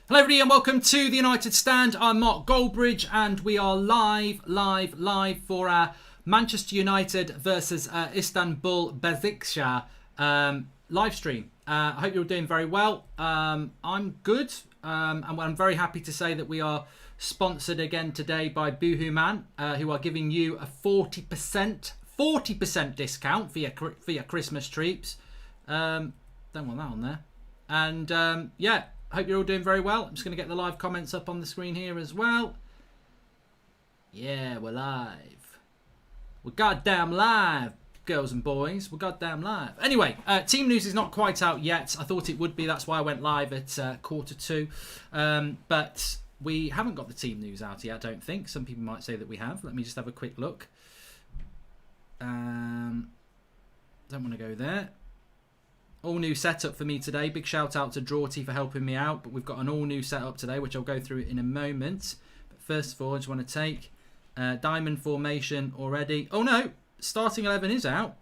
Hello everybody and welcome to the United Stand. I'm Mark Goldbridge and we are live for our Manchester United versus Istanbul Basaksehiir live stream. I hope you're doing very well. I'm good and I'm very happy to say that we are sponsored again today by Boohoo Man, who are giving you a 40% discount for your Christmas treats. Don't want that on there. And yeah, hope you're all doing very well. I'm just going to get the live comments up on the screen here as well. Yeah, we're live. We're goddamn live, girls and boys. We're goddamn live. Anyway, team news is not quite out yet. I thought it would be. That's why I went live at 1:45. But we haven't got the team news out yet, I don't think. Some people might say that we have. Let me just have a quick look. Don't want to go there. All new setup for me today. Big shout out to Drawty for helping me out. But we've got an all new setup today, which I'll go through in a moment. But first of all, I just want to take diamond formation already. Oh no, starting 11 is out.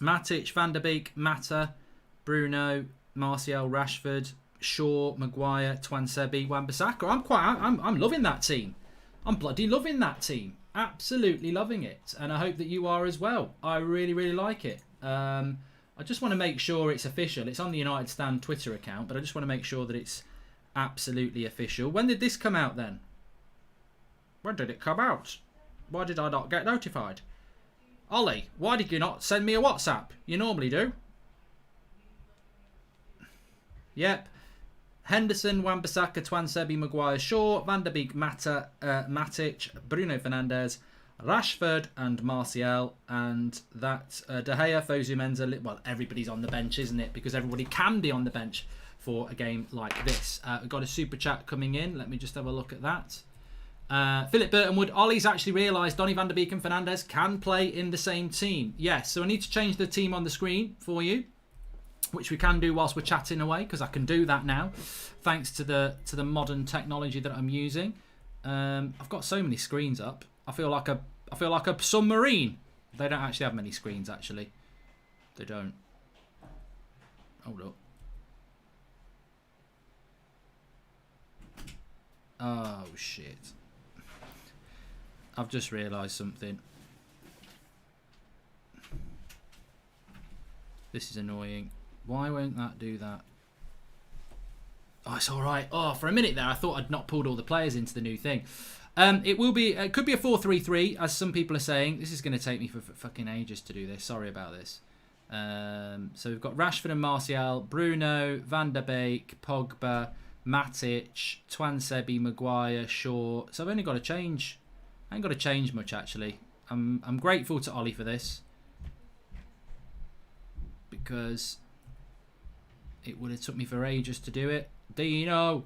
Matic, Van der Beek, Mata, Bruno, Martial, Rashford, Shaw, Maguire, Twansebi, Wan-Bissaka. I'm loving that team. I'm bloody loving that team. Absolutely loving it. And I hope that you are as well. I really like it. I just want to make sure it's official. It's on the United Stand Twitter account, but I just want to make sure that it's absolutely official. When did this come out then? When did it come out? Why did I not get notified? Ollie, why did you not send me a WhatsApp? You normally do. Yep. Henderson, Wan-Bissaka, Twansebi, Maguire, Shaw, Van der Beek, Mata, Matic, Bruno Fernandes, Rashford and Martial, and that De Gea, Fosu Mensah. Well, everybody's on the bench, isn't it? Because everybody can be on the bench for a game like this. We've got a super chat coming in. Let me just have a look at that. Philip Burtonwood, Ollie's actually realised Donny van der Beek and Fernandes can play in the same team. Yes, so I need to change the team on the screen for you, which we can do whilst we're chatting away, because I can do that now, thanks to the modern technology that I'm using. I've got so many screens up. I feel like a submarine. They don't actually have many screens, actually. They don't. Hold up. Oh, shit. I've just realised something. This is annoying. Why won't that do that? Oh, it's alright. Oh, for a minute there, I thought I'd not pulled all the players into the new thing. It will be. It could be a 4-3-3, as some people are saying. This is going to take me for fucking ages to do this. Sorry about this. So we've got Rashford and Martial, Bruno, Van der Beek, Pogba, Matic, Twansebi, Maguire, Shaw. So I've only got to change. I ain't got to change much, actually. I'm grateful to Ollie for this, because it would have took me for ages to do it. Dino,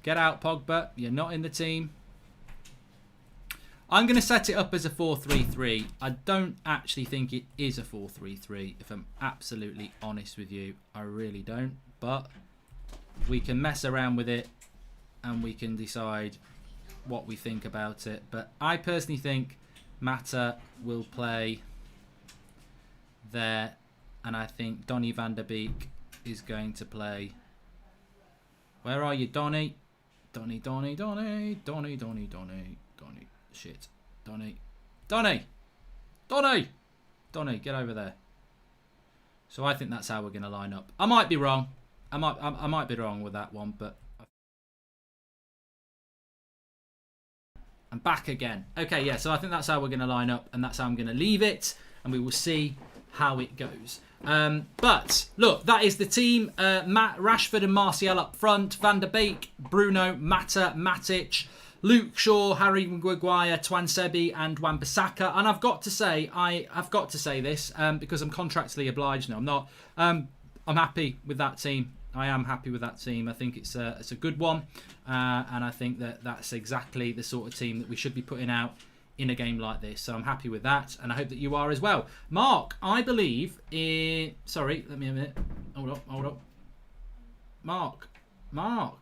get out, Pogba. You're not in the team. I'm going to set it up as a 4-3-3. I don't actually think it is a 4-3-3, if I'm absolutely honest with you. I really don't. But we can mess around with it and we can decide what we think about it. But I personally think Mata will play there, and I think Donny van der Beek is going to play. Where are you, Donny? Donny. Shit. Donny, get over there. So I think that's how we're going to line up. I might be wrong. I might be wrong with that one, but I'm back again. Okay, yeah, so I think that's how we're going to line up, and that's how I'm going to leave it, and we will see how it goes. But look, that is the team. Rashford and Martial up front, Van der Beek, Bruno, Mata, Matic, Luke Shaw, Harry Maguire, Twansebi and Wan-Bissaka. And I've got to say this because I'm contractually obliged. No, I'm not. I'm happy with that team. I am happy with that team. I think it's a good one, and I think that's exactly the sort of team that we should be putting out in a game like this. So I'm happy with that, and I hope that you are as well. Mark, I believe sorry, let me a minute. Hold up. Mark,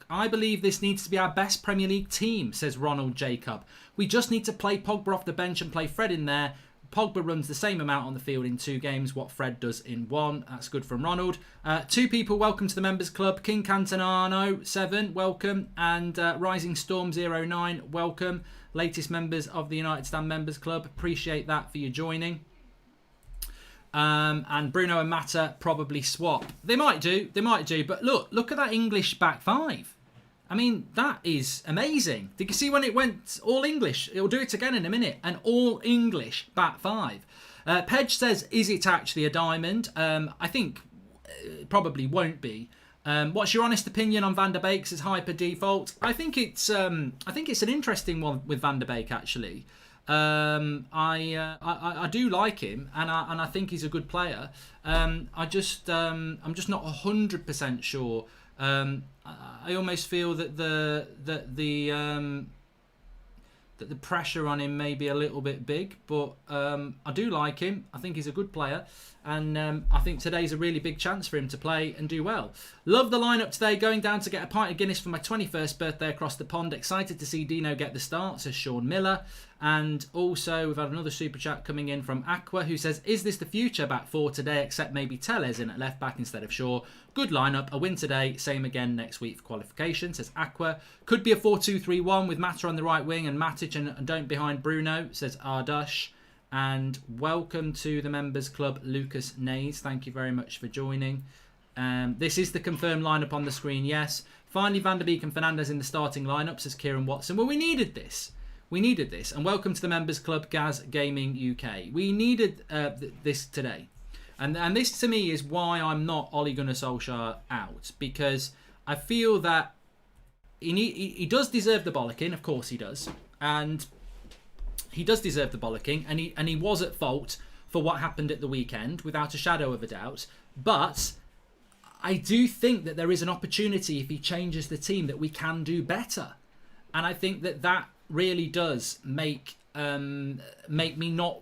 I believe this needs to be our best Premier League team, says Ronald Jacob. We just need to play Pogba off the bench and play Fred in there. Pogba runs the same amount on the field in 2 games what Fred does in 1. That's good from Ronald. 2 people, welcome to the members club. King Cantanano 7, welcome, and Rising Storm 09, welcome. Latest members of the United Stand members club. Appreciate that for you joining. And Bruno and Mata probably swap. They might do. But look at that English back 5. I mean, that is amazing. Did you see when it went all English? It'll do it again in a minute. An all English back 5. Pedge says, is it actually a diamond? I think it probably won't be. What's your honest opinion on Van der Beek's hyper default? I think it's an interesting one with Van der Beek actually. I do like him, and I think he's a good player. I'm just not 100% sure. I almost feel that the pressure on him may be a little bit big, but I do like him. I think he's a good player, and I think today's a really big chance for him to play and do well. Love the lineup today. Going down to get a pint of Guinness for my 21st birthday across the pond. Excited to see Dino get the start, says Sean Miller. And also we've had another super chat coming in from Aqua, who says, is this the future back 4 today, except maybe Tellez in at left back instead of Shaw? Good lineup, a win today, same again next week for qualification, says Aqua. Could be a 4-2-3-1 with Mata on the right wing and Matic and don't behind Bruno, says Ardush. And welcome to the members club, Lucas Nays. Thank you very much for joining. This is the confirmed lineup on the screen, yes. Finally, Van der Beek and Fernandes in the starting lineup, says Kieran Watson. Well, we needed this. And welcome to the members club, Gaz Gaming UK. We needed this today. And this to me is why I'm not Ole Gunnar Solskjaer out, because I feel that he does deserve the bollocking, of course he does. And he does deserve the bollocking, and he was at fault for what happened at the weekend, without a shadow of a doubt. But I do think that there is an opportunity, if he changes the team, that we can do better. And I think that really does make me not...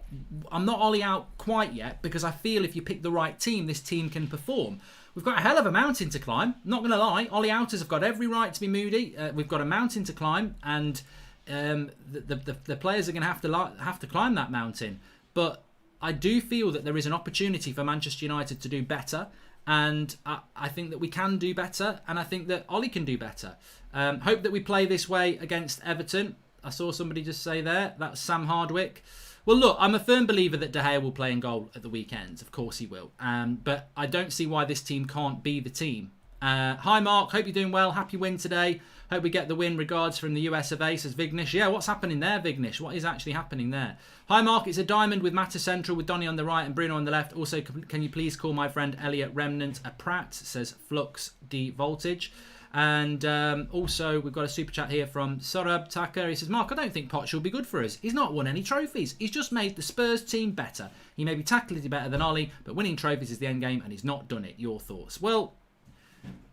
I'm not Ollie out quite yet, because I feel if you pick the right team, this team can perform. We've got a hell of a mountain to climb. Not going to lie, Ollie outers have got every right to be moody. We've got a mountain to climb, and the players are going to have to climb that mountain. But I do feel that there is an opportunity for Manchester United to do better, and I think that we can do better, and I think that Ollie can do better. Hope that we play this way against Everton. I saw somebody just say there, that's Sam Hardwick. Well, look, I'm a firm believer that De Gea will play in goal at the weekend. Of course he will. But I don't see why this team can't be the team. Hi, Mark. Hope you're doing well. Happy win today. Hope we get the win. Regards from the US of A, says Vignesh. Yeah, what's happening there, Vignesh? What is actually happening there? Hi, Mark. It's a diamond with Mata central, with Donny on the right and Bruno on the left. Also, can you please call my friend Elliot Remnant a prat, says Flux D Voltage. And also, we've got a super chat here from Sorab Tucker. He says, Mark, I don't think Poch will be good for us. He's not won any trophies. He's just made the Spurs team better. He may be tactically better than Ollie, but winning trophies is the end game, and he's not done it. Your thoughts? Well,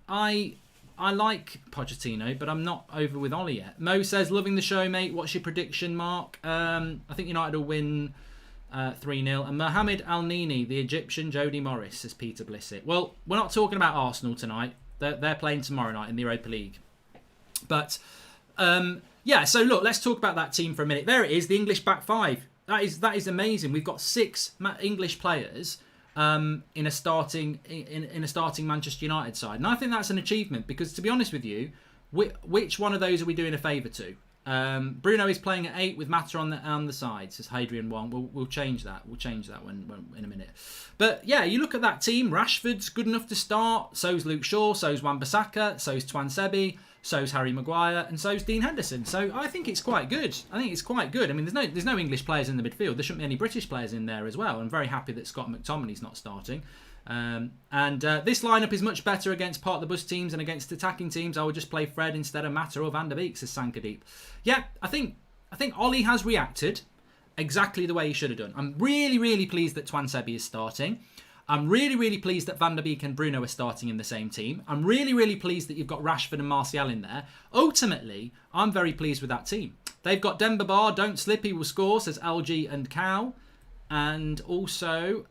I like Pochettino, but I'm not over with Ollie yet. Mo says, loving the show, mate. What's your prediction, Mark? I think United will win 3-0. And Mohamed Al-Nini, the Egyptian Jody Morris, says Peter Blissett. Well, we're not talking about Arsenal tonight. They're playing tomorrow night in the Europa League. But, yeah, so look, let's talk about that team for a minute. There it is, the English back 5. That is amazing. We've got 6 English players in a starting Manchester United side. And I think that's an achievement, because, to be honest with you, which one of those are we doing a favour to? Bruno is playing at 8 with Mata on the side, says Hadrian 1. We'll change that. We'll change that when in a minute. But yeah, you look at that team. Rashford's good enough to start. So's Luke Shaw. So's Wan-Bissaka. So's Twansebi. So's Harry Maguire. And so's Dean Henderson. So I think it's quite good. I mean, there's no English players in the midfield. There shouldn't be any British players in there as well. I'm very happy that Scott McTominay's not starting. This lineup is much better against part of the bus teams and against attacking teams. I would just play Fred instead of Mata or Van der Beek, says Sankadeep. Yeah, I think Ollie has reacted exactly the way he should have done. I'm really, really pleased that Twansebi is starting. I'm really, really pleased that Van der Beek and Bruno are starting in the same team. I'm really, really pleased that you've got Rashford and Martial in there. Ultimately, I'm very pleased with that team. They've got Demba Ba, don't slip, he will score, says LG and Cow. And also,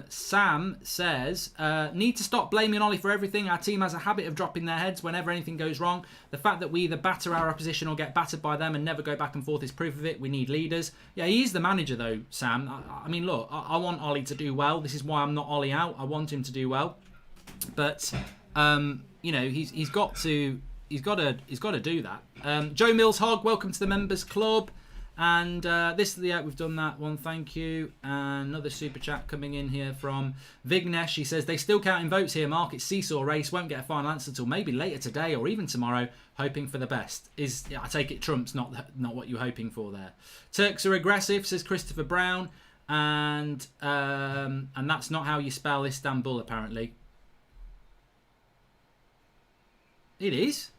Sam says, need to stop blaming Ollie for everything. Our team has a habit of dropping their heads whenever anything goes wrong. The fact that we either batter our opposition or get battered by them and never go back and forth is proof of it. We need leaders. Yeah, he is the manager, though, Sam. I mean, look, I want Ollie to do well. This is why I'm not Ollie out. I want him to do well. But, you know, he's got to do that. Joe Mills Hogg, welcome to the Members Club. And we've done that one, thank you. And another super chat coming in here from Vignesh. He says, they still counting votes here, Mark. It's seesaw race, won't get a final answer until maybe later today or even tomorrow, hoping for the best. I take it Trump's not what you're hoping for there. Turks are aggressive, says Christopher Brown. And that's not how you spell Istanbul, apparently. It is.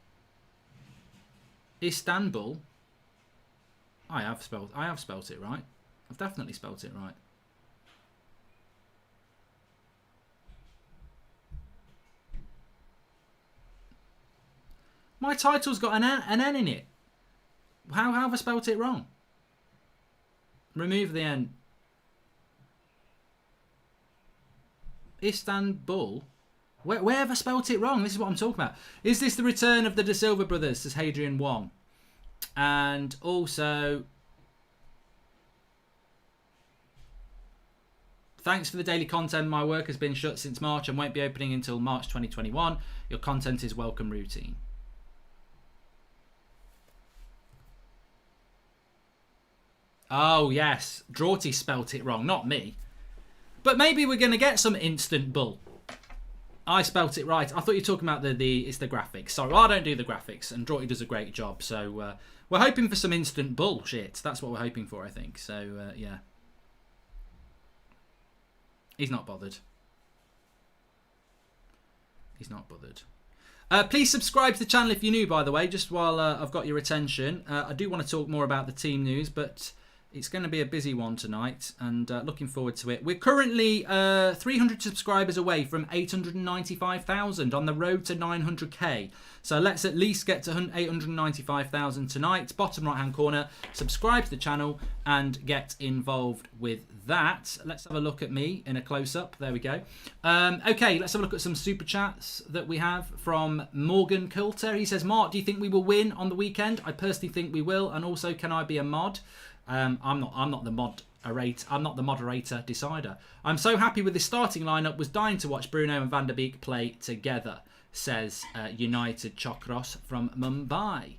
Istanbul. I have spelt it right. I've definitely spelt it right. My title's got an N in it. How have I spelt it wrong? Remove the N. Istanbul. Where have I spelt it wrong? This is what I'm talking about. Is this the return of the De Silva brothers? Says Hadrian Wong. And also, thanks for the daily content. My work has been shut since March and won't be opening until March 2021. Your content is welcome routine. Oh, yes. Drawty spelt it wrong, not me. But maybe we're going to get some instant bull. I spelt it right. I thought you were talking about it's the graphics. Sorry, well, I don't do the graphics, and Drawty does a great job. So we're hoping for some instant bullshit. That's what we're hoping for, I think. So, yeah. He's not bothered. He's not bothered. Please subscribe to the channel if you're new, by the way, just while I've got your attention. I do want to talk more about the team news, but it's going to be a busy one tonight, and looking forward to it. We're currently 300 subscribers away from 895,000 on the road to 900k. So let's at least get to 895,000 tonight. Bottom right hand corner, subscribe to the channel and get involved with that. Let's have a look at me in a close-up. There we go. Okay, let's have a look at some super chats that we have from Morgan Coulter. He says, Mark, do you think we will win on the weekend? I personally think we will, and also, can I be a mod? I'm not the moderator decider. I'm so happy with this starting lineup. Was dying to watch Bruno and Van der Beek play together, says United Chokros from Mumbai.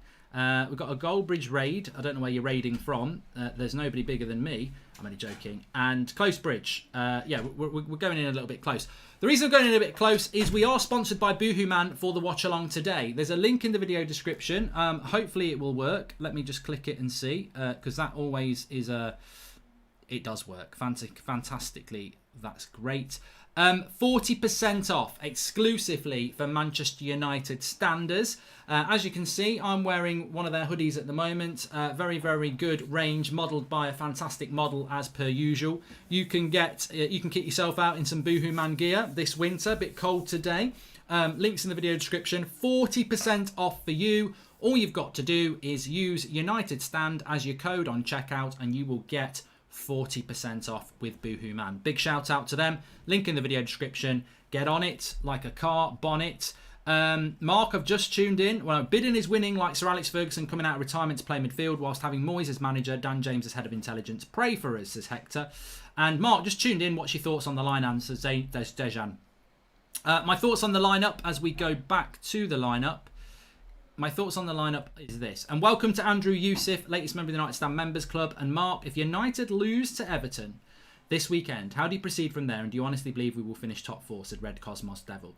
We've got a Goldbridge raid. I don't know where you're raiding from. There's nobody bigger than me. I'm only joking. And Close Bridge. Yeah, we're going in a little bit close. The reason we're going in a bit close is we are sponsored by Boohoo Man for the watch along today. There's a link in the video description. Hopefully it will work. Let me just click it and see, because that always is it does work fantastically. That's great. 40% off exclusively for Manchester United standers. As you can see, I'm wearing one of their hoodies at the moment. Very, very good range, modelled by a fantastic model as per usual. You can kit yourself out in some Boohoo Man gear this winter. A bit cold today. Links in the video description. 40% off for you. All you've got to do is use United Stand as your code on checkout, and you will get 40% off with Boohoo Man. Big shout out to them. Link in the video description. Get on it like a car bonnet. Mark, I've just tuned in. Well, Bidden is winning like Sir Alex Ferguson coming out of retirement to play midfield whilst having Moyes as manager, Dan James as head of intelligence. Pray for us, says Hector. And Mark, just tuned in. What's your thoughts on the line answer? There's Dejan. My thoughts on the lineup as we go back to the lineup. My thoughts on the lineup is this. And welcome to Andrew Youssef, latest member of the United Stand Members Club. And Mark, if United lose to Everton this weekend, how do you proceed from there? And do you honestly believe we will finish top four, said Red Cosmos Devil.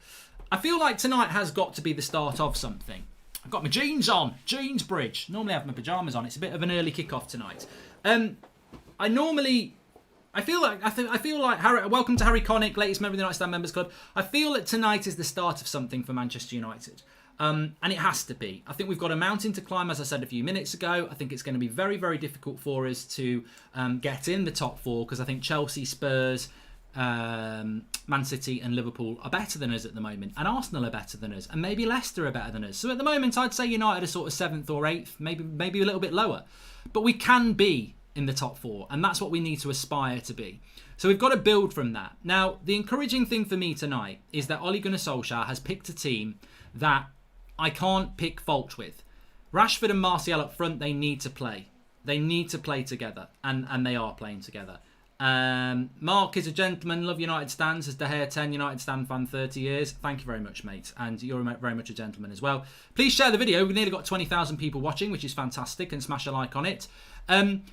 I feel like tonight has got to be the start of something. I've got my jeans on. Jeans bridge. Normally I have my pyjamas on. It's a bit of an early kickoff tonight. I feel like Harry, welcome to Harry Connick, latest member of the United Stand Members Club. I feel that tonight is the start of something for Manchester United. And it has to be. I think we've got a mountain to climb, as I said a few minutes ago. I think it's going to be very, very difficult for us to get in the top four, because I think Chelsea, Spurs, Man City and Liverpool are better than us at the moment. And Arsenal are better than us. And maybe Leicester are better than us. So at the moment, I'd say United are sort of 7th or 8th, maybe a little bit lower. But we can be in the top 4, and that's what we need to aspire to be. So we've got to build from that. Now, the encouraging thing for me tonight is that Ole Gunnar Solskjaer has picked a team that I can't pick fault with. Rashford and Martial up front, they need to play. They need to play together, and they are playing together. Mark is a gentleman, love United stands, as De Gea 10, United stand fan 30 years. Thank you very much, mate, and you're very much a gentleman as well. Please share the video. We've nearly got 20,000 people watching, which is fantastic, and smash a like on it.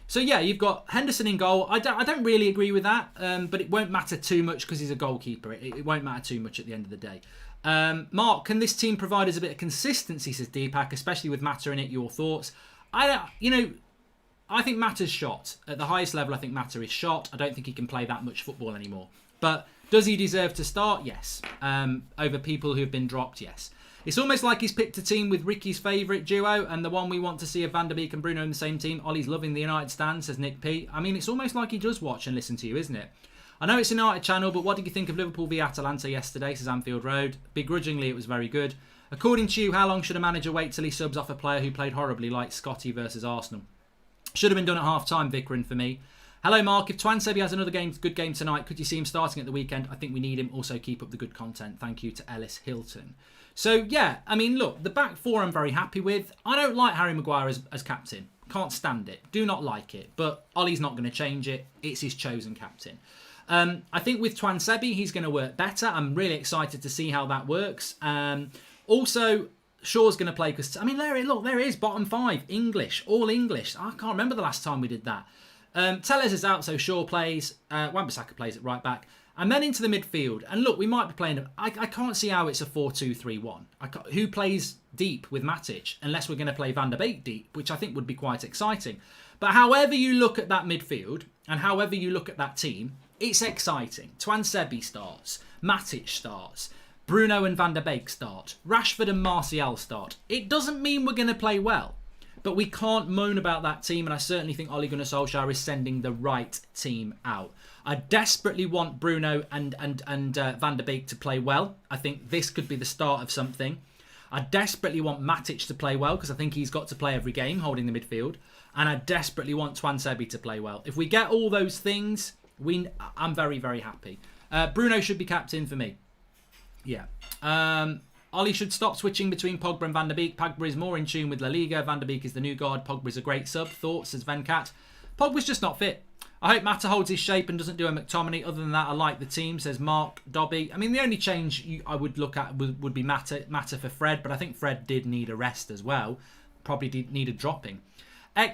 So yeah, you've got Henderson in goal. I don't really agree with that, but it won't matter too much because he's a goalkeeper. It won't matter too much at the end of the day. Mark, can this team provide us a bit of consistency, says Deepak, especially with Mata in it? Your thoughts? I think Mata's shot. At the highest level, I think Mata is shot. I don't think he can play that much football anymore. But does he deserve to start? Yes. Over people who have been dropped? Yes. It's almost like he's picked a team with Ricky's favourite duo and the one we want to see of Van der Beek and Bruno in the same team. Ollie's loving the United stand, says Nick P. I mean, it's almost like he does watch and listen to you, isn't it? I know it's a United channel, but what did you think of Liverpool v Atalanta yesterday, says Anfield Road? Begrudgingly, it was very good. According to you, how long should a manager wait till he subs off a player who played horribly, like Scotty versus Arsenal? Should have been done at half-time, Vikrin, for me. Hello, Mark. If Twansebi has another good game tonight, could you see him starting at the weekend? I think we need him. Also, keep up the good content. Thank you to Ellis Hilton. So, yeah, I mean, look, the back 4 I'm very happy with. I don't like Harry Maguire as captain. Can't stand it. Do not like it. But Ollie's not going to change it. It's his chosen captain. I think with Twansebi, he's going to work better. I'm really excited to see how that works. Also, Shaw's going to play because, I mean, there it is, bottom 5, English, all English. I can't remember the last time we did that. Tellez is out, so Shaw plays. Wan-Bissaka plays at right back. And then into the midfield. And look, we might be playing, I can't see how it's a 4-2-3-1. Who plays deep with Matic, unless we're going to play Van der Beek deep, which I think would be quite exciting. But however you look at that midfield, and however you look at that team, it's exciting. Twansebi starts, Matic starts, Bruno and Van der Beek start, Rashford and Martial start. It doesn't mean we're going to play well, but we can't moan about that team, and I certainly think Ole Gunnar Solskjaer is sending the right team out. I desperately want Bruno and Van der Beek to play well. I think this could be the start of something. I desperately want Matic to play well because I think he's got to play every game holding the midfield. And I desperately want Twansebi to play well. If we get all those things, I'm very, very happy. Bruno should be captain for me. Yeah. Ollie should stop switching between Pogba and Van der Beek. Pogba is more in tune with La Liga. Van der Beek is the new guard. Pogba is a great sub. Thoughts, says Venkat. Pogba's just not fit. I hope Mata holds his shape and doesn't do a McTominay. Other than that, I like the team, says Mark Dobby. I mean, the only change I would look at would be Mata for Fred, but I think Fred did need a rest as well. Probably did need a dropping.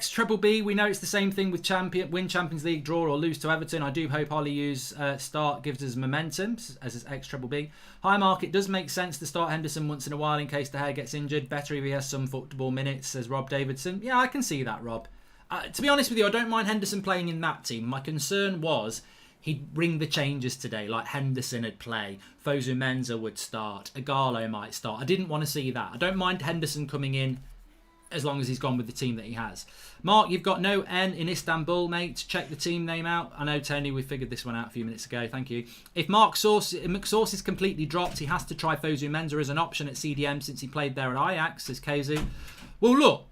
Triple B, we know it's the same thing with win Champions League, draw or lose to Everton. I do hope Ollie's start gives us momentum, as Triple B. Hi Mark, it does make sense to start Henderson once in a while in case De Gea gets injured. Better if he has some football minutes, says Rob Davidson. Yeah, I can see that, Rob. To be honest with you, I don't mind Henderson playing in that team. My concern was he'd bring the changes today, like Henderson would play, Fosu Mensah would start, Igalo might start. I didn't want to see that. I don't mind Henderson coming in as long as he's gone with the team that he has. Mark, you've got no N in Istanbul, mate. Check the team name out. I know, Tony, we figured this one out a few minutes ago. Thank you. If McSauce is completely dropped, he has to try Fosu Mensah as an option at CDM since he played there at Ajax, says Kazu. Well, look,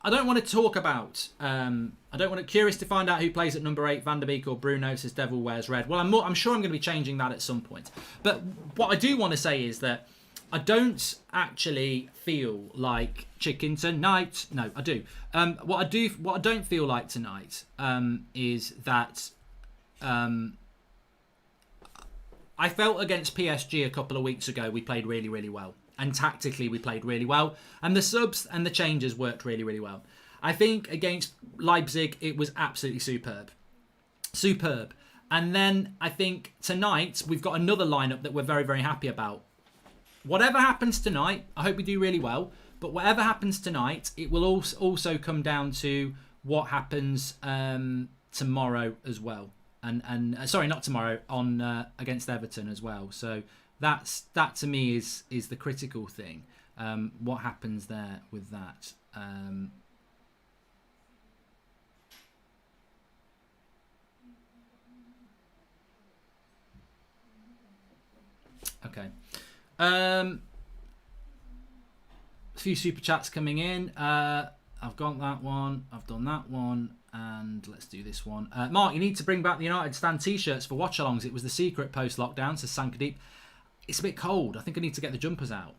I don't want to talk about... curious to find out who plays at number 8, Van der Beek or Bruno, says Devil Wears Red. Well, I'm sure I'm going to be changing that at some point. But what I do want to say is that I don't actually feel like chicken tonight. No, I do. What I don't feel like tonight is that I felt against PSG a couple of weeks ago we played really, really well. And tactically we played really well. And the subs and the changes worked really, really well. I think against Leipzig it was absolutely superb. Superb. And then I think tonight we've got another lineup that we're very, very happy about. Whatever happens tonight, I hope we do really well. But whatever happens tonight, it will also come down to what happens tomorrow as well. And sorry, not tomorrow, on against Everton as well. So that to me is the critical thing. What happens there with that? Okay. A few super chats coming in. I've got that one. I've done that one. And let's do this one. Mark, you need to bring back the United Stand t-shirts for watch-alongs. It was the secret post-lockdown, says Sankadeep. It's a bit cold. I think I need to get the jumpers out.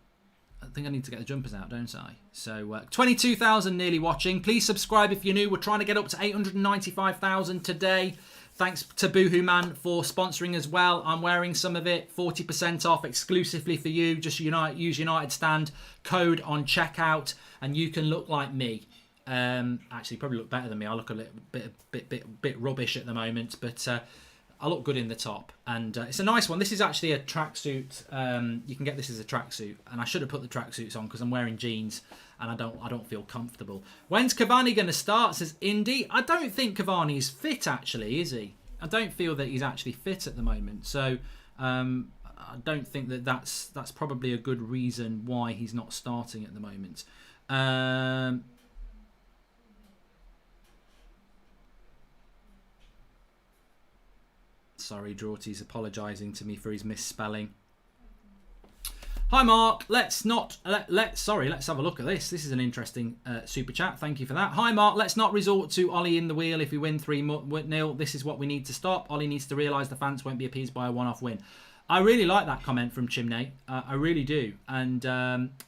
Don't I? So 22,000 nearly watching. Please subscribe if you're new. We're trying to get up to 895,000 today. Thanks to Boohoo Man for sponsoring as well. I'm wearing some of it. 40% off exclusively for you. Just use United Stand code on checkout and you can look like me. Actually, probably look better than me. I look a little bit rubbish at the moment, but I look good in the top. And it's a nice one. This is actually a tracksuit. You can get this as a tracksuit, and I should have put the tracksuits on because I'm wearing jeans and I don't feel comfortable. When's Cavani going to start? Says Indy. I don't think Cavani's fit actually, is he? I don't feel that he's actually fit at the moment. So I don't think that's probably a good reason why he's not starting at the moment. Sorry, Draughty's apologising to me for his misspelling. Hi Mark, let's have a look at this. This is an interesting super chat. Thank you for that. Hi Mark, let's not resort to Ollie in the wheel if we win 3-0. This is what we need to stop. Ollie needs to realise the fans won't be appeased by a one-off win. I really like that comment from Chimney. I really do. And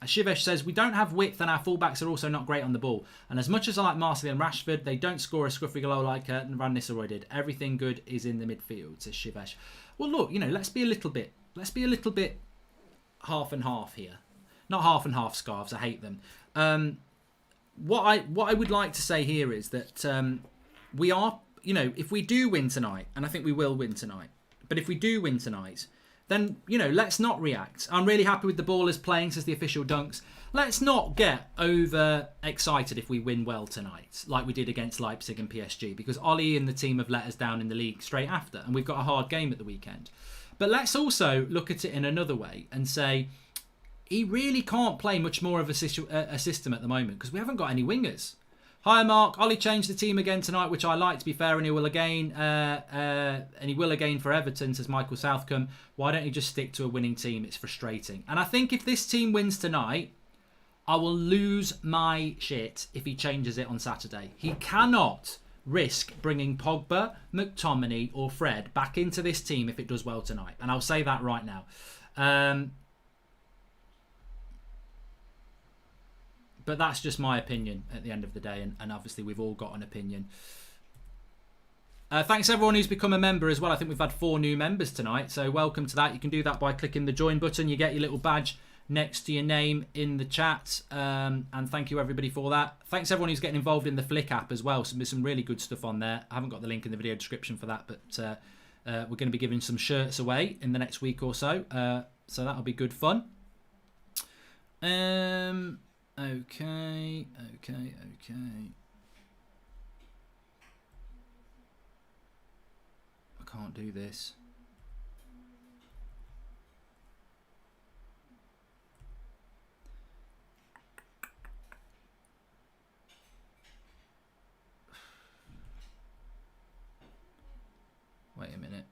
Shivesh says, we don't have width and our fullbacks are also not great on the ball. And as much as I like Marseille and Rashford, they don't score a scruffy goal like Van Nistelrooy did. Everything good is in the midfield, says Shivesh. Well, look, let's be a little bit half and half here. Not half and half scarves. I hate them. What I would like to say here is that we are, if we do win tonight, and I think we will win tonight, but if we do win tonight, then, let's not react. I'm really happy with the ballers playing, says the official Dunks. Let's not get over excited if we win well tonight, like we did against Leipzig and PSG, because Ollie and the team have let us down in the league straight after, and we've got a hard game at the weekend. But let's also look at it in another way and say, he really can't play much more of a system at the moment, because we haven't got any wingers. Hi Mark, Ollie changed the team again tonight, which I like, to be fair, and he will again for Everton, says Michael Southcombe. Why don't you just stick to a winning team? It's frustrating. And I think if this team wins tonight, I will lose my shit if he changes it on Saturday. He cannot risk bringing Pogba, McTominay or Fred back into this team if it does well tonight. And I'll say that right now. But that's just my opinion at the end of the day, and obviously we've all got an opinion. Thanks everyone who's become a member as well. I think we've had 4 new members tonight, so welcome to that. You can do that by clicking the join button. You get your little badge next to your name in the chat, and thank you everybody for that. Thanks everyone who's getting involved in the Flick app as well. So there's some really good stuff on there. I haven't got the link in the video description for that, but we're going to be giving some shirts away in the next week or so, so that'll be good fun. Okay. I can't do this. Wait a minute.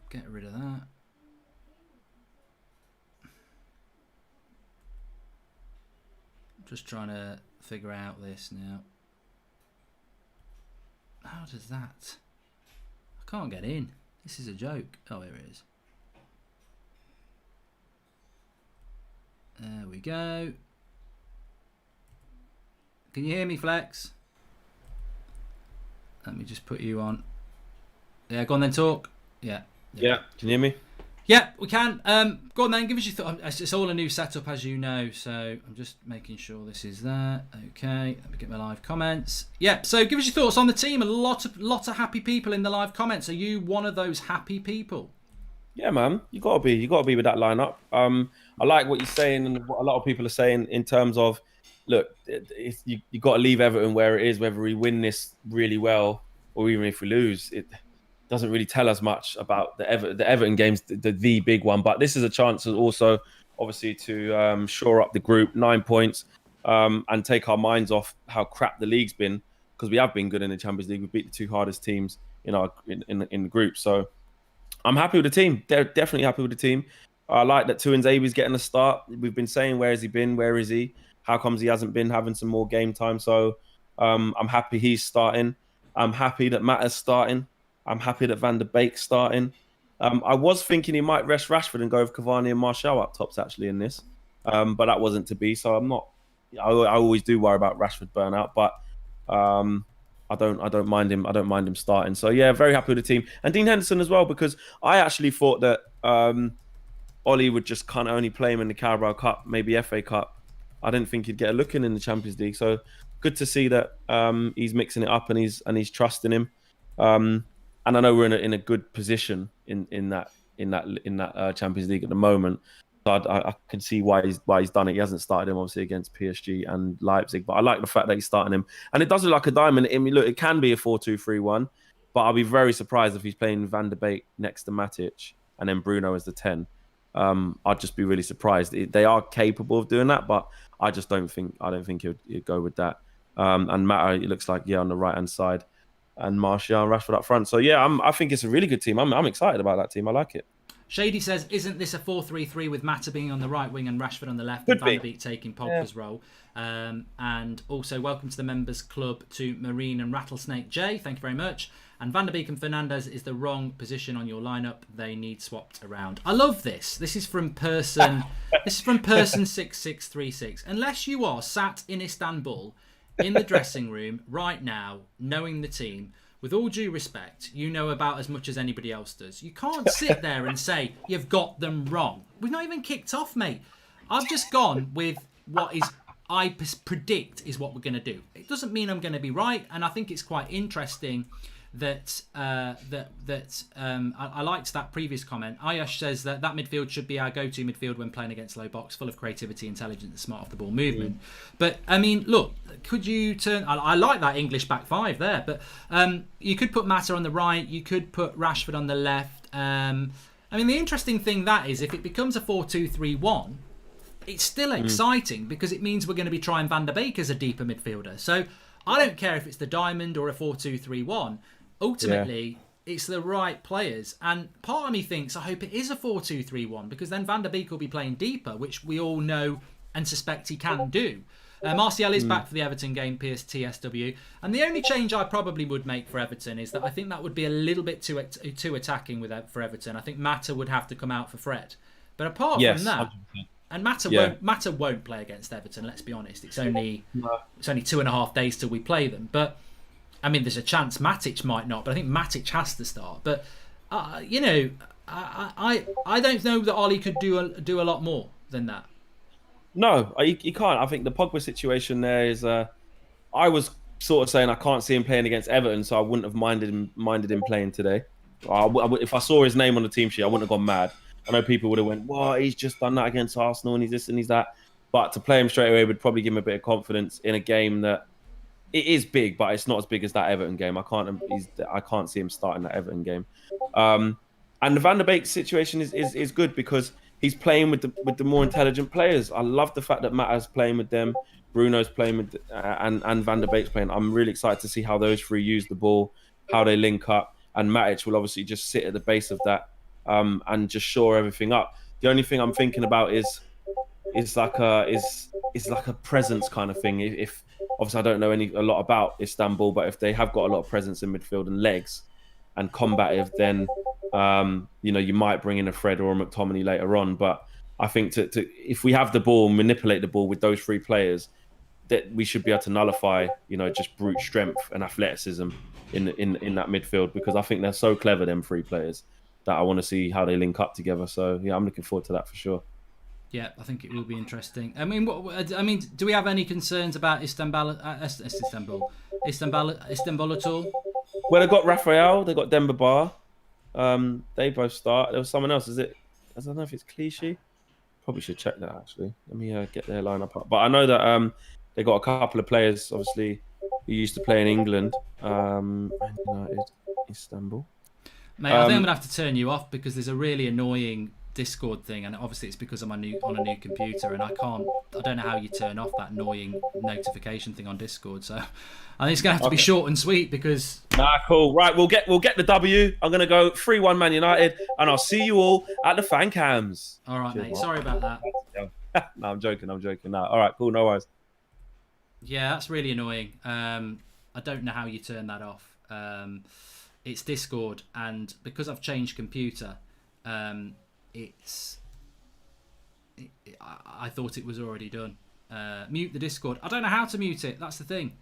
Get rid of that. Just trying to figure out this now. How does that? I can't get in. This is a joke. Oh, here it is. There we go. Can you hear me, Flex? Let me just put you on. Yeah, go on then, talk. Yeah. Yeah, can you hear me? Yeah, we can. Go on then, give us your thoughts. It's all a new setup, as you know, so I'm just making sure this is there. Okay, let me get my live comments. Yeah, so give us your thoughts on the team. A lot of happy people in the live comments. Are you one of those happy people? Yeah, man, you gotta be with that lineup. I like what you're saying and what a lot of people are saying in terms of, look, you got to leave Everton where it is, whether we win this really well or even if we lose. It doesn't really tell us much about the Everton games, the big one. But this is a chance also, obviously, to shore up the group, 9 points, and take our minds off how crap the league's been, because we have been good in the Champions League. We beat the 2 hardest teams in the group. So I'm happy with the team. They're definitely happy with the team. I like that Tuanzebe's getting a start. We've been saying, where has he been? Where is he? How comes he hasn't been having some more game time? So I'm happy he's starting. I'm happy that Matta's starting. I'm happy that Van der Beek's starting. I was thinking he might rest Rashford and go with Cavani and Martial up tops actually in this, but that wasn't to be. So I'm not. I always do worry about Rashford burnout, but I don't mind him. I don't mind him starting. So yeah, very happy with the team and Dean Henderson as well, because I actually thought that Ollie would just kind of only play him in the Carabao Cup, maybe FA Cup. I didn't think he'd get a look in the Champions League. So good to see that he's mixing it up and he's trusting him. And I know we're in a good position in that Champions League at the moment. So I can see why he's done it. He hasn't started him obviously against PSG and Leipzig, but I like the fact that he's starting him. And it does look like a diamond. I mean, look, it can be a 4-2-3-1, but I'll be very surprised if he's playing Van der Beek next to Matic and then Bruno as the 10. I'd just be really surprised. They are capable of doing that, but I don't think he'd go with that. And Mata, it looks like on the right hand side, and Martial and Rashford up front. So yeah, I think it's a really good team. I'm excited about that team. I like it. Shady says, isn't this a 4-3-3 with Mata being on the right wing and Rashford on the left Could and Van be. der Beek taking Pogba's role? And also, welcome to the members club to Marine and Rattlesnake J. Thank you very much. And Van der Beek and Fernandes is the wrong position on your lineup. They need swapped around. I love this. This is from person. This is from person 6636. Unless you are sat in Istanbul in the dressing room right now, knowing the team, with all due respect, you know about as much as anybody else does. You can't sit there and say you've got them wrong. We've not even kicked off, mate. I've just gone with what I predict is what we're going to do. It doesn't mean I'm going to be right, and I think it's quite interesting that I liked that previous comment. Ayash says that midfield should be our go-to midfield when playing against low box, full of creativity, intelligence, and smart off-the-ball movement. But I mean, look, could you turn? I like that English back five there, but you could put Mata on the right, you could put Rashford on the left. I mean, the interesting thing that is, if it becomes a 4-2-3-1, it's still exciting because it means we're going to be trying Van der Beek as a deeper midfielder. So I don't care if it's the diamond or a 4-2-3-1. Ultimately, it's the right players. And part of me thinks I hope it is a 4-2-3-1 because then Van der Beek will be playing deeper, which we all know and suspect he can do. Martial is back for the Everton game, TSW. And the only change I probably would make for Everton is that I think that would be a little bit too attacking for Everton. I think Mata would have to come out for Fred. But apart from that, 100%. and Mata won't play against Everton, let's be honest. It's only 2.5 days till we play them. But I mean, there's a chance Matic might not, but I think Matic has to start. But I don't know that Ollie could do a lot more than that. No, you can't. I think the Pogba situation there is. I was sort of saying I can't see him playing against Everton, so I wouldn't have minded him playing today. If I saw his name on the team sheet, I wouldn't have gone mad. I know people would have went, "Well, he's just done that against Arsenal, and he's this and he's that." But to play him straight away would probably give him a bit of confidence in a game that it is big, but it's not as big as that Everton game. I can't see him starting that Everton game. And the Van der Beek situation is good because he's playing with the more intelligent players. I love the fact that Mata's playing with them, Bruno's playing with, and Van der Beek's playing. I'm really excited to see how those three use the ball, how they link up, and Matic will obviously just sit at the base of that and just shore everything up. The only thing I'm thinking about is like a presence kind of thing. If obviously I don't know a lot about Istanbul, but if they have got a lot of presence in midfield and legs and combative, then you might bring in a Fred or a McTominay later on. But I think if we have the ball, manipulate the ball with those three players, that we should be able to nullify just brute strength and athleticism in that midfield, because I think they're so clever, them three players, that I want to see how they link up together. So yeah, I'm looking forward to that for sure. Yeah, I think it will be interesting. I mean, do we have any concerns about Istanbul at all? Well, they got Raphael, they got Demba Ba. They both start. There was someone else. I don't know if it's Clichy. Probably should check that actually. Let me get their lineup up. But I know that they got a couple of players, obviously, who used to play in England. Man United, Istanbul. Mate, I think I'm gonna have to turn you off because there's a really annoying Discord thing, and obviously it's because I'm on a new computer, and I don't know how you turn off that annoying notification thing on Discord. So I think it's gonna have to be short and sweet because. Cool. Right, we'll get the W. I'm gonna go 3-1 Man United, and I'll see you all at the fan cams. All right, mate. Sorry about that. No, I'm joking. No, all right, cool. No worries. Yeah, that's really annoying. I don't know how you turn that off. It's Discord, and because I've changed computer, it's. I thought it was already done. Mute the Discord. I don't know how to mute it. That's the thing.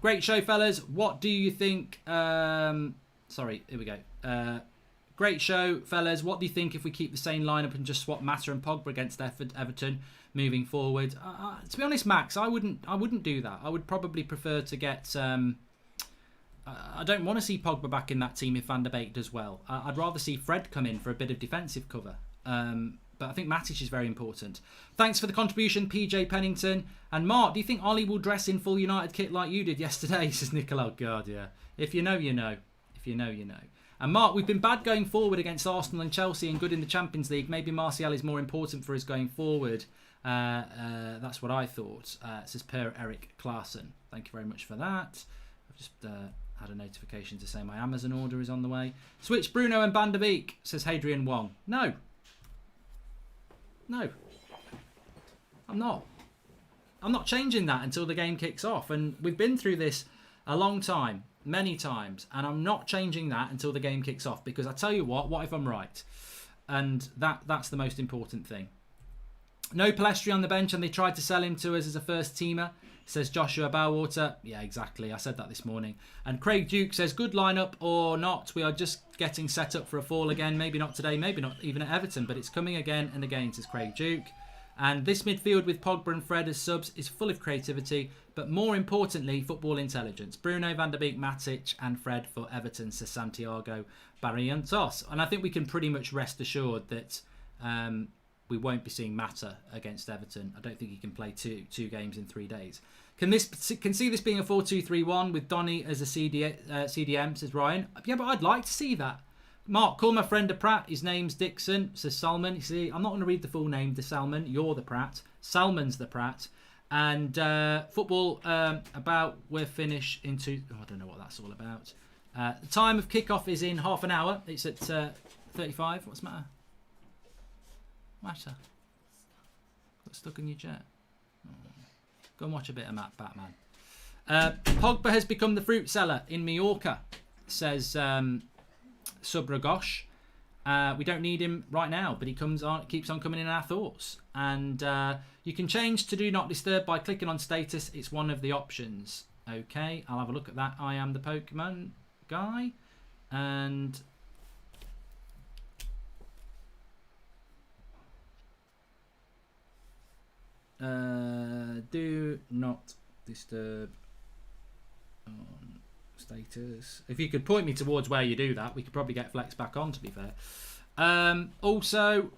Great show, fellas. What do you think? Sorry, here we go. Great show, fellas. What do you think if we keep the same lineup and just swap Mata and Pogba against Everton moving forward? To be honest, Max, I wouldn't do that. I would probably prefer to get. I don't want to see Pogba back in that team if Van der Beek does well. I'd rather see Fred come in for a bit of defensive cover. But I think Matic is very important. Thanks for the contribution, PJ Pennington. And Mark, do you think Ollie will dress in full United kit like you did yesterday? Says Nicola. God, yeah. If you know, you know. If you know, you know. And Mark, we've been bad going forward against Arsenal and Chelsea and good in the Champions League. Maybe Martial is more important for us going forward. That's what I thought. Says Per Eric Klaassen. Thank you very much for that. I've just had a notification to say my Amazon order is on the way. Switch Bruno and Van der Beek, says Hadrian Wong. No. No. I'm not. I'm not changing that until the game kicks off. And we've been through this a long time, many times. And I'm not changing that until the game kicks off. Because I tell you what if I'm right? And that's the most important thing. No Palestri on the bench, and they tried to sell him to us as a first teamer, says Joshua Bowater. Yeah, exactly. I said that this morning. And Craig Duke says, good lineup or not. We are just getting set up for a fall again. Maybe not today, maybe not even at Everton, but it's coming again and again, says Craig Duke. And this midfield with Pogba and Fred as subs is full of creativity, but more importantly, football intelligence. Bruno, Van der Beek, Matic and Fred for Everton, says Santiago Barrientos. And I think we can pretty much rest assured that we won't be seeing Mata against Everton. I don't think he can play two games in 3 days. Can see this being a 4-2-3-1 with Donny as a CDM, says Ryan. Yeah, but I'd like to see that. Mark, call my friend a Pratt. His name's Dixon, says Salman. You see, I'm not going to read the full name, the Salman. You're the Pratt. Salman's the Pratt. And football about we're finished into... Oh, I don't know what that's all about. The time of kickoff is in half an hour. It's at 35. What's the matter? Got stuck in your jet. Oh. Go and watch a bit of Batman. Pogba has become the fruit seller in Mallorca, says Subragosh. We don't need him right now, but he keeps on coming in our thoughts. And you can change to do not disturb by clicking on status. It's one of the options. Okay, I'll have a look at that. I am the Pokemon guy. And... do not disturb on status. If you could point me towards where you do that, we could probably get Flex back on, to be fair. Also,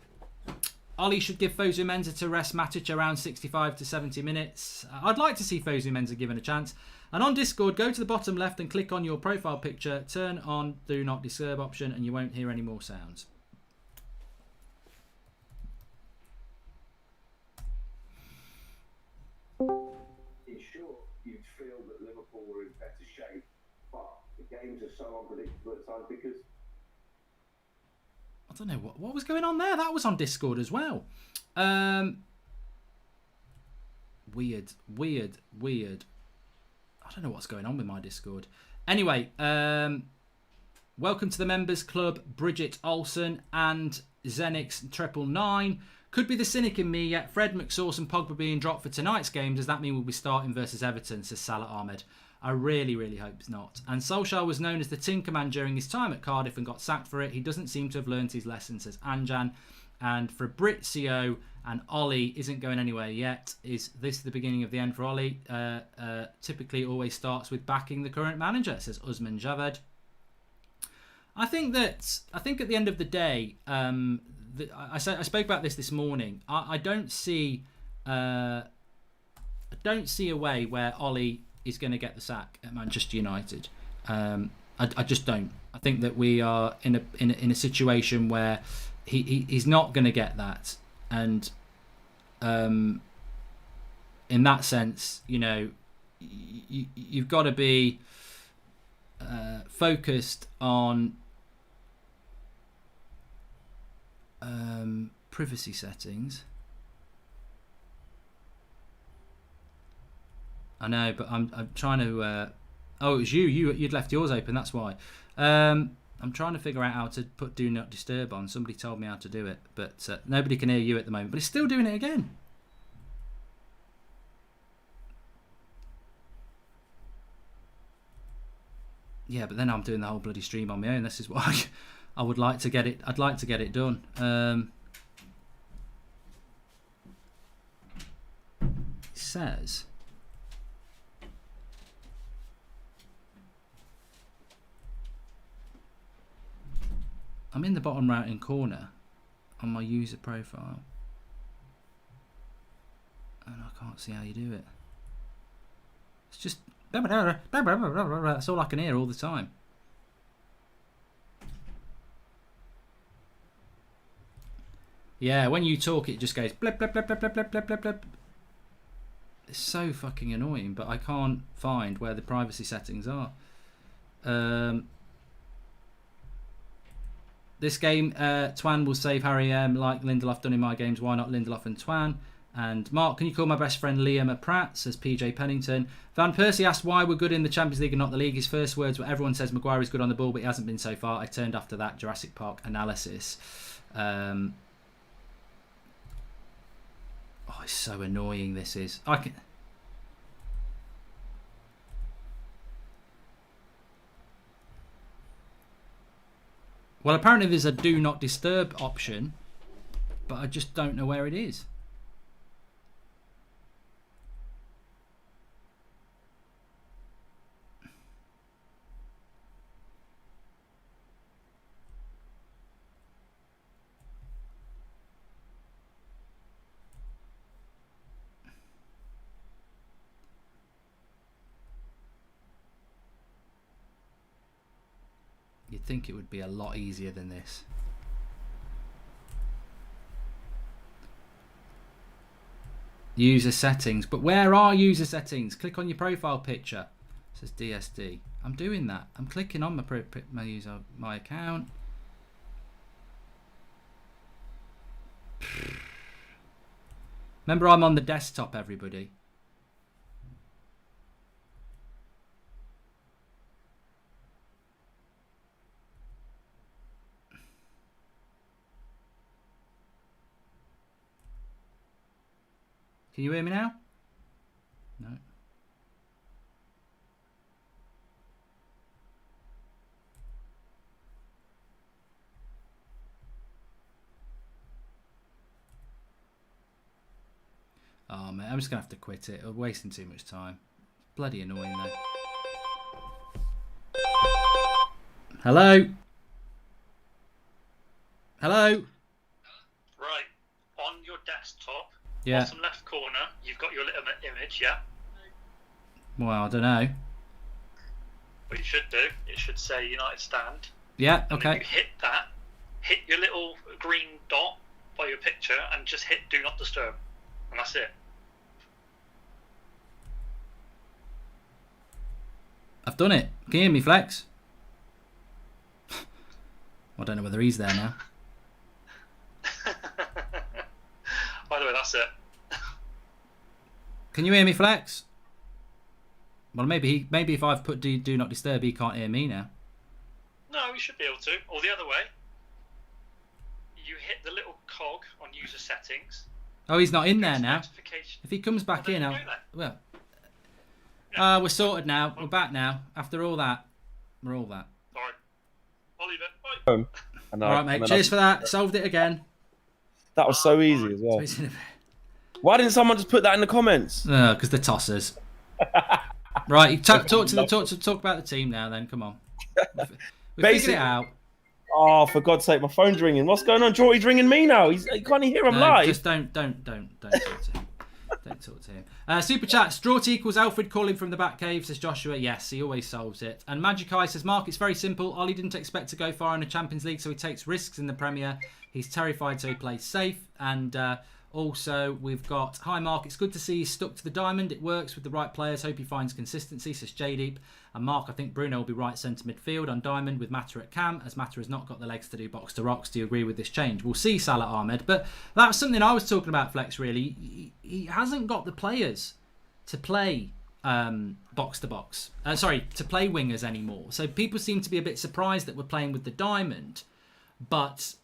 Ollie should give Fosu Mensah to rest Matic around 65 to 70 minutes. I'd like to see Fosu Mensah given a chance. And on Discord, go to the bottom left and click on your profile picture, turn on do not disturb option, and you won't hear any more sounds. Games are so unpredictable at times because I don't know what was going on there. That was on Discord as well. Weird. I don't know what's going on with my Discord. Anyway, welcome to the members club, Bridget Olsen and Zenix 999. Could be the cynic in me, yet Fred, McSauce and Pogba being dropped for tonight's game. Does that mean we'll be starting versus Everton, says Salah Ahmed. I really, really hope it's not. And Solskjaer was known as the Tinkerman during his time at Cardiff and got sacked for it. He doesn't seem to have learned his lesson, says Anjan. And Fabrizio and Ollie isn't going anywhere yet. Is this the beginning of the end for Ollie? Typically always starts with backing the current manager, says Usman Javed. I think at the end of the day, I spoke about this morning. I don't see a way where Ollie is going to get the sack at Manchester United. I just don't. I think that we are in a situation where he's not going to get that, and in that sense, you know, you've got to be focused on privacy settings. I know, but I'm trying to. Oh, it was you. You'd left yours open. That's why. I'm trying to figure out how to put Do Not Disturb on. Somebody told me how to do it, but nobody can hear you at the moment. But it's still doing it again. Yeah, but then I'm doing the whole bloody stream on my own. This is why I would like to get it. I'd like to get it done. It says. I'm in the bottom right hand corner on my user profile, and I can't see how you do it. It's just that's all I can hear all the time. Yeah, when you talk, it just goes blip blip blip blip blip blip blip blip blip. It's so fucking annoying, but I can't find where the privacy settings are. This game, Twan will save Harry M like Lindelof done in my games. Why not Lindelof and Twan? And Mark, can you call my best friend Liam a Pratt? Says PJ Pennington. Van Persie asked why we're good in the Champions League and not the league. His first words were, everyone says Maguire is good on the ball, but he hasn't been so far. I turned after that Jurassic Park analysis. Oh, it's so annoying, this is. I can... Well, apparently there's a Do Not Disturb option, but I just don't know where it is. You'd think it would be a lot easier than this. User settings. But where are user settings? Click on your profile picture. It says DSD. I'm doing that. I'm clicking on my account. Remember, I'm on the desktop, everybody. Can you hear me now? No. Oh man, I'm just gonna have to quit it. I'm wasting too much time. Bloody annoying though. Hello? Hello? Right, on your desktop, Yeah. bottom left corner, you've got your little image, yeah? Well, I don't know. What you should do, it should say United Stand. Yeah, And when okay. you hit that, hit your little green dot by your picture and just hit Do Not Disturb. And that's it. I've done it. Can you hear me, Flex? I don't know whether he's there now. By the way, that's it. Can you hear me, Flex? Well, maybe if I've put do not disturb, he can't hear me now. No, we should be able to. Or the other way. You hit the little cog on user settings. Oh, he's not in Go there to now. notification. If he comes back Well, in, there I'll... you go then. Well, we're sorted now. We're back now. After all that, we're all that. Sorry. I'll leave it. Bye. All right, mate. Cheers for that. Solved it again. That was so easy as well. Why didn't someone just put that in the comments? Because they're tossers. Right, you talk about the team now. Then come on. We figured it out. Oh, for God's sake, my phone's ringing. What's going on? Jordy's ringing me now. He can't hear him live. Just don't talk to him. Don't talk to him. Super chats. Draw to equals Alfred calling from the back cave, says Joshua. Yes, he always solves it. And Magic Eye says, Mark, it's very simple. Ollie didn't expect to go far in the Champions League, so he takes risks in the Premier. He's terrified, so he plays safe. And also, we've got, hi Mark, it's good to see he's stuck to the diamond. It works with the right players. Hope he finds consistency, says J-Deep. And Mark, I think Bruno will be right centre midfield on diamond with Mata at cam, as Mata has not got the legs to do box to rocks. Do you agree with this change? We'll see, Salah Ahmed. But that's something I was talking about, Flex, really. He hasn't got the players to play box to box. To play wingers anymore. So people seem to be a bit surprised that we're playing with the diamond, but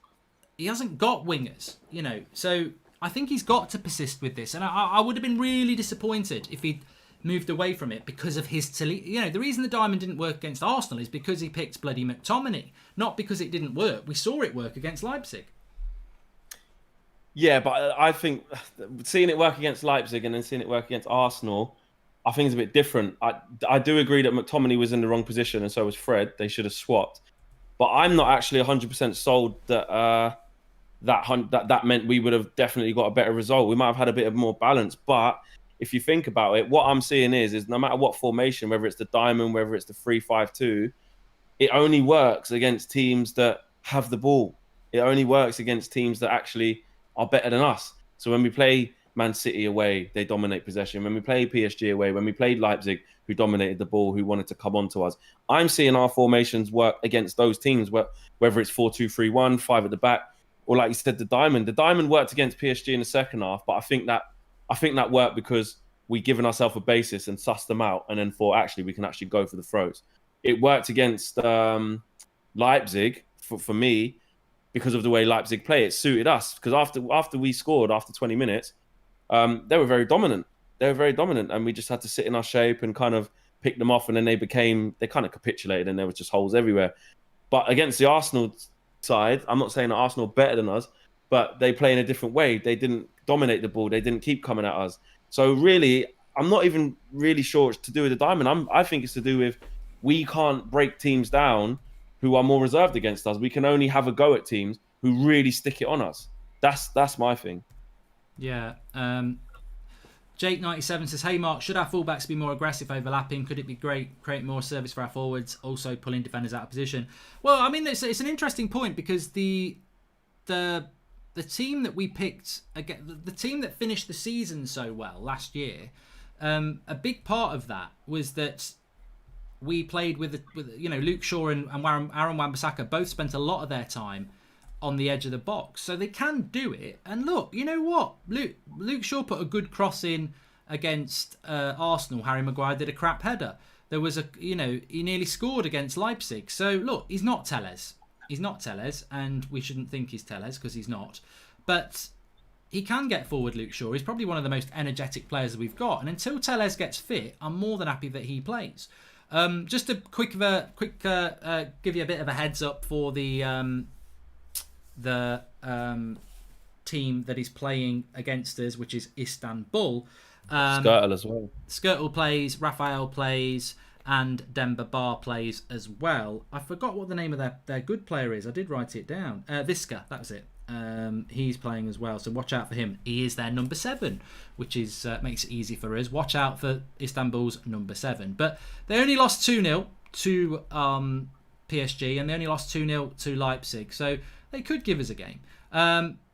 he hasn't got wingers, you know. So I think he's got to persist with this, and I would have been really disappointed if he'd moved away from it because of his you know, the reason the diamond didn't work against Arsenal is because he picked bloody McTominay, not because it didn't work. We saw it work against Leipzig. Yeah, but I think seeing it work against Leipzig and then seeing it work against Arsenal, I think it's a bit different. I do agree that McTominay was in the wrong position and so was Fred. They should have swapped. But I'm not actually 100% sold that that meant we would have definitely got a better result. We might have had a bit of more balance. But if you think about it, what I'm seeing is no matter what formation, whether it's the diamond, whether it's the 3-5-2, it only works against teams that have the ball. It only works against teams that actually are better than us. So when we play Man City away, they dominate possession. When we play PSG away, when we played Leipzig, who dominated the ball, who wanted to come on to us, I'm seeing our formations work against those teams, whether it's 4-2-3-1, 5 at the back, or like you said, the diamond. The diamond worked against PSG in the second half, but I think that worked because we given ourselves a basis and sussed them out, and then thought actually we can actually go for the throws. It worked against Leipzig for me because of the way Leipzig play. It suited us because after we scored after 20 minutes, they were very dominant. And we just had to sit in our shape and kind of pick them off, and then they kind of capitulated, and there was just holes everywhere. But against the Arsenal side, I'm not saying that Arsenal are better than us, but they play in a different way. They didn't dominate the ball. They didn't keep coming at us. So really, I'm not even really sure it's to do with the diamond. I think it's to do with we can't break teams down who are more reserved against us. We can only have a go at teams who really stick it on us. That's my thing. Yeah. Jake97 says, hey Mark, should our fullbacks be more aggressive overlapping? Could it be great, create more service for our forwards, also pulling defenders out of position? Well, I mean, it's an interesting point because the team that we picked, again, the team that finished the season so well last year, a big part of that was that we played with you know, Luke Shaw and Aaron Wan-Bissaka both spent a lot of their time on the edge of the box, so they can do it. And look, you know what, Luke Shaw put a good cross in against Arsenal. Harry Maguire did a crap header. There was he nearly scored against Leipzig. So look, he's not Telles, and we shouldn't think he's Telles because he's not. But he can get forward, Luke Shaw. He's probably one of the most energetic players that we've got, and until Telles gets fit, I'm more than happy that he plays. Just a quick give you a bit of a heads up for the team that is playing against us, which is Istanbul. Skirtle as well. Skirtle plays, Raphael plays, and Demba Ba plays as well. I forgot what the name of their good player is. I did write it down. Visca, that was it. He's playing as well, so watch out for him. He is their number 7, which is makes it easy for us. Watch out for Istanbul's number 7. But they only lost 2-0 to PSG, and they only lost 2-0 to Leipzig, so they could give us a game.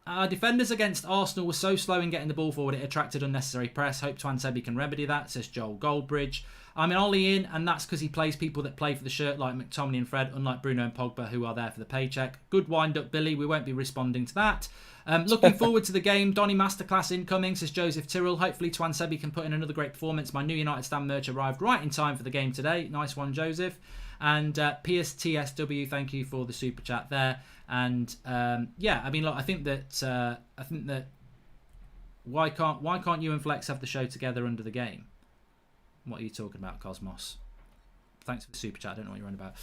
Our defenders against Arsenal were so slow in getting the ball forward, it attracted unnecessary press. Hope Tuanzebe can remedy that, says Joel Goldbridge. I mean, Ollie in, and that's because he plays people that play for the shirt like McTominay and Fred, unlike Bruno and Pogba, who are there for the paycheck. Good wind-up, Billy. We won't be responding to that. Looking forward to the game. Donny Masterclass incoming, says Joseph Tyrrell. Hopefully Tuanzebe can put in another great performance. My new United Stand merch arrived right in time for the game today. Nice one, Joseph. And PSTSW, thank you for the super chat there. And yeah, I mean, look, I think that why can't you and Flex have the show together under the game? What are you talking about, Cosmos? Thanks for the super chat. I don't know what you're on about.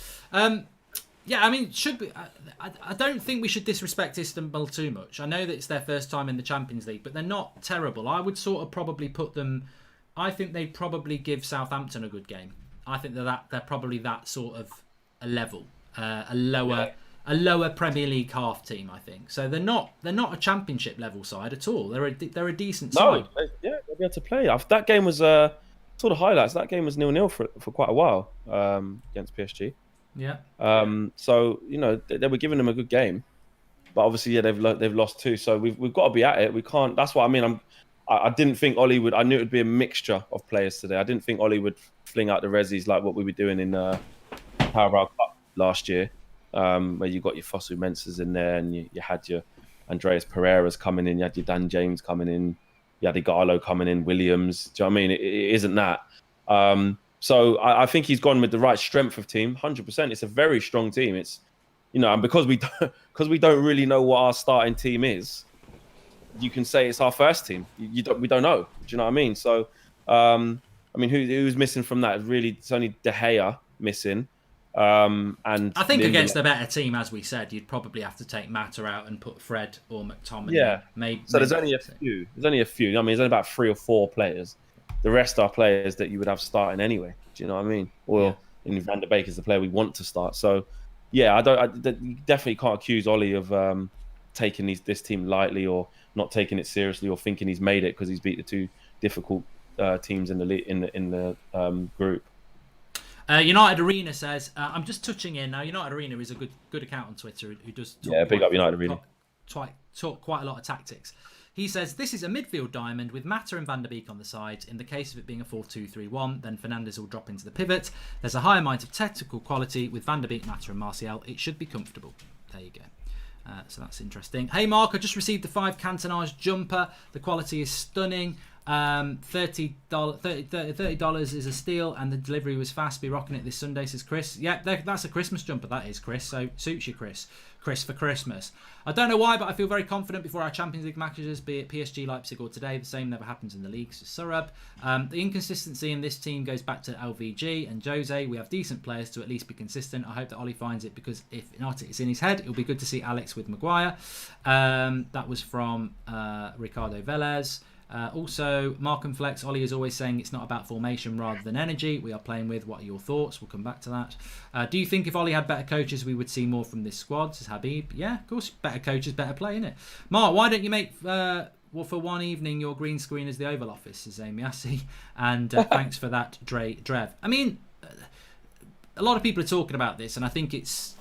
Yeah, I mean, should be. I don't think we should disrespect Istanbul too much. I know that it's their first time in the Champions League, but they're not terrible. I would sort of probably put them. I think they'd probably give Southampton a good game. I think they're probably that sort of a level, a lower Premier League half team. I think so. They're not a Championship level side at all. They're a decent side. No, yeah, they'll be able to play. That game was sort of highlights. That game was 0-0 for quite a while against PSG. Yeah. So you know they were giving them a good game, but obviously yeah they've lost 2. So we've got to be at it. We can't. That's what I mean. I didn't think Ollie would. I knew it would be a mixture of players today. I didn't think Ollie would fling out the resis like what we were doing in Carabao Cup last year, where you got your Fosu Mensahs in there and you had your Andreas Pereiras coming in, you had your Dan James coming in, you had Igalo coming in, Williams. Do you know what I mean? It isn't that. So I think he's gone with the right strength of team. 100%. It's a very strong team. It's, and because we don't really know what our starting team is, you can say it's our first team. We don't know. Do you know what I mean? So, who's missing from that? Really, it's only De Gea missing. And I think against a better team, as we said, you'd probably have to take Mata out and put Fred or McTominay. Yeah. There's only a few. There's only about 3 or 4 players. The rest are players that you would have starting anyway. Do you know what I mean? Or in Van der Beek is the player we want to start. So, yeah, you definitely can't accuse Ollie of taking this team lightly or not taking it seriously or thinking he's made it because he's beat the 2 difficult teams in the group. United Arena says, I'm just touching in now. United Arena is a good account on Twitter who does talk big up United Arena. Talk quite a lot of tactics. He says, this is a midfield diamond with Mata and Van der Beek on the side. In the case of it being a 4-2-3-1, then Fernandes will drop into the pivot. There's a high amount of technical quality with Van der Beek, Mata and Martial. It should be comfortable. There you go. So that's interesting. Hey, Mark, I just received the 5 Cantonage jumper. The quality is stunning. $30 is a steal, and the delivery was fast. Be rocking it this Sunday, says Chris. Yeah, that's a Christmas jumper, that is, Chris. So suits you, Chris for Christmas. I don't know why, but I feel very confident before our Champions League matches, be it PSG, Leipzig or today. The same never happens in the leagues. Surab. The inconsistency in this team goes back to LVG and Jose. We have decent players to at least be consistent. I hope that Ollie finds it, because if not, it's in his head. It'll be good to see Alex with Maguire. That was from Ricardo Velez. Also, Mark and Flex, Ollie is always saying it's not about formation rather than energy. We are playing with. What are your thoughts? We'll come back to that. Do you think if Ollie had better coaches, we would see more from this squad? Says Habib. Yeah, of course, better coaches, better play, innit? Mark, why don't you make for one evening your green screen as the Oval Office? Says Amy Assi. And thanks for that, Drev. I mean, a lot of people are talking about this, and I think it's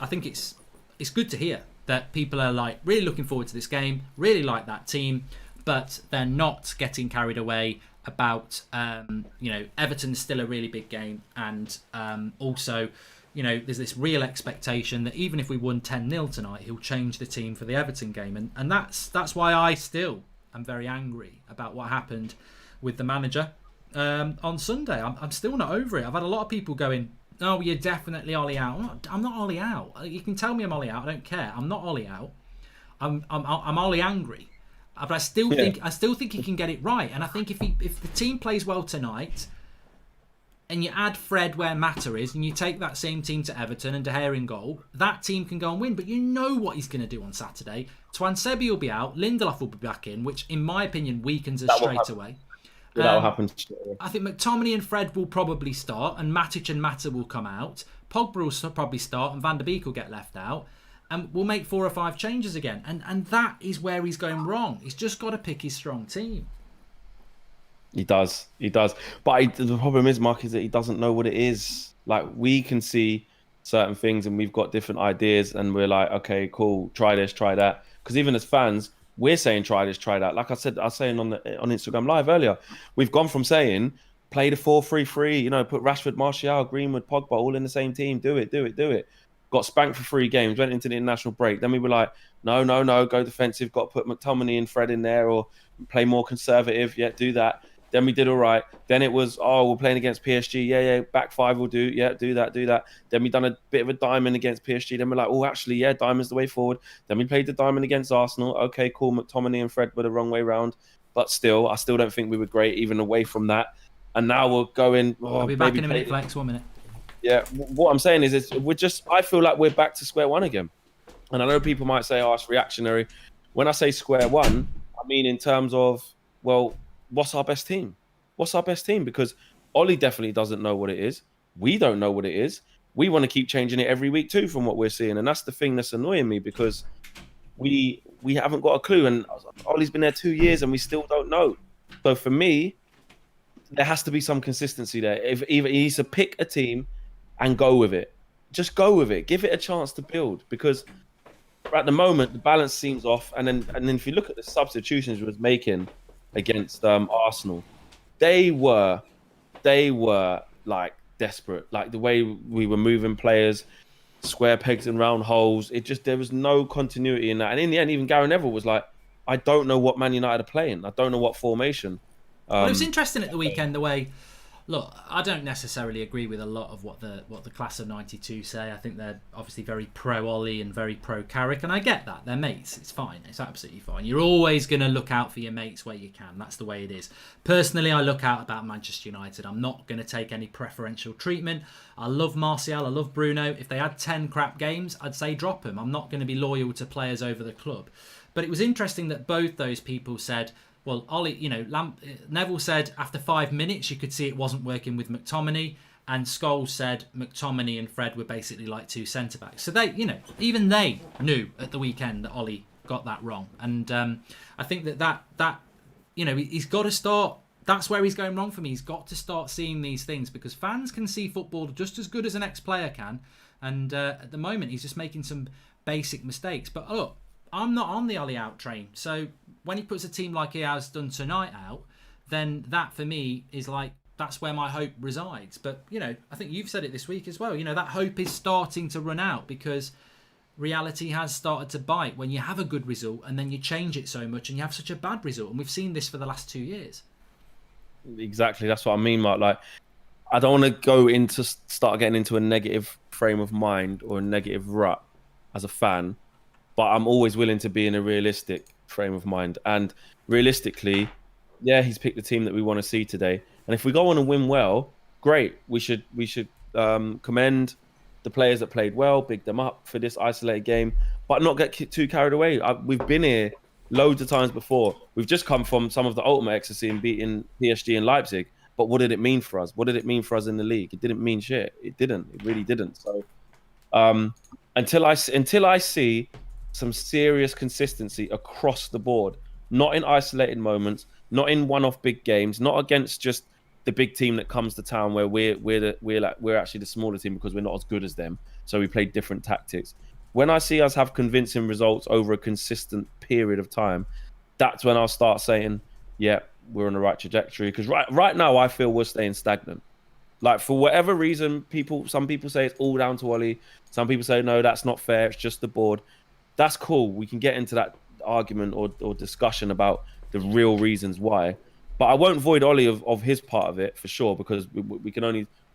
good to hear that people are like really looking forward to this game, really like that team. But they're not getting carried away about, Everton's still a really big game. And also, there's this real expectation that even if we won 10-0 tonight, he'll change the team for the Everton game. And that's why I still am very angry about what happened with the manager on Sunday. I'm still not over it. I've had a lot of people going, oh, you're definitely Ollie out. I'm not Ollie out. You can tell me I'm Ollie out. I don't care. I'm not Ollie out. I'm Ollie angry. But I still think he can get it right, and I think if the team plays well tonight, and you add Fred where Mata is, and you take that same team to Everton and De Gea in goal, that team can go and win. But you know what he's going to do on Saturday. Twansebi will be out, Lindelof will be back in, which in my opinion weakens us straight away. That will happen. I think McTominay and Fred will probably start, and Matic and Mata will come out. Pogba will probably start, and Van der Beek will get left out. And we'll make 4 or 5 changes again. And that is where he's going wrong. He's just got to pick his strong team. He does. But the problem is, Mark, is that he doesn't know what it is. Like, we can see certain things and we've got different ideas and we're like, okay, cool, try this, try that. Because even as fans, we're saying try this, try that. Like I was saying on Instagram Live earlier, we've gone from saying play the 4-3-3, put Rashford, Martial, Greenwood, Pogba all in the same team. Do it. Got spanked for 3 games, went into the international break. Then we were like, no, go defensive. Got to put McTominay and Fred in there or play more conservative. Yeah, do that. Then we did all right. Then it was, we're playing against PSG. Yeah, back 5 will do. Yeah, do that. Then we done a bit of a diamond against PSG. Then we're like, actually, yeah, diamond's the way forward. Then we played the diamond against Arsenal. Okay, cool. McTominay and Fred were the wrong way round. But still, I still don't think we were great even away from that. And now we're going... I'll be back in a minute, Flex. 1 minute. Yeah, what I'm saying is I feel like we're back to square one again. And I know people might say, it's reactionary. When I say square one, I mean in terms of, what's our best team? Because Ollie definitely doesn't know what it is. We don't know what it is. We want to keep changing it every week too from what we're seeing. And that's the thing that's annoying me because we haven't got a clue. And Ollie's been there 2 years and we still don't know. So for me, there has to be some consistency there. If either he needs to pick a team and go with it. Just go with it. Give it a chance to build because at the moment the balance seems off. And then if you look at the substitutions he was making against Arsenal, they were like desperate. Like the way we were moving players, square pegs and round holes. There was no continuity in that. And in the end, even Gary Neville was like, I don't know what Man United are playing. I don't know what formation. Well, it was interesting at the weekend the way Look, I don't necessarily agree with a lot of what the class of '92 say. I think they're obviously very pro Ollie and very pro Carrick, and I get that. They're mates. It's fine. It's absolutely fine. You're always going to look out for your mates where you can. That's the way it is. Personally, I look out about Manchester United. I'm not going to take any preferential treatment. I love Martial. I love Bruno. If they had 10 crap games, I'd say drop them. I'm not going to be loyal to players over the club. But it was interesting that both those people said, well, Ollie, Neville said after 5 minutes you could see it wasn't working with McTominay, and Scholes said McTominay and Fred were basically like two centre backs. So they, even they knew at the weekend that Ollie got that wrong, and I think that he's got to start. That's where he's going wrong for me. He's got to start seeing these things, because fans can see football just as good as an ex-player can, and at the moment he's just making some basic mistakes. But look, I'm not on the Ollie out train. So when he puts a team like he has done tonight out, then that for me is like, that's where my hope resides. But, I think you've said it this week as well. That hope is starting to run out, because reality has started to bite when you have a good result and then you change it so much and you have such a bad result. And we've seen this for the last 2 years. Exactly. That's what I mean, Mark. Like, I don't want to start getting into a negative frame of mind or a negative rut as a fan. But I'm always willing to be in a realistic frame of mind. And realistically, yeah, he's picked the team that we want to see today. And if we go on and win well, great. We should commend the players that played well, big them up for this isolated game, but not get too carried away. We've been here loads of times before. We've just come from some of the ultimate ecstasy in beating PSG and Leipzig. But what did it mean for us? What did it mean for us in the league? It didn't mean shit. It didn't. It really didn't. So until I see some serious consistency across the board, not in isolated moments, not in one-off big games, not against just the big team that comes to town where we're actually the smaller team because we're not as good as them, so we play different tactics. When I see us have convincing results over a consistent period of time, that's when I'll start saying, yeah, we're on the right trajectory. Because right now I feel we're staying stagnant. Like, for whatever reason, some people say it's all down to Ollie. Some people say no, that's not fair, it's just the board. That's cool. We can get into that argument or discussion about the real reasons why. But I won't void Ollie of his part of it for sure, because we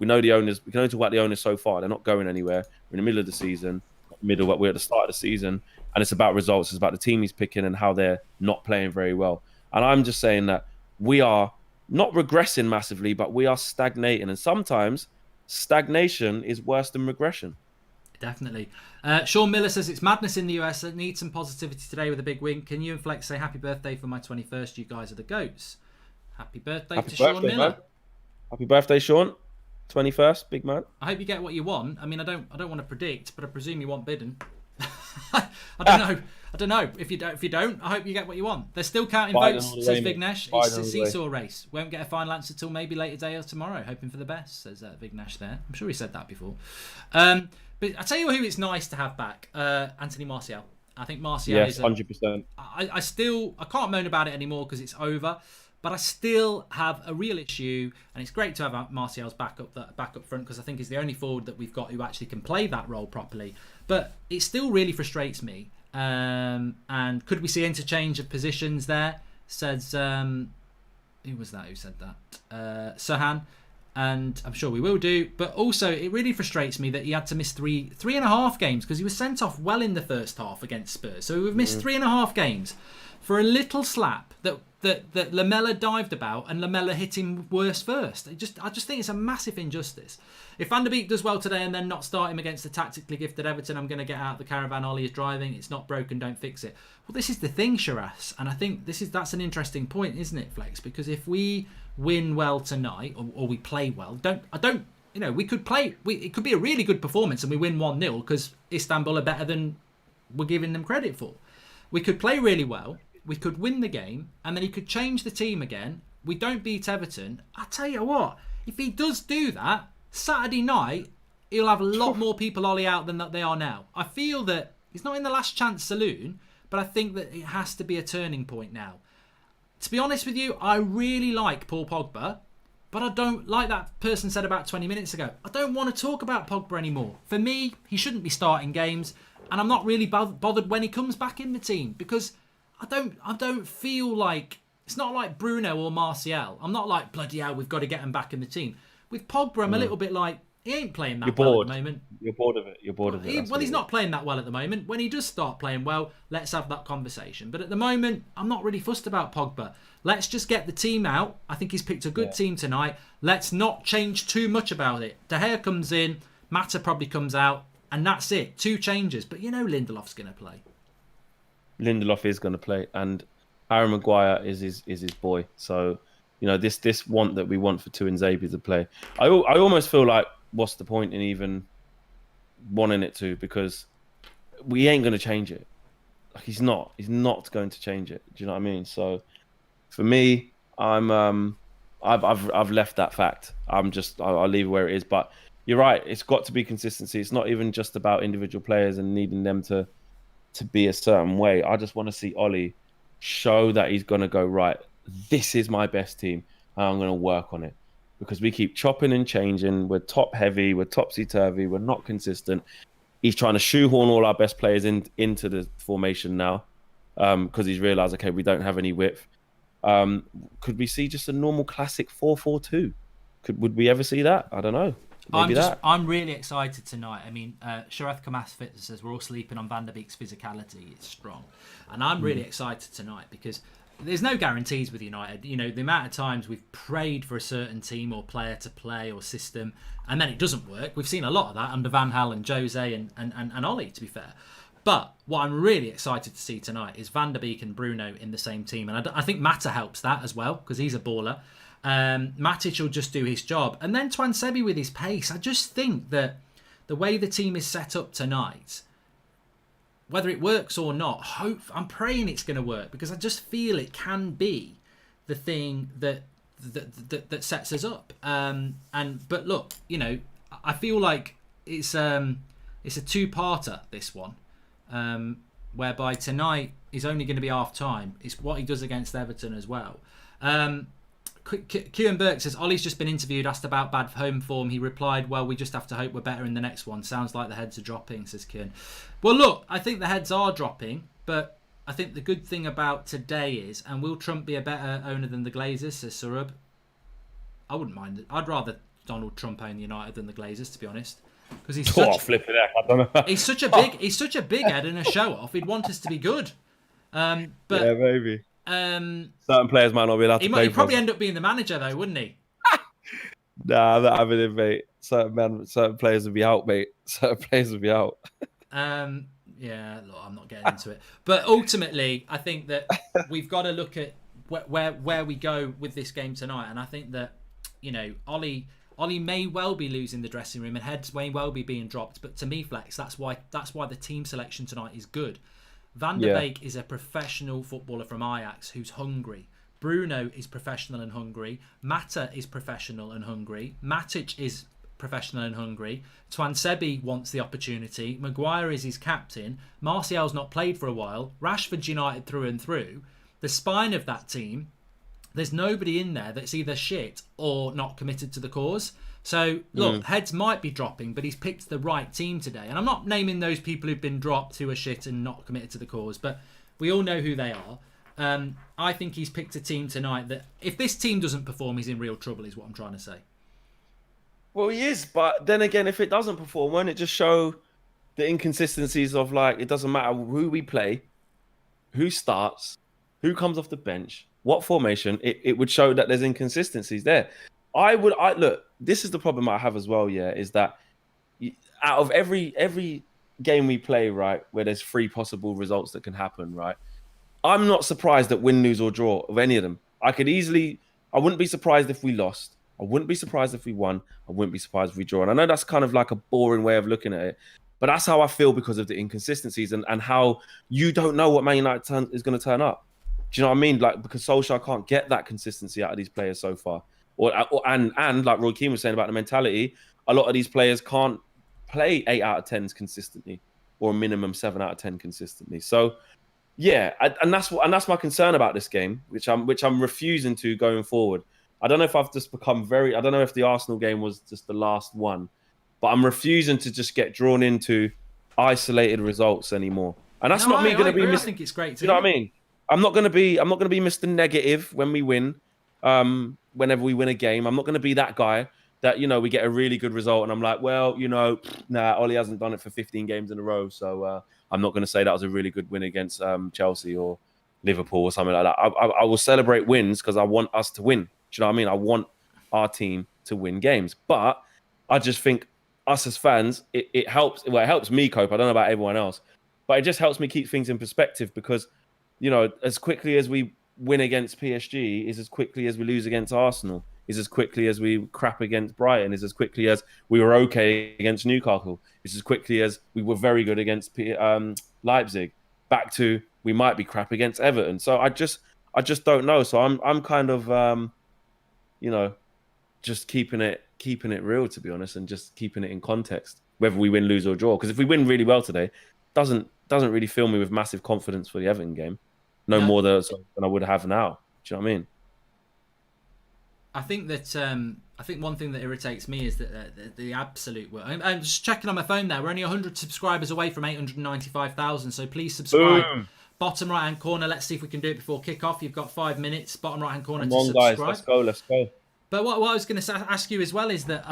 know the owners. We can only talk about the owners so far. They're not going anywhere. We're in the middle of the season. We're at the start of the season, and it's about results. It's about the team he's picking and how they're not playing very well. And I'm just saying that we are not regressing massively, but we are stagnating. And sometimes stagnation is worse than regression. Definitely. Sean Miller says it's madness in the US. I need some positivity today with a big win. Can you and Flex say happy birthday for my 21st? You guys are the GOATs. Happy birthday to Sean Miller. Man. Happy birthday, Sean. 21st, big man. I hope you get what you want. I mean, I don't want to predict, but I presume you want Bidden. I don't know. If you don't, I hope you get what you want. They're still counting votes, says Vignesh. It's a seesaw race. Won't get a final answer till maybe later today or tomorrow. Hoping for the best, says Vignesh there. I'm sure he said that before. But I tell you who it's nice to have back, Anthony Martial. I think Martial is 100%. I can't moan about it anymore because it's over, but I still have a real issue, and it's great to have Martial's back up front, because I think he's the only forward that we've got who actually can play that role properly. But it still really frustrates me. And could we see interchange of positions there? Says who was that? Who said that? Sahan. And I'm sure we will do. But also, it really frustrates me that he had to miss three and a half games, because he was sent off well in the first half against Spurs. So we've missed 3.5 games for a little slap that Lamella dived about, and Lamella hit him worse first. I just think it's a massive injustice. If Van der Beek does well today and then not start him against the tactically gifted Everton, I'm going to get out the caravan Ollie is driving. It's not broken, don't fix it. Well, this is the thing, Shiraz, and I think that's an interesting point, isn't it, Flex? Because if we win well tonight, or we play well, we could play. It could be a really good performance and we win 1-0 because Istanbul are better than we're giving them credit for. We could play really well. We could win the game, and then he could change the team again. We don't beat Everton. I tell you what, if he does do that, Saturday night, he'll have a lot more people Ollie out than that they are now. I feel that he's not in the last chance saloon, but I think that it has to be a turning point now. To be honest with you, I really like Paul Pogba, but I don't, like that person said about 20 minutes ago, I don't want to talk about Pogba anymore. For me, he shouldn't be starting games, and I'm not really bothered when he comes back in the team, because I don't feel like It's not like Bruno or Martial. I'm not like, bloody hell, we've got to get him back in the team. With Pogba, I'm a little bit like, he ain't playing that well at the moment. You're bored of it. You're bored of it. He's not playing that well at the moment. When he does start playing well, let's have that conversation. But at the moment, I'm not really fussed about Pogba. Let's just get the team out. I think he's picked a good team tonight. Let's not change too much about it. De Gea comes in, Mata probably comes out, and that's it. 2 changes. But you know Lindelof's going to play. Lindelof is going to play, and Harry Maguire is his boy. So, you know, this want that we want for Tuanzebe to play. I almost feel like, what's the point in even wanting it to? Because we ain't going to change it. Like, he's not going to change it. Do you know what I mean? So, for me, I've left that fact. I'll leave it where it is. But you're right. It's got to be consistency. It's not even just about individual players and needing them to be a certain way. I just want to see Ollie show that he's going to go, right, this is my best team, and I'm going to work on it. Because we keep chopping and changing. We're top heavy. We're topsy-turvy. We're not consistent. He's trying to shoehorn all our best players into the formation now because he's realised, okay, we don't have any width. Could we see just a normal classic 4-4-2? Would we ever see that? I don't know. I'm really excited tonight. I mean, Shareth Kamas Fitz says we're all sleeping on Van der Beek's physicality. It's strong. And I'm really excited tonight because there's no guarantees with United. You know, the amount of times we've prayed for a certain team or player to play or system, and then it doesn't work. We've seen a lot of that under Van Gaal and Jose and Ollie, to be fair. But what I'm really excited to see tonight is Van der Beek and Bruno in the same team. And I think Mata helps that as well because he's a baller. Matic will just do his job. And then Tuanzebe with his pace. I just think that the way the team is set up tonight, whether it works or not, I'm praying it's going to work because I just feel it can be the thing that sets us up. But look, you know, I feel like it's a 2-parter, this one, whereby tonight is only going to be half time. It's what he does against Everton as well. Kieran Burke says, Ollie's just been interviewed, asked about bad home form. He replied, well, we just have to hope we're better in the next one. Sounds like the heads are dropping, says Kieran. Well, look, I think the heads are dropping, but I think the good thing about today is, and will Trump be a better owner than the Glazers, says Surab. I wouldn't mind it. I'd rather Donald Trump own United than the Glazers, to be honest. Because he's flipping heck, I don't know. He's such a big head and a show off. He'd want us to be good. But yeah, maybe. Certain players might not be allowed to play. He'd probably end up being the manager, though, wouldn't he? Nah, I'm not having it, mate. Certain players would be out, mate. Certain players would be out. Yeah, look, I'm not getting into it. But ultimately, I think that we've got to look at where we go with this game tonight. And I think that, you know, Ollie may well be losing the dressing room and heads may well be being dropped. But to me, Flex, that's why the team selection tonight is good. Van der Beek is a professional footballer from Ajax who's hungry. Bruno is professional and hungry. Mata is professional and hungry. Matic is professional and hungry. Tuanzebe wants the opportunity. Maguire is his captain. Martial's not played for a while. Rashford's United through and through. The spine of that team, there's nobody in there that's either shit or not committed to the cause. So, look, heads might be dropping, but he's picked the right team today. And I'm not naming those people who've been dropped who are shit and not committed to the cause, but we all know who they are. I think he's picked a team tonight that, if this team doesn't perform, he's in real trouble, is what I'm trying to say. Well, he is, but then again, if it doesn't perform, won't it just show the inconsistencies of, like, it doesn't matter who we play, who starts, who comes off the bench, what formation, it would show that there's inconsistencies there. Look, this is the problem I have as well, is that out of every game we play, right, where there's 3 possible results that can happen, right, I'm not surprised at win, lose, or draw of any of them. I wouldn't be surprised if we lost. I wouldn't be surprised if we won. I wouldn't be surprised if we draw. And I know that's kind of like a boring way of looking at it, but that's how I feel because of the inconsistencies and how you don't know what Man United is going to turn up. Do you know what I mean? Like, because Solskjaer can't get that consistency out of these players so far. And like Roy Keane was saying about the mentality, a lot of these players can't play 8 out of 10s consistently or a minimum 7 out of 10 consistently. So, yeah, and that's my concern about this game, which I'm refusing to going forward. I don't know if I've just become I don't know if the Arsenal game was just the last one, but I'm refusing to just get drawn into isolated results anymore. And that's not me going to be... I think it's great too. You know what I mean? I'm not gonna be Mr. Negative when we win. Whenever we win a game, I'm not gonna be that guy that, you know, we get a really good result and I'm like, well, you know, nah, Ollie hasn't done it for 15 games in a row, so I'm not gonna say that was a really good win against Chelsea or Liverpool or something like that. I will celebrate wins because I want us to win. Do you know what I mean? I want our team to win games, but I just think us as fans, it helps. Well, it helps me cope. I don't know about everyone else, but it just helps me keep things in perspective because, you know, as quickly as we win against PSG is as quickly as we lose against Arsenal, is as quickly as we crap against Brighton, is as quickly as we were okay against Newcastle, is as quickly as we were very good against Leipzig, back to we might be crap against Everton. So I just don't know. So I'm kind of you know, just keeping it real, to be honest, and just keeping it in context, whether we win, lose or draw. Because if we win really well today, doesn't really fill me with massive confidence for the Everton game. No more than I would have now. Do you know what I mean? I think that I think one thing that irritates me is that the absolute work. I'm just checking on my phone there. We're only 100 subscribers away from 895,000. So please subscribe. Boom. Bottom right hand corner. Let's see if we can do it before kickoff. You've got 5 minutes. Bottom right hand corner Come to on, subscribe. guys, let's go. But what I was going to ask you as well is that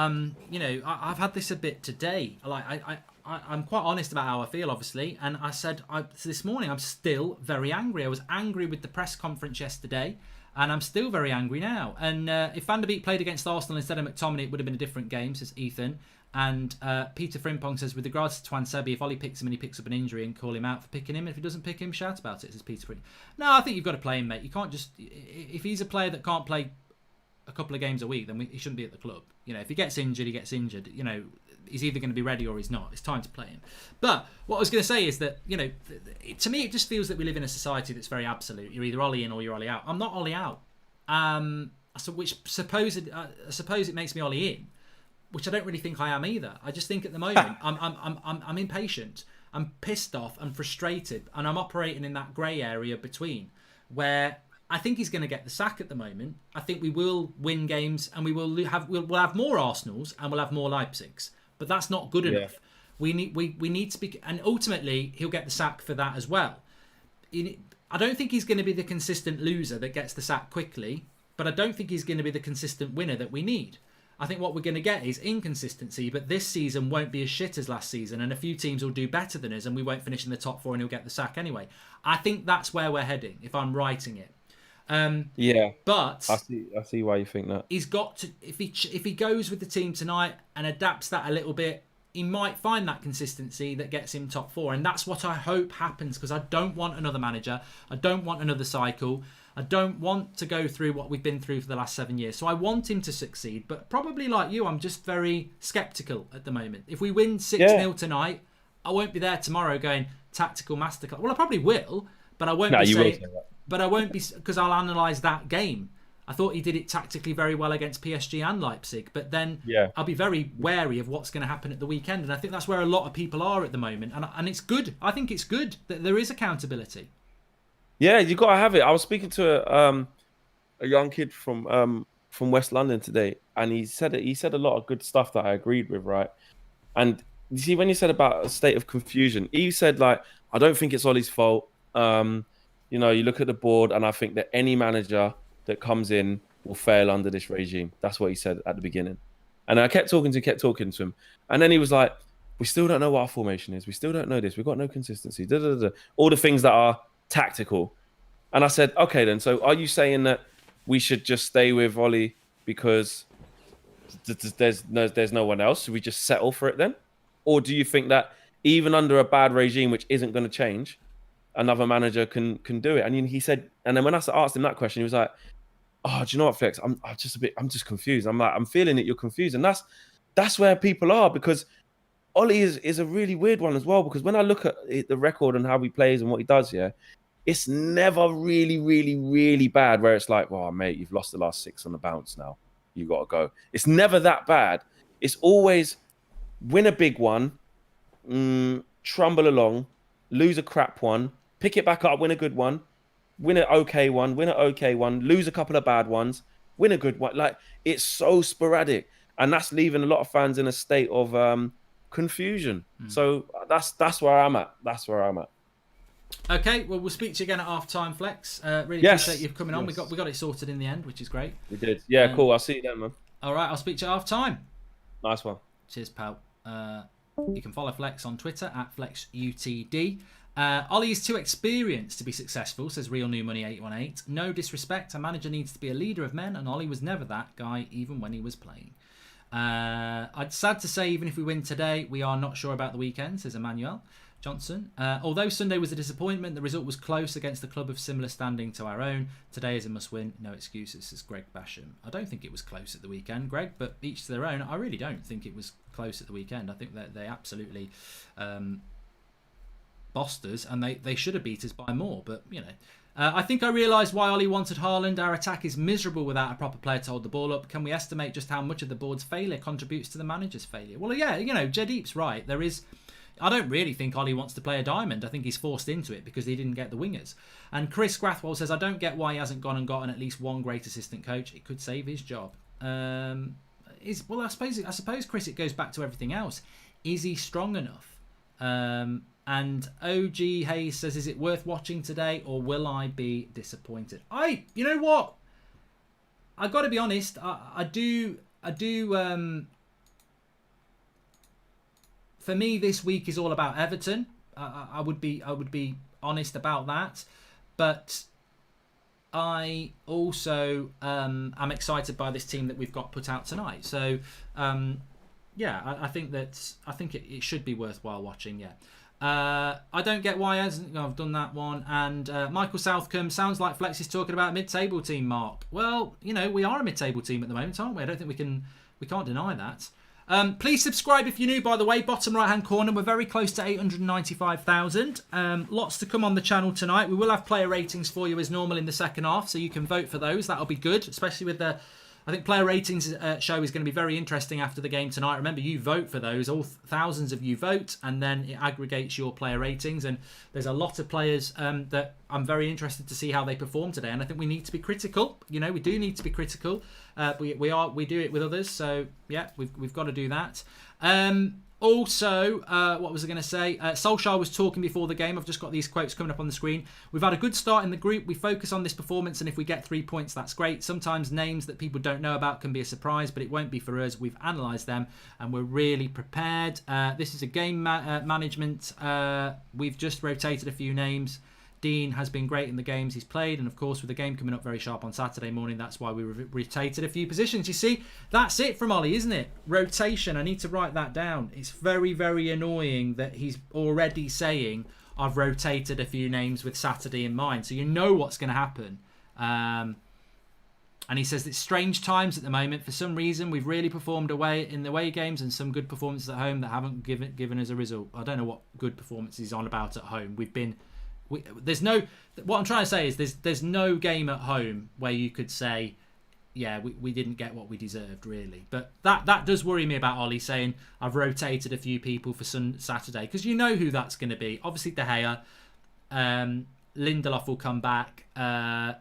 you know, I've had this a bit today. Like I'm quite honest about how I feel, obviously, and I said this morning I'm still very angry. I was angry with the press conference yesterday, and I'm still very angry now. And if Van der Beek played against Arsenal instead of McTominay, it would have been a different game, says Ethan. And Peter Frimpong says, with regards to Twan Sebi, if Ollie picks him and he picks up an injury, and call him out for picking him. If he doesn't pick him, shout about it, says Peter Frimpong. No, I think you've got to play him, mate. You can't just... If he's a player that can't play a couple of games a week, then he shouldn't be at the club. You know, if he gets injured, he gets injured. You know, he's either going to be ready or he's not. It's time to play him. But what I was going to say is that, you know, to me, it just feels that we live in a society that's very absolute. You're either Ollie in or you're Ollie out. I'm not Ollie out. So I suppose it makes me Ollie in, which I don't really think I am either. I just think at the moment I'm impatient. I'm pissed off. I'm frustrated, and I'm operating in that grey area between where I think he's going to get the sack at the moment. I think we will win games, and we'll have more Arsenals and we'll have more Leipzigs. But that's not good enough. We need to be, and ultimately he'll get the sack for that as well. I don't think he's going to be the consistent loser that gets the sack quickly, but I don't think he's going to be the consistent winner that we need. I think what we're going to get is inconsistency, but this season won't be as shit as last season, and a few teams will do better than us, and we won't finish in the top 4, and he'll get the sack anyway. I think that's where we're heading, if I'm writing it. But I see why you think that. He's got to, if he goes with the team tonight and adapts that a little bit, he might find that consistency that gets him top 4, and that's what I hope happens, because I don't want another manager. I don't want another cycle. I don't want to go through what we've been through for the last 7 years. So I want him to succeed, but probably like you, I'm just very sceptical at the moment. If we win 6-0 tonight, I won't be there tomorrow going tactical masterclass. Well, I probably will, but I won't be saying. But I won't be, because I'll analyse that game. I thought he did it tactically very well against PSG and Leipzig, but then I'll be very wary of what's going to happen at the weekend, and I think that's where a lot of people are at the moment, and it's good. I think it's good that there is accountability. Yeah, you got to have it. I was speaking to a young kid from West London today, and he said a lot of good stuff that I agreed with, right? And you see, when you said about a state of confusion, he said, like, I don't think it's Ollie's fault. You know, you look at the board, and I think that any manager that comes in will fail under this regime. That's what he said at the beginning. And I kept talking to him. And then he was like, we still don't know what our formation is. We still don't know this. We've got no consistency. All the things that are tactical. And I said, okay, then. So are you saying that we should just stay with Ollie because there's no one else? Should we just settle for it then? Or do you think that even under a bad regime, which isn't going to change, another manager can do it? And he said, and then when I asked him that question, he was like, oh, do you know what, Flex? I'm just confused. I'm like, I'm feeling that you're confused. And that's where people are, because Ollie is a really weird one as well, because when I look at the record and how he plays and what he does, it's never really, really, really bad where it's like, well, mate, you've lost the last 6 on the bounce now. You got to go. It's never that bad. It's always win a big one, trumble along, lose a crap one, pick it back up, win a good one, win an okay one, lose a couple of bad ones, win a good one. Like, it's so sporadic. And that's leaving a lot of fans in a state of confusion. So that's where I'm at. That's where I'm at. Okay, well, we'll speak to you again at half time, Flex. Really Yes. appreciate you coming on. Yes. We got it sorted in the end, which is great. We did. Yeah, cool. I'll see you then, man. All right, I'll speak to you at half time. Nice one. Cheers, pal. You can follow Flex on Twitter at FlexUTD. Ollie is too experienced to be successful, says Real New Money 818. No disrespect, a manager needs to be a leader of men, and Ollie was never that guy, even when he was playing. I'd sad to say, even if we win today, we are not sure about the weekend, says Emmanuel Johnson. Although Sunday was a disappointment, the result was close against a club of similar standing to our own. Today is a must-win, no excuses, says Greg Basham. I don't think it was close at the weekend, Greg, but each to their own. I really don't think it was close at the weekend. I think that they absolutely bossed us, and they should have beat us by more, but, you know. I think I realised why Ollie wanted Haaland. Our attack is miserable without a proper player to hold the ball up. Can we estimate just how much of the board's failure contributes to the manager's failure? Well, yeah, you know, Jadip's right. There is... I don't really think Ollie wants to play a diamond. I think he's forced into it because he didn't get the wingers. And Chris Grathwold says, I don't get why he hasn't gone and gotten at least one great assistant coach. It could save his job. Well, I suppose, Chris, it goes back to everything else. Is he strong enough? And OG Hayes says, is it worth watching today or will I be disappointed? You know what? I got to be honest. I do. For me, this week is all about Everton. I would be honest about that, but I also am excited by this team that we've got put out tonight. So yeah, I think it should be worthwhile watching. Yeah. I don't get why I've done that one. And Michael Southcombe, sounds like Flex is talking about a mid-table team, Mark. Well, you know, we are a mid-table team at the moment, aren't we? I don't think we can't deny that. Please subscribe if you're new, by the way. Bottom right-hand corner, we're very close to 895,000. Lots to come on the channel tonight. We will have player ratings for you as normal in the second half, so you can vote for those. That'll be good, especially with the... I think player ratings show is going to be very interesting after the game tonight. Remember, you vote for those. All thousands of you vote, and then it aggregates your player ratings. And there's a lot of players that I'm very interested to see how they perform today. And I think we need to be critical. You know, we do need to be critical. We do it with others. So yeah, we've got to do that. Also, what was I going to say? Solskjaer was talking before the game. I've just got these quotes coming up on the screen. We've had a good start in the group. We focus on this performance, and if we get 3 points, that's great. Sometimes names that people don't know about can be a surprise, but it won't be for us. We've analysed them, and we're really prepared. This is a game management. We've just rotated a few names. Dean has been great in the games he's played, and of course with the game coming up very sharp on Saturday morning, that's why we rotated a few positions. You see, that's it from Ollie, isn't it? Rotation. I need to write that down. It's very, very annoying that he's already saying I've rotated a few names with Saturday in mind, so you know what's going to happen. And he says it's strange times at the moment. For some reason, we've really performed away in the away games and some good performances at home that haven't given us a result. I don't know what good performances he's on about at home. There's no. What I'm trying to say is there's no game at home where you could say, yeah, we didn't get what we deserved, really. But that does worry me about Ollie saying I've rotated a few people for Saturday, because you know who that's going to be. Obviously De Gea, Lindelof will come back, and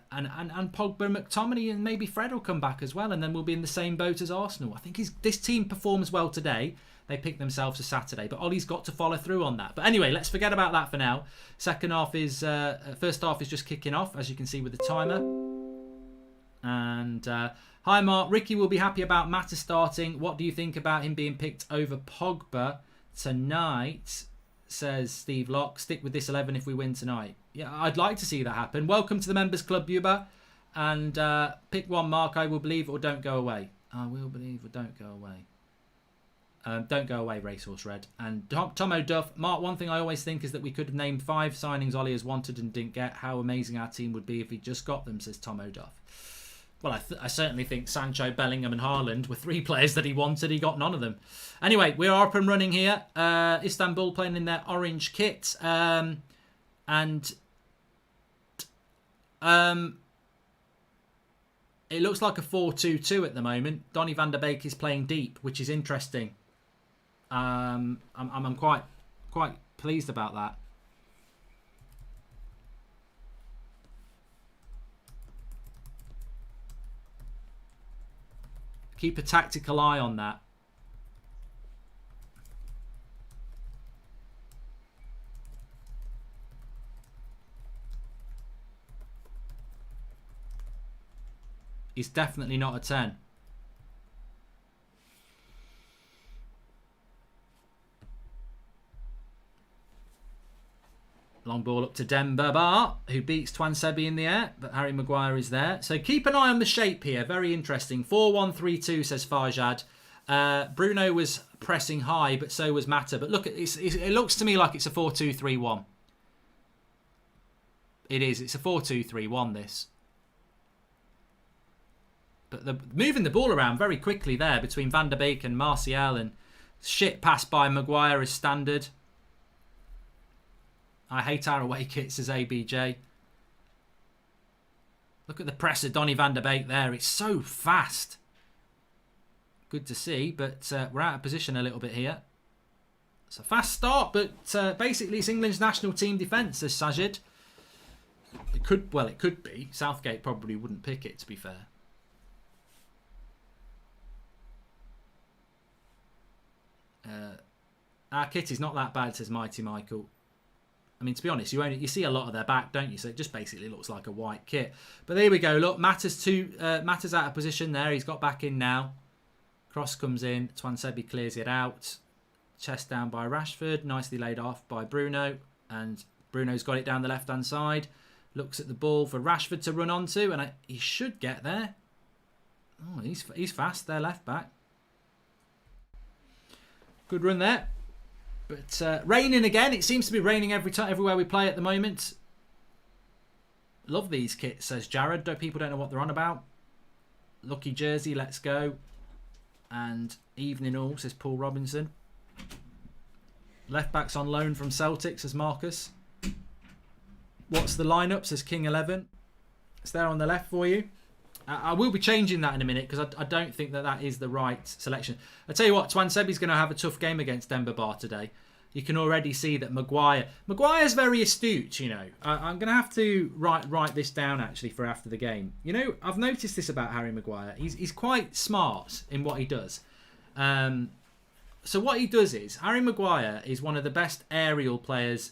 Pogba, McTominay, and maybe Fred will come back as well, and then we'll be in the same boat as Arsenal. I think this team performs well today. They pick themselves a Saturday, but Ollie's got to follow through on that. But anyway, let's forget about that for now. First half is just kicking off, as you can see with the timer. And hi Mark, Ricky will be happy about Mata starting. What do you think about him being picked over Pogba tonight? Says Steve Locke. Stick with this 11 if we win tonight. Yeah, I'd like to see that happen. Welcome to the Members Club, Buba. And pick one, Mark. I will believe or don't go away. I will believe or don't go away. Don't go away, Racehorse Red. And Tom O'Duff. Mark, one thing I always think is that we could have named 5 signings Ollie has wanted and didn't get. How amazing our team would be if he just got them, says Tom O'Duff. Well, I certainly think Sancho, Bellingham and Haaland were 3 players that he wanted. He got none of them. Anyway, we're up and running here. Istanbul playing in their orange kit. It looks like a 4-2-2 at the moment. Donny van der Beek is playing deep, which is interesting. I'm quite pleased about that. Keep a tactical eye on that. He's definitely not a 10. Long ball up to Demba Ba, who beats Twansebi in the air, but Harry Maguire is there. So keep an eye on the shape here. Very interesting. 4-1-3-2, says Farjad. Bruno was pressing high, but so was Mata. But look, it looks to me like it's a 4-2-3-1. It is. It's a 4-2-3-1, this. But moving the ball around very quickly there between Van der Beek and Martial, and shit passed by Maguire as standard. I hate our away kits, says ABJ. Look at the press of Donny van der Beek there. It's so fast. Good to see, but we're out of position a little bit here. It's a fast start, but basically it's England's national team defence, says Sajid. It could be. Southgate probably wouldn't pick it, to be fair. Our kit is not that bad, says Mighty Michael. I mean, to be honest, you see a lot of their back, don't you? So it just basically looks like a white kit. But there we go. Look, Mata's out of position there. He's got back in now. Cross comes in. Twansebi clears it out. Chest down by Rashford. Nicely laid off by Bruno. And Bruno's got it down the left-hand side. Looks at the ball for Rashford to run onto. And he should get there. Oh, he's fast there, left back. Good run there. But raining again. It seems to be raining everywhere we play at the moment. Love these kits, says Jared. People don't know what they're on about. Lucky jersey, let's go. And evening all, says Paul Robinson. Left back's on loan from Celtic, says Marcus. What's the lineup, says King 11. It's there on the left for you. I will be changing that in a minute because I don't think that is the right selection. I tell you what, Twansebi's going to have a tough game against Demba Ba today. You can already see that Maguire's very astute, you know. I'm going to have to write this down actually for after the game. You know, I've noticed this about Harry Maguire. He's quite smart in what he does. So what he does is, Harry Maguire is one of the best aerial players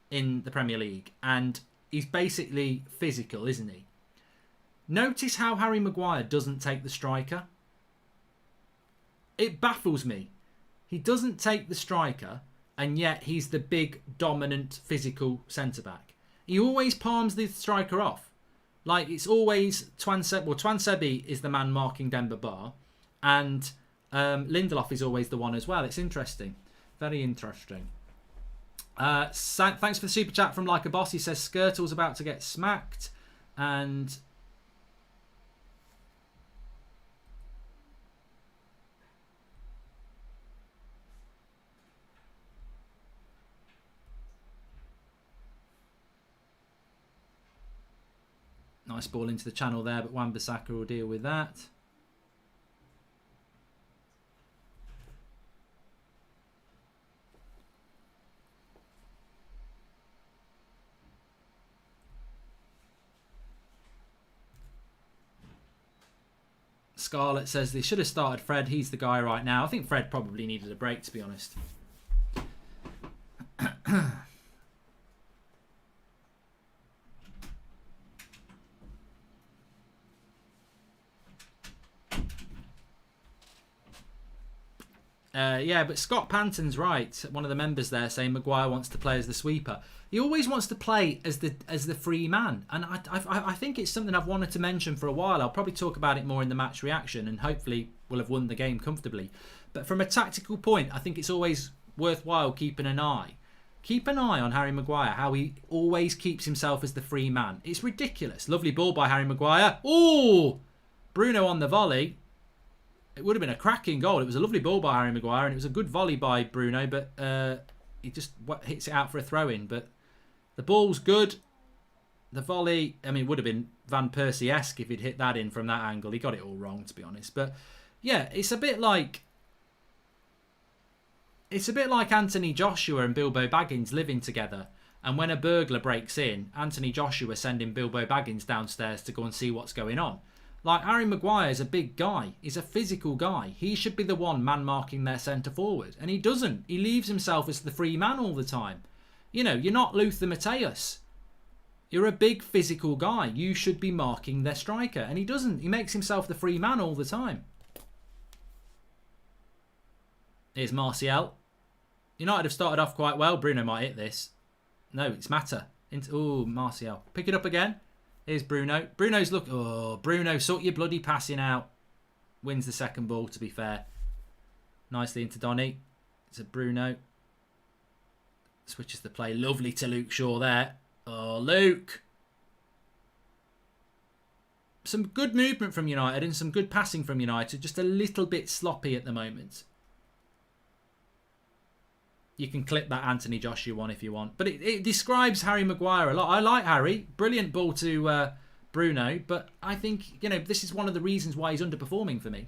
in the Premier League. And he's basically physical, isn't he? Notice how Harry Maguire doesn't take the striker. It baffles me. He doesn't take the striker, and yet he's the big, dominant, physical centre-back. He always palms the striker off. Like, it's always Twansebi. Well, Twansebi is the man marking Demba Ba, and Lindelof is always the one as well. It's interesting. Very interesting. Thanks for the super chat from Like a Boss. He says Skirtle's about to get smacked, and... Nice ball into the channel there, but Wan-Bissaka will deal with that. Scarlett says they should have started Fred. He's the guy right now. I think Fred probably needed a break, to be honest. Yeah, but Scott Panton's right. One of the members there saying Maguire wants to play as the sweeper. He always wants to play as the free man, and I think it's something I've wanted to mention for a while. I'll probably talk about it more in the match reaction, and hopefully we'll have won the game comfortably. But from a tactical point, I think it's always worthwhile keeping an eye. Keep an eye on Harry Maguire, how he always keeps himself as the free man. It's ridiculous. Lovely ball by Harry Maguire. Oh, Bruno on the volley. It would have been a cracking goal. It was a lovely ball by Harry Maguire, and it was a good volley by Bruno, but he just hits it out for a throw-in. But the ball's good. The volley, I mean, it would have been Van Persie-esque if he'd hit that in from that angle. He got it all wrong, to be honest. But yeah, it's a bit like Anthony Joshua and Bilbo Baggins living together. And when a burglar breaks in, Anthony Joshua sending Bilbo Baggins downstairs to go and see what's going on. Like, Harry Maguire's a big guy. He's a physical guy. He should be the one man-marking their centre-forward. And he doesn't. He leaves himself as the free man all the time. You know, you're not Luther Matthäus. You're a big physical guy. You should be marking their striker. And he doesn't. He makes himself the free man all the time. Here's Martial. United have started off quite well. Bruno might hit this. No, it's Mata. Oh, Martial. Pick it up again. Here's Bruno. Bruno's look. Oh, Bruno, sort your bloody passing out. Wins the second ball, to be fair. Nicely into Donny. It's a Bruno. Switches the play. Lovely to Luke Shaw there. Oh, Luke. Some good movement from United and some good passing from United. Just a little bit sloppy at the moment. You can clip that Anthony Joshua one if you want. But it describes Harry Maguire a lot. I like Harry. Brilliant ball to Bruno. But I think, this is one of the reasons why he's underperforming for me.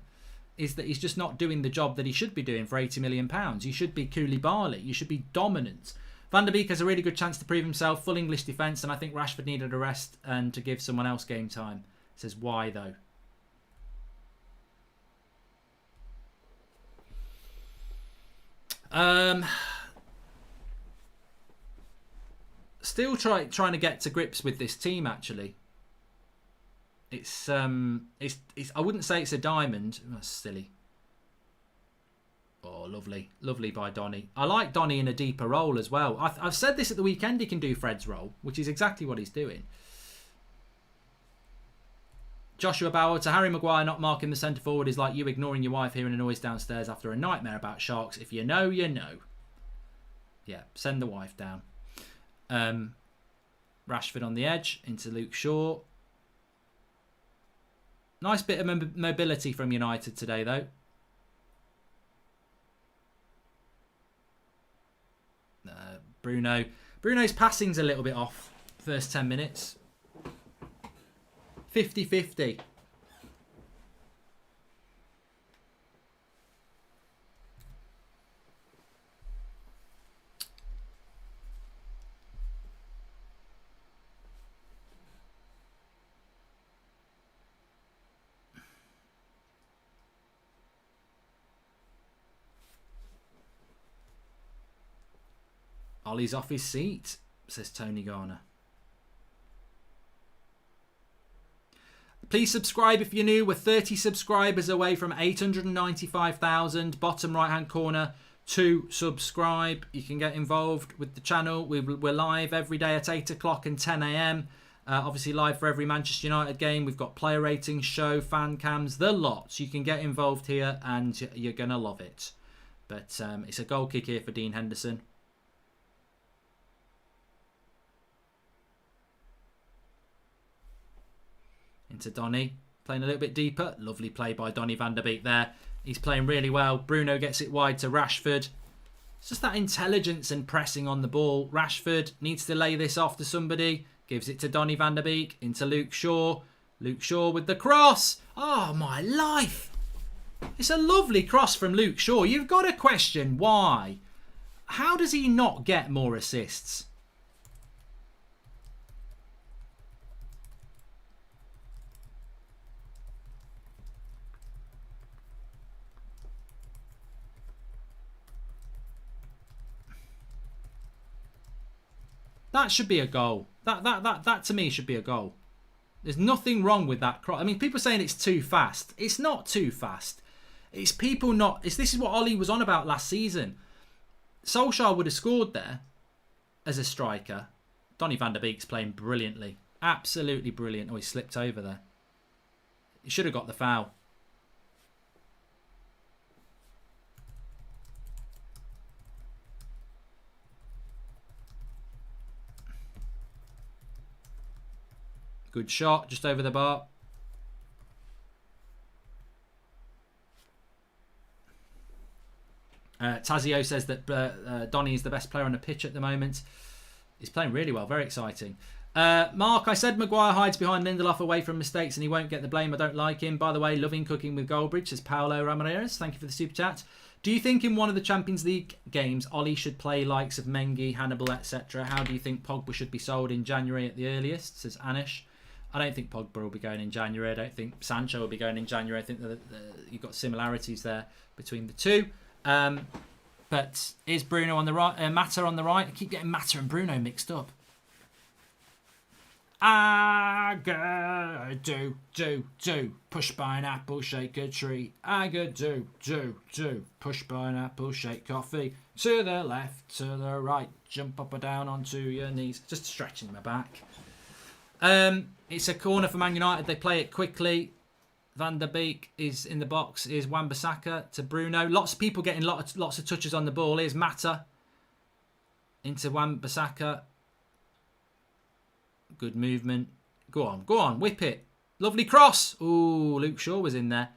Is that he's just not doing the job that he should be doing for £80 million. You should be Koulibaly. You should be dominant. Van der Beek has a really good chance to prove himself. Full English defence. And I think Rashford needed a rest and to give someone else game time. Says why though? Still trying to get to grips with this team. Actually, it's I wouldn't say it's a diamond. Oh, that's silly. Oh, lovely by Donny. I like Donny in a deeper role as well. I've said this at the weekend. He can do Fred's role, which is exactly what he's doing. Joshua Bauer to Harry Maguire not marking the centre forward is like you ignoring your wife hearing a noise downstairs after a nightmare about sharks. If you know, you know. Yeah, send the wife down. Rashford on the edge into Luke Shaw. Nice bit of mobility from United today, though. Bruno's passing's a little bit off. First 10 minutes. 50-50. Ollie's off his seat, says Tony Garner. Please subscribe if you're new. We're 30 subscribers away from 895,000. Bottom right hand corner to subscribe. You can get involved with the channel. We're live every day at 8 o'clock and 10 a.m. Obviously live for every Manchester United game. We've got player ratings, show, fan cams, the lot. You can get involved here and you're going to love it. But it's a goal kick here for Dean Henderson. Into Donny, playing a little bit deeper. Lovely play by Donny van der Beek there. He's playing really well. Bruno gets it wide to Rashford. It's just that intelligence and pressing on the ball. Rashford needs to lay this off to somebody. Gives it to Donny van der Beek. Into Luke Shaw. Luke Shaw with the cross. Oh, my life. It's a lovely cross from Luke Shaw. You've got to question why. How does he not get more assists? That should be a goal. That to me should be a goal. There's nothing wrong with that cross. I mean, people are saying it's too fast. It's not too fast. It's people not... This is what Ollie was on about last season. Solskjaer would have scored there as a striker. Donny van der Beek's playing brilliantly. Absolutely brilliant. Oh, he slipped over there. He should have got the foul. Good shot, just over the bar. Tazio says that Donny is the best player on the pitch at the moment. He's playing really well, very exciting. Mark, I said Maguire hides behind Lindelof away from mistakes and he won't get the blame. I don't like him. By the way, loving cooking with Goldbridge, says Paolo Ramirez. Thank you for the super chat. Do you think in one of the Champions League games, Ollie should play likes of Mengi, Hannibal, etc.? How do you think Pogba should be sold in January at the earliest, says Anish. I don't think Pogba will be going in January. I don't think Sancho will be going in January. I think that you've got similarities there between the two. But is Bruno on the right? Mata on the right? I keep getting Mata and Bruno mixed up. I go do. Push by an apple, shake a tree. I go do. Push by an apple, shake coffee. To the left, to the right. Jump up or down onto your knees. Just stretching my back. It's a corner for Man United. They play it quickly. Van der Beek is in the box. Here's Wan-Bissaka to Bruno. Lots of people getting lots of touches on the ball. Here's Mata into Wan-Bissaka. Good movement. Go on, whip it. Lovely cross. Ooh, Luke Shaw was in there.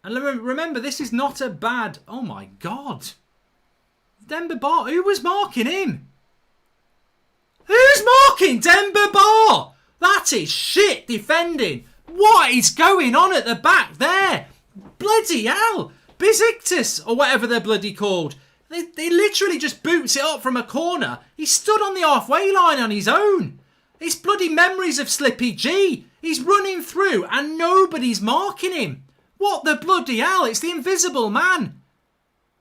And remember, this is not a bad... Oh my God. Demba Ba. Who was marking him? Who's marking Demba Ba? That is shit defending. What is going on at the back there? Bloody hell. Besiktas, or whatever they're bloody called. They literally just boots it up from a corner. He stood on the halfway line on his own. It's bloody memories of Slippy G. He's running through and nobody's marking him. What the bloody hell? It's the invisible man.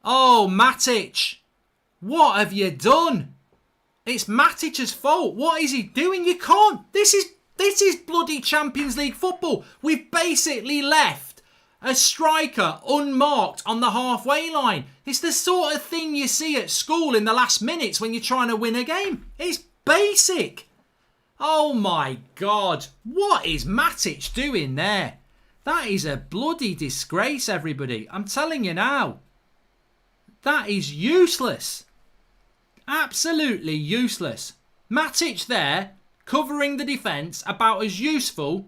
Oh, Matic. What have you done? It's Matic's fault. What is he doing? You can't. This is bloody Champions League football. We've basically left a striker unmarked on the halfway line. It's the sort of thing you see at school in the last minutes when you're trying to win a game. It's basic. Oh my God. What is Matic doing there? That is a bloody disgrace, everybody. I'm telling you now. That is useless. Absolutely useless. Matic there, covering the defence, about as useful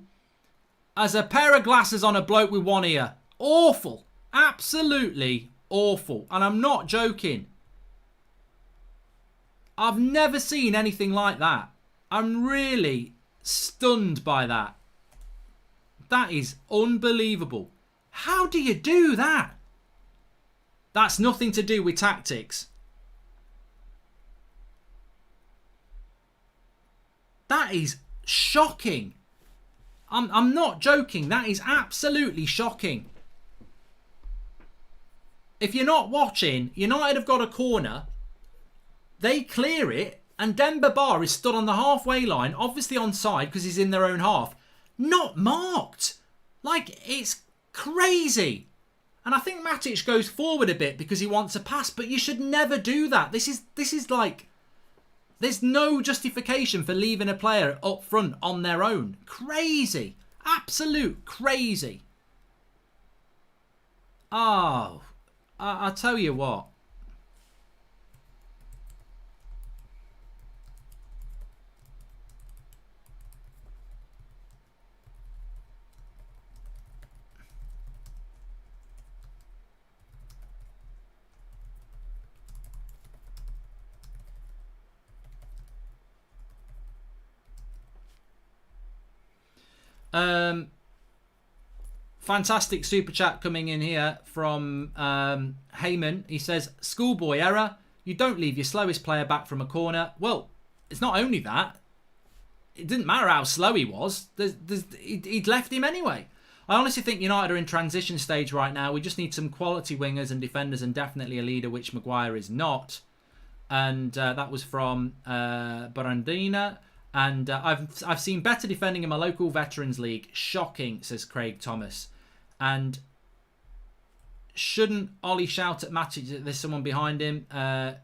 as a pair of glasses on a bloke with one ear. Awful. Absolutely awful. And I'm not joking. I've never seen anything like that. I'm really stunned by that. That is unbelievable. How do you do that? That's nothing to do with tactics. That is shocking. I'm not joking. That is absolutely shocking. If you're not watching, United have got a corner. They clear it. And Demba Ba is stood on the halfway line. Obviously onside because he's in their own half. Not marked. Like, it's crazy. And I think Matic goes forward a bit because he wants a pass. But you should never do that. This is like... There's no justification for leaving a player up front on their own. Crazy. Absolute crazy. Oh, I'll tell you what. Fantastic super chat coming in here from Heyman. He says, schoolboy error. You don't leave your slowest player back from a corner. Well, it's not only that. It didn't matter how slow he was. He'd left him anyway. I honestly think United are in transition stage right now. We just need some quality wingers and defenders and definitely a leader, which Maguire is not. And that was from Barandina. And I've seen better defending in my local Veterans League. Shocking, says Craig Thomas. And shouldn't Ollie shout at Matic that there's someone behind him?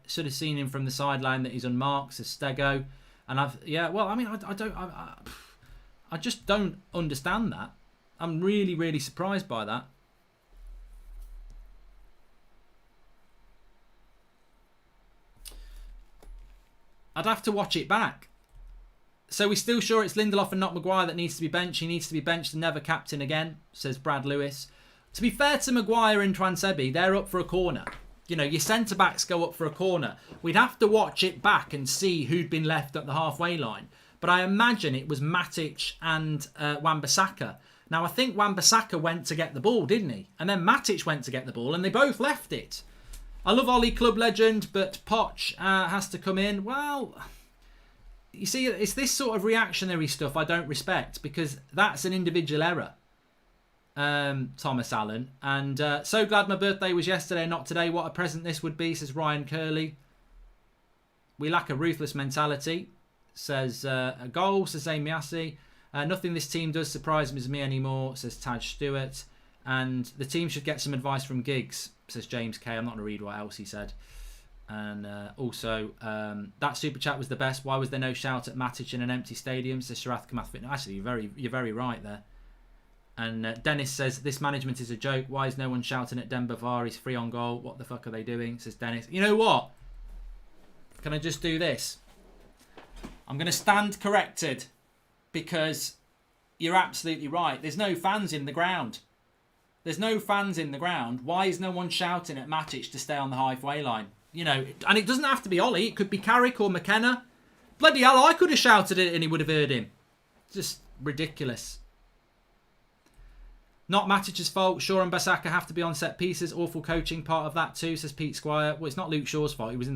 Should have seen him from the sideline that he's unmarked, says Stego. And I just don't understand that. I'm really, really surprised by that. I'd have to watch it back. So we're still sure it's Lindelof and not Maguire that needs to be benched. He needs to be benched and never captain again, says Brad Lewis. To be fair to Maguire and Twansebi, they're up for a corner. You know, your centre-backs go up for a corner. We'd have to watch it back and see who'd been left at the halfway line. But I imagine it was Matic and Wan-Bissaka. Now, I think Wan-Bissaka went to get the ball, didn't he? And then Matic went to get the ball and they both left it. I love Ollie, club legend, but Poch has to come in. Well... You see, it's this sort of reactionary stuff I don't respect because that's an individual error, Thomas Allen. And so glad my birthday was yesterday, not today. What a present this would be, says Ryan Curley. We lack a ruthless mentality, says a goal, says Amiasi. Nothing this team does surprises me anymore, says Taj Stewart. And the team should get some advice from Giggs, says James K. I'm not going to read what else he said. And also, that super chat was the best. Why was there no shout at Matic in an empty stadium? Says Sharath Kamath. Actually, you're very right there. And Dennis says, this management is a joke. Why is no one shouting at Demba Ba? He's free on goal. What the fuck are they doing? Says Dennis. You know what? Can I just do this? I'm going to stand corrected because you're absolutely right. There's no fans in the ground. There's no fans in the ground. Why is no one shouting at Matic to stay on the halfway line? You know, and it doesn't have to be Ollie. It could be Carrick or McKenna. Bloody hell, I could have shouted it and he would have heard him. Just ridiculous. Not Matic's fault. Shaw and Basaka have to be on set pieces. Awful coaching, part of that too, says Pete Squire. Well, it's not Luke Shaw's fault. He was in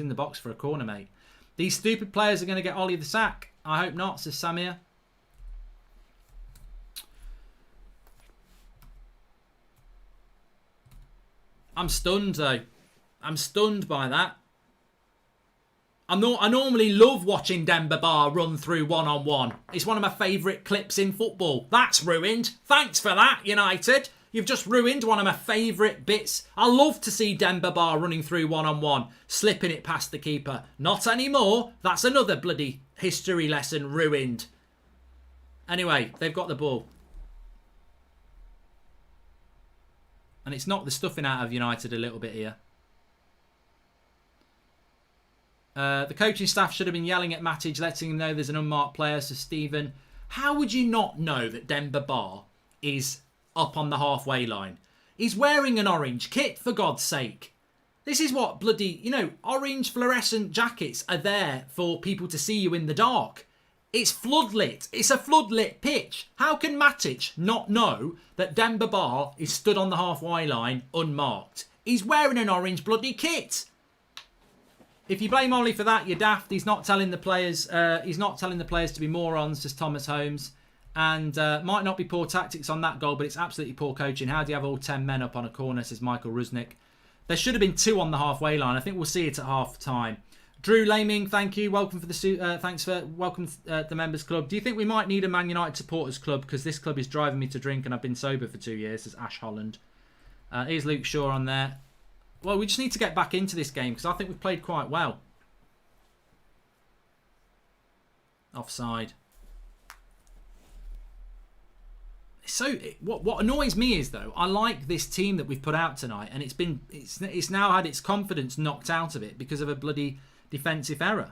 the box for a corner, mate. These stupid players are going to get Ollie the sack. I hope not, says Samir. I'm stunned though. I'm stunned by that. I normally love watching Demba Ba run through one-on-one. It's one of my favourite clips in football. That's ruined. Thanks for that, United. You've just ruined one of my favourite bits. I love to see Demba Ba running through one-on-one, slipping it past the keeper. Not anymore. That's another bloody history lesson ruined. Anyway, they've got the ball. And it's knocked the stuffing out of United a little bit here. The coaching staff should have been yelling at Matic, letting him know there's an unmarked player. So Stephen, how would you not know that Demba Ba is up on the halfway line? He's wearing an orange kit, for God's sake. This is what bloody, orange fluorescent jackets are there for people to see you in the dark. It's floodlit. It's a floodlit pitch. How can Matic not know that Demba Ba is stood on the halfway line unmarked? He's wearing an orange bloody kit. If you blame Ollie for that, you're daft. He's not telling the players. To be morons, says Thomas Holmes. And might not be poor tactics on that goal, but it's absolutely poor coaching. How do you have all 10 men up on a corner? Says Michael Rusnick. There should have been 2 on the halfway line. I think we'll see it at half time. Drew Laming, thank you. Welcome for the welcome the members club. Do you think we might need a Man United supporters club because this club is driving me to drink and I've been sober for 2 years? Says Ash Holland. Here's Luke Shaw on there. Well, we just need to get back into this game because I think we've played quite well. Offside. So what annoys me is though, I like this team that we've put out tonight, and it's now had its confidence knocked out of it because of a bloody defensive error.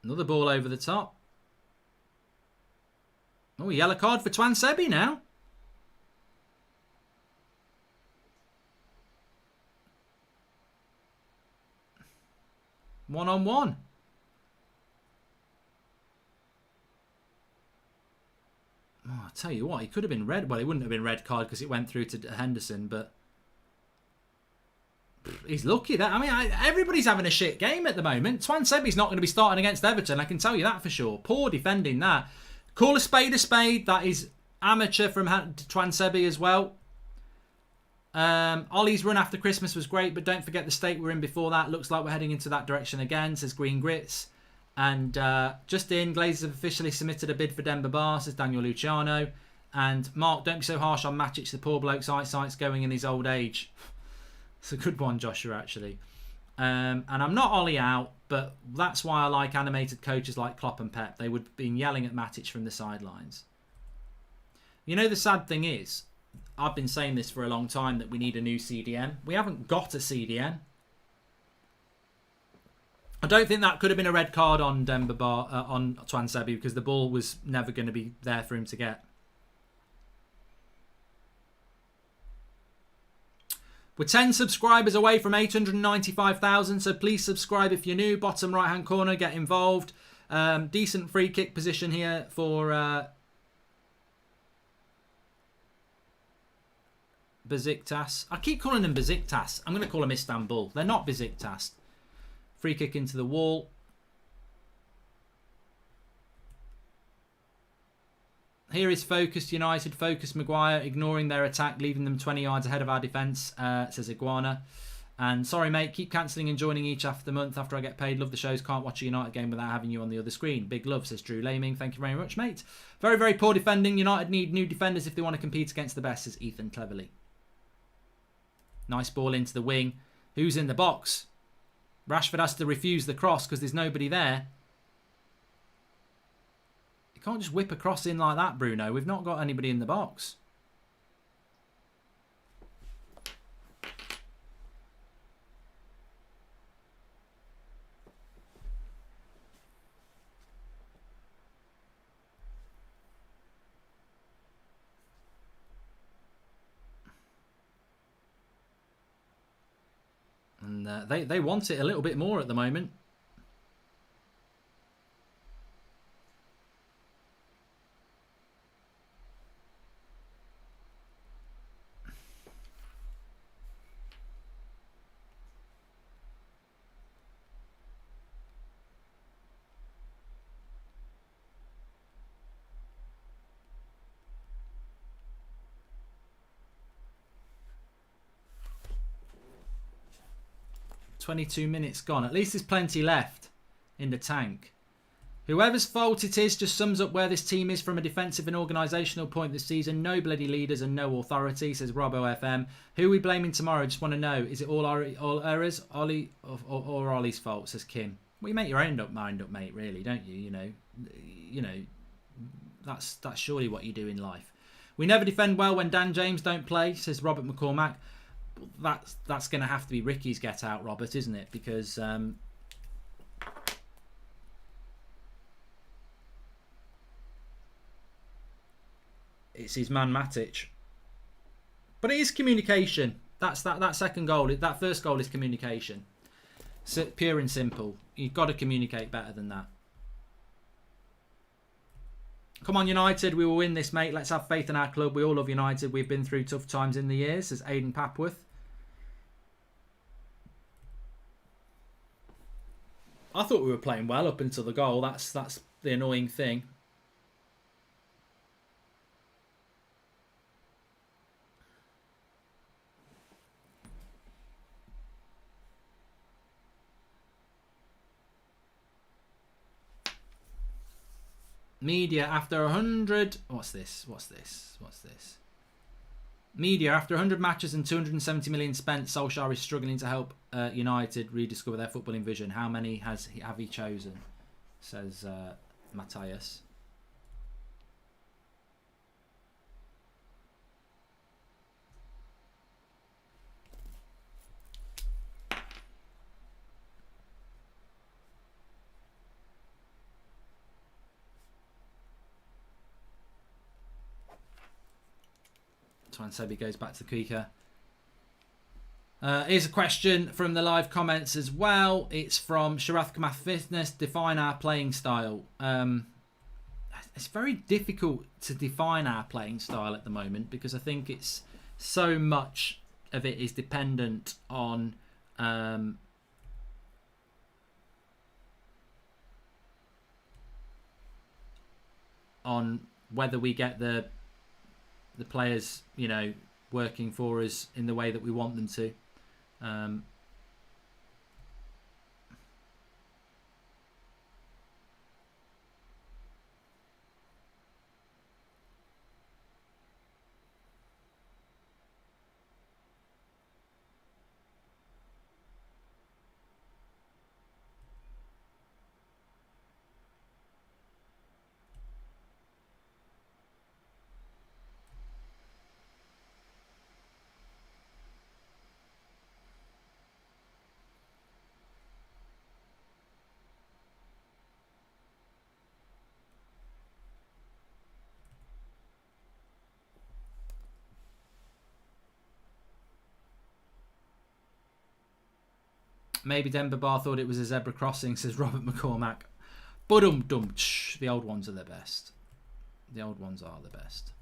Another ball over the top. Oh, yellow card for Twan Sebi now. One-on-one. Oh, I tell you what, he could have been red. Well, it wouldn't have been red card because it went through to Henderson, but he's lucky that. I mean, everybody's having a shit game at the moment. Twan Sebi's not going to be starting against Everton. I can tell you that for sure. Poor defending that. Call a spade a spade. That is amateur from Twan Sebi as well. Ollie's run after Christmas was great, but don't forget the state we're in before that. Looks like we're heading into that direction again, says Green Grits. And just in, Glazers have officially submitted a bid for Demba Ba, says Daniel Luciano. And Mark, don't be so harsh on Matic. The poor bloke's eyesight's going in his old age. It's a good one, Joshua, actually. And I'm not Ollie out, but that's why I like animated coaches like Klopp and Pep. They would have been yelling at Matic from the sidelines. You know, the sad thing is, I've been saying this for a long time, that we need a new CDM. We haven't got a CDM. I don't think that could have been a red card on Demba Ba, on Twan Sebi, because the ball was never going to be there for him to get. We're 10 subscribers away from 895,000, so please subscribe if you're new. Bottom right-hand corner, get involved. Decent free kick position here for Besiktas. I keep calling them Besiktas. I'm going to call them Istanbul. They're not Besiktas. Free kick into the wall. Here is focused United, focused Maguire, ignoring their attack, leaving them 20 yards ahead of our defence, says Iguana. And sorry, mate, keep cancelling and joining each after the month after I get paid. Love the shows. Can't watch a United game without having you on the other screen. Big love, says Drew Laming. Thank you very much, mate. Very, very poor defending. United need new defenders if they want to compete against the best, says Ethan cleverly. Nice ball into the wing. Who's in the box? Rashford has to refuse the cross because there's nobody there. You can't just whip a cross in like that, Bruno. We've not got anybody in the box. And they want it a little bit more at the moment. $22 minutes gone. At least there's plenty left in the tank. Whoever's fault it is just sums up where this team is from a defensive and organisational point this season. No bloody leaders and no authority, says Robbo FM. Who are we blaming tomorrow? Just want to know. Is it all errors? Ollie or Ollie's fault, says Kim. Well, you make your own mind up, mate, really, don't you? You know, that's surely what you do in life. We never defend well when Dan James don't play, says Robert McCormack. That's going to have to be Ricky's get out, Robert, isn't it? Because it's his man Matic. But it is communication. That's that second goal. That first goal is communication. So, pure and simple. You've got to communicate better than that. Come on, United. We will win this, mate. Let's have faith in our club. We all love United. We've been through tough times in the years, says Aidan Papworth. I thought we were playing well up until the goal. That's the annoying thing. Media after 100... What's this? Media after 100 matches and 270 million spent, Solskjaer is struggling to help United rediscover their footballing vision. How many have he chosen? Says Matthias. Sebi goes back to Kuika. Here's a question from the live comments as well. It's from Sharath Kamath Fitness. Define our playing style. It's very difficult to define our playing style at the moment because I think it's so much of it is dependent on whether we get the players, working for us in the way that we want them to. Maybe Denver Bar thought it was a zebra crossing, says Robert McCormack. Budum-dum. The old ones are the best. The old ones are the best.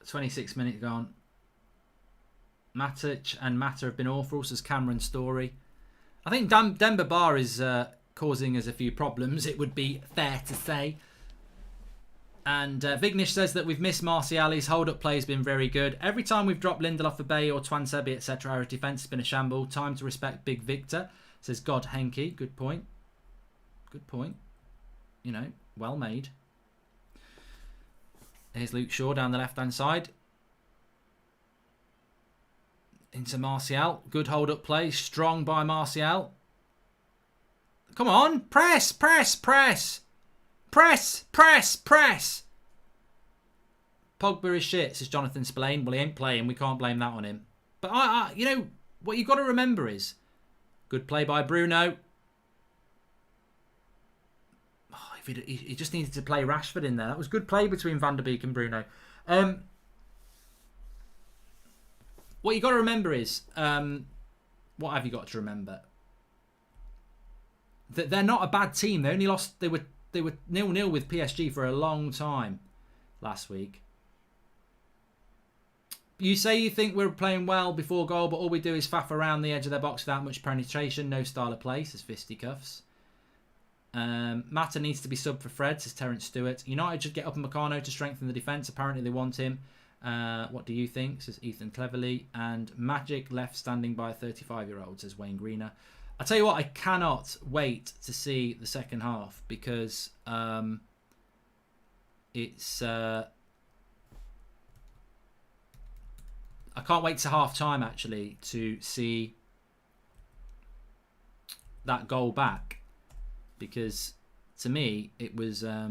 26 minutes gone. Matic and Mata have been awful, says Cameron Story. I think Demba Ba is causing us a few problems, it would be fair to say. And Vignish says that we've missed Martial. His hold-up play has been very good. Every time we've dropped Lindelof, Bay or Twansebi, etc., our defence has been a shamble. Time to respect Big Victor, says God Henke. Good point. Good point. You know, well made. Here's Luke Shaw down the left-hand side. Into Martial. Good hold-up play. Strong by Martial. Come on. Press, press, press. Press, press, press. Pogba is shit, says Jonathan Spillane. Well, he ain't playing. We can't blame that on him. But, you know, what you've got to remember is good play by Bruno. Oh, he just needed to play Rashford in there. That was good play between Van der Beek and Bruno. What you got to remember is, what have you got to remember? That they're not a bad team. They only lost. They were 0-0 with PSG for a long time last week. You say you think we're playing well before goal, but all we do is faff around the edge of their box without much penetration. No style of play, says Fisticuffs. Mata needs to be subbed for Fred, says Terence Stewart. United should get up Meccano to strengthen the defence. Apparently they want him. What do you think, says Ethan Cleverly. And Magic left standing by a 35-year-old, says Wayne Greener. I'll tell you what, I cannot wait to see the second half because it's... I can't wait to half time actually to see that goal back because to me it was... I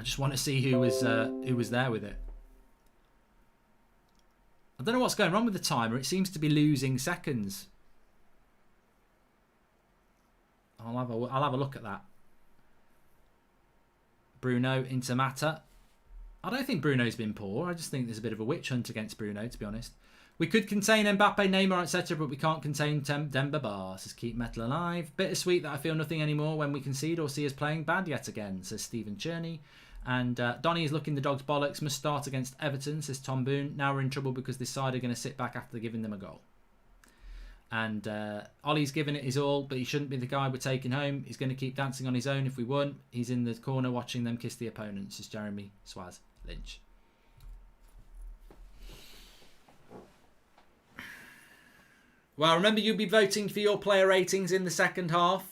just want to see who was there with it. I don't know what's going wrong with the timer. It seems to be losing seconds. I'll have a look at that. Bruno into Mata. I don't think Bruno's been poor. I just think there's a bit of a witch hunt against Bruno, to be honest. We could contain Mbappe, Neymar, etc., but we can't contain Demba Ba, says Keep Metal Alive. Bittersweet that I feel nothing anymore when we concede or see us playing bad yet again, says Stephen Cherney. And Donny is looking the dog's bollocks. Must start against Everton, says Tom Boone. Now we're in trouble because this side are going to sit back after giving them a goal. And Ollie's giving it his all, but he shouldn't be the guy we're taking home. He's going to keep dancing on his own if we won. He's in the corner watching them kiss the opponents, says Jeremy Swaz Lynch. Well, remember you'll be voting for your player ratings in the second half.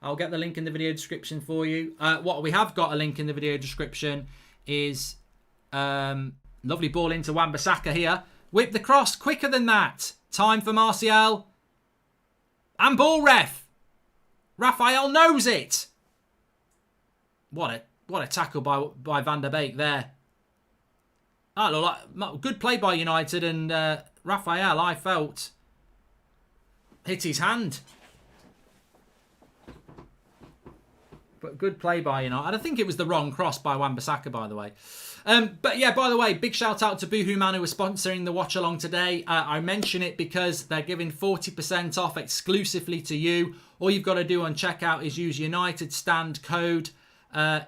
I'll get the link in the video description for you. What we have got a link in the video description is lovely ball into Wan-Bissaka here. Whip the cross quicker than that. Time for Martial. And ball ref. Raphael knows it. What a tackle by Van der Beek there. Good play by United and Raphael, I felt, hit his hand. But good play by United. I think it was the wrong cross by Wan-Bissaka, by the way. But yeah, by the way, big shout out to Boohoo Man who was sponsoring the watch along today. I mention it because they're giving 40% off exclusively to you. All you've got to do on checkout is use United Stand code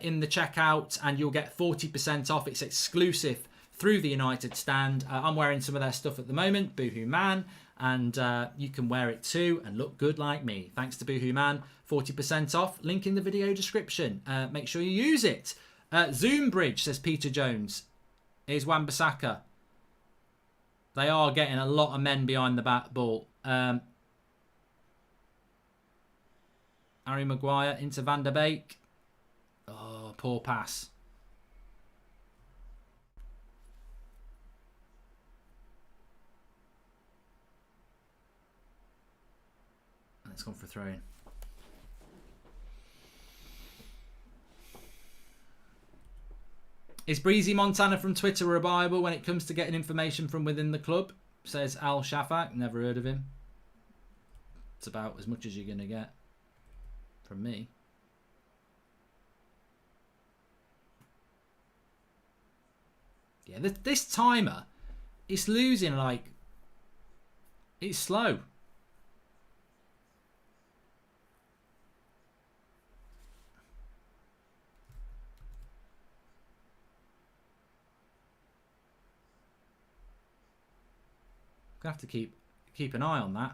in the checkout and you'll get 40% off. It's exclusive through the United Stand. I'm wearing some of their stuff at the moment, Boohoo Man. And you can wear it too and look good like me. Thanks to Boohoo Man. 40% off. Link in the video description. Make sure you use it. Zoom Bridge, says Peter Jones. Here's Wan-Bissaka. They are getting a lot of men behind the back ball. Harry Maguire into Van der Beek. Oh, poor pass. It's gone for a throw-in. Is Breezy Montana from Twitter reliable when it comes to getting information from within the club? Says Al Shafak. Never heard of him. It's about as much as you're going to get from me. Yeah, this timer, it's losing like... It's slow. Gonna have to keep an eye on that.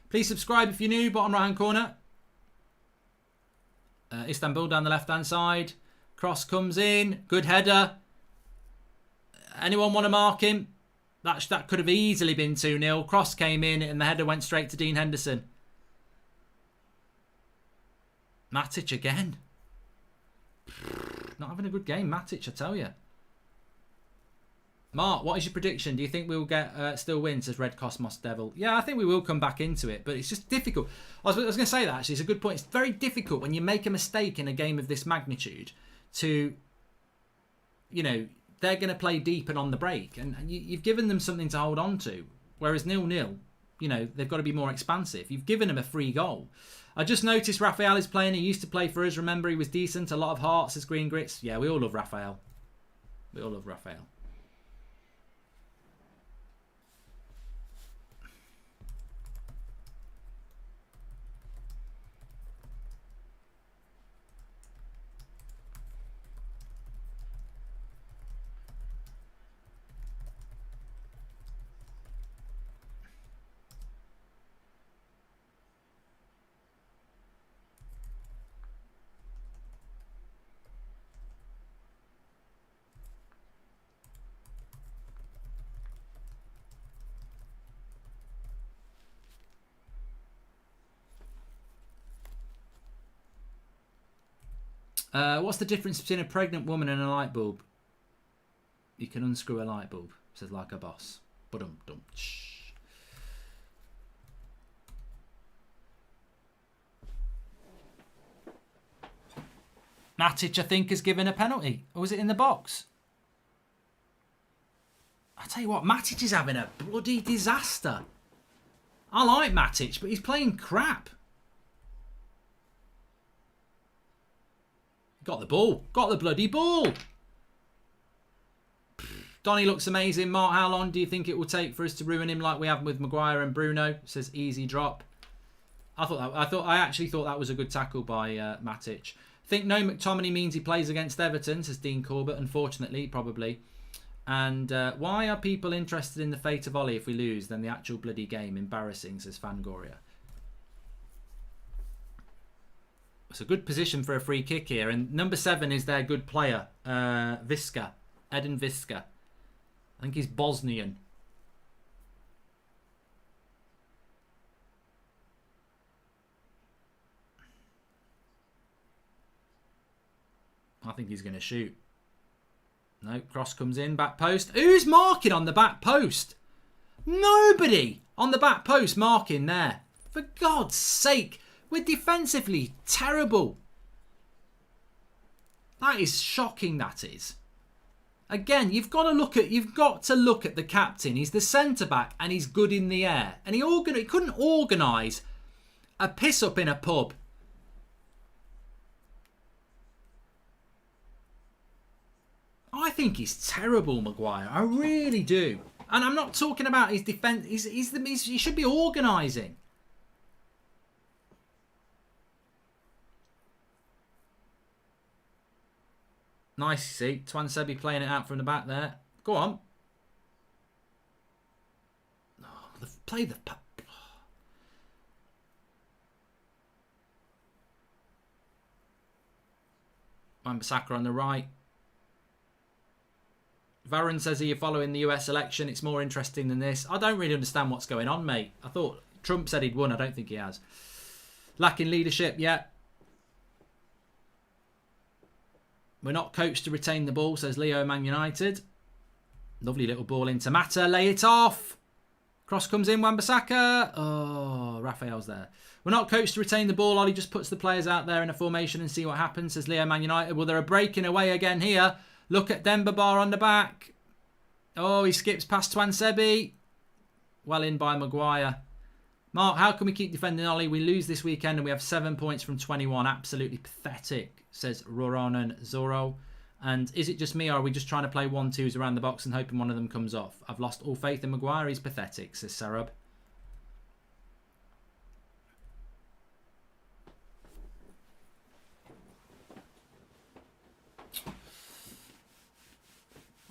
Please subscribe if you're new. Bottom right hand corner. Istanbul down the left hand side. Cross comes in. Good header. Anyone want to mark him? That could have easily been 2-0. Cross came in and the header went straight to Dean Henderson. Matic again. Not having a good game, Matic, I tell you. Mark, what is your prediction? Do you think we'll get still win, says Red Cosmos Devil? Yeah, I think we will come back into it, but it's just difficult. I was going to say that, actually. It's a good point. It's very difficult when you make a mistake in a game of this magnitude to, you know, they're going to play deep and on the break, and you've given them something to hold on to. Whereas 0-0, you know, they've got to be more expansive. You've given them a free goal. I just noticed Raphael is playing. He used to play for us. Remember, he was decent. A lot of hearts, says Green Grits. Yeah, we all love Raphael. We all love Raphael. What's the difference between a pregnant woman and a light bulb? You can unscrew a light bulb, says like a boss. Ba-dum-dum. Matic, I think, has given a penalty. Or was it in the box? I tell you what, Matic is having a bloody disaster. I like Matic, but he's playing crap. Got the ball. Got the bloody ball. Donny looks amazing. Mark, how long do you think it will take for us to ruin him like we have with Maguire and Bruno? Says easy drop. I actually thought that was a good tackle by Matic. Think no McTominay means he plays against Everton, says Dean Corbett. Unfortunately, probably. And why are people interested in the fate of Ollie if we lose than the actual bloody game? Embarrassing, says Fangoria. It's a good position for a free kick here. And number 7 is their good player, Viska. Edin Viska. I think he's Bosnian. I think he's going to shoot. No, cross comes in, back post. Who's marking on the back post? Nobody on the back post marking there. For God's sake. We're defensively terrible. That is shocking, that is. Again, you've got to look at the captain. He's the centre back and he's good in the air. And he couldn't organise a piss up in a pub. I think he's terrible, Maguire. I really do. And I'm not talking about his defence. He should be organising. Nice, see. Twan Sebi playing it out from the back there. Go on. Oh, play the... Wan-Bissaka on the right. Varun says, are you following the US election? It's more interesting than this. I don't really understand what's going on, mate. I thought Trump said he'd won. I don't think he has. Lacking leadership, yeah. We're not coached to retain the ball, says Leo Man United. Lovely little ball into Mata. Lay it off. Cross comes in, Wan-Bissaka. Oh, Raphael's there. We're not coached to retain the ball. Ollie just puts the players out there in a formation and see what happens, says Leo Man United. Well, they're breaking away again here. Look at Demba Bar on the back. Oh, he skips past Twan Sebi. Well in by Maguire. Mark, how can we keep defending Ollie? We lose this weekend and we have 7 points from 21. Absolutely pathetic, says Roronan Zorro. And is it just me or are we just trying to play 1-2s around the box and hoping one of them comes off? I've lost all faith in Maguire. He's pathetic, says Sarab.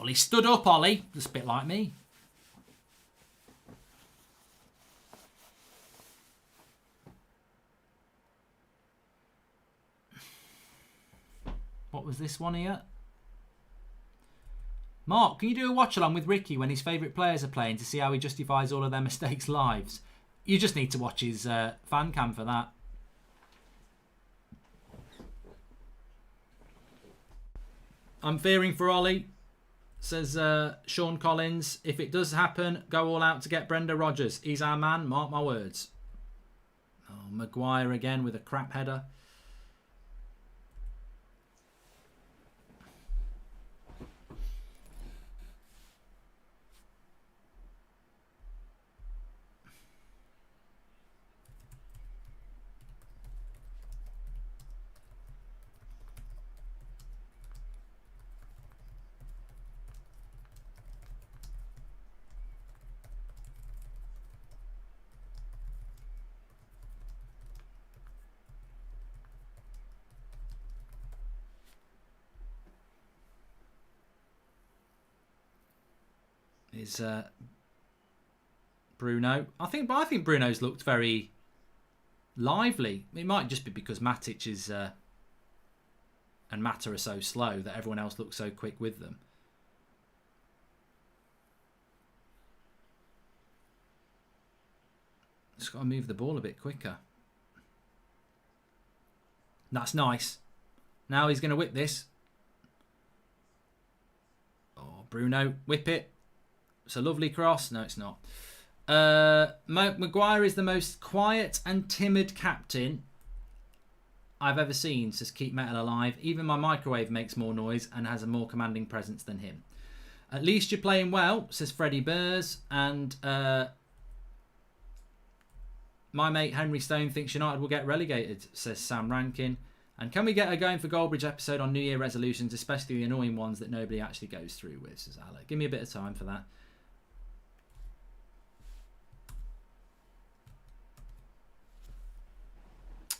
Well, he stood up, Ollie. Just a bit like me. What was this one here? Mark, can you do a watch along with Ricky when his favourite players are playing to see how he justifies all of their mistakes lives? You just need to watch his fan cam for that. I'm fearing for Ollie, says Sean Collins. If it does happen, go all out to get Brenda Rodgers. He's our man, mark my words. Oh, Maguire again with a crap header. Is Bruno? I think Bruno's looked very lively. It might just be because Matic is and Mata are so slow that everyone else looks so quick with them. Just got to move the ball a bit quicker. That's nice. Now he's going to whip this. Oh, Bruno, whip it. It's a lovely cross. No, it's not. Maguire is the most quiet and timid captain I've ever seen, says Keep Metal Alive. Even my microwave makes more noise and has a more commanding presence than him. At least you're playing well, says Freddie Burrs. And my mate Henry Stone thinks United will get relegated, says Sam Rankin. And can we get a Going for Goldbridge episode on New Year resolutions, especially the annoying ones that nobody actually goes through with, says Alec. Give me a bit of time for that.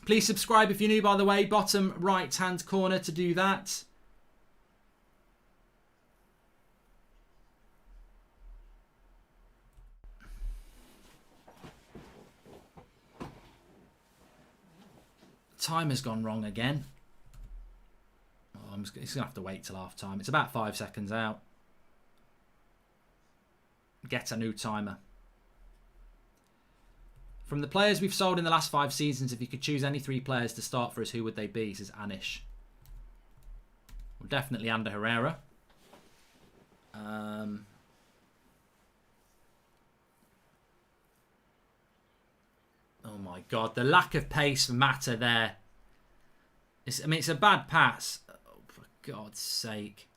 Please subscribe if you're new, by the way. Bottom right-hand corner to do that. Timer's gone wrong again. Oh, it's going to have to wait till half time. It's about 5 seconds out. Get a new timer. From the players we've sold in the last 5 seasons, if you could choose any 3 players to start for us, who would they be? Says Anish. Well, definitely Ander Herrera. Oh my God, the lack of pace for Mata there. It's a bad pass. Oh, for God's sake.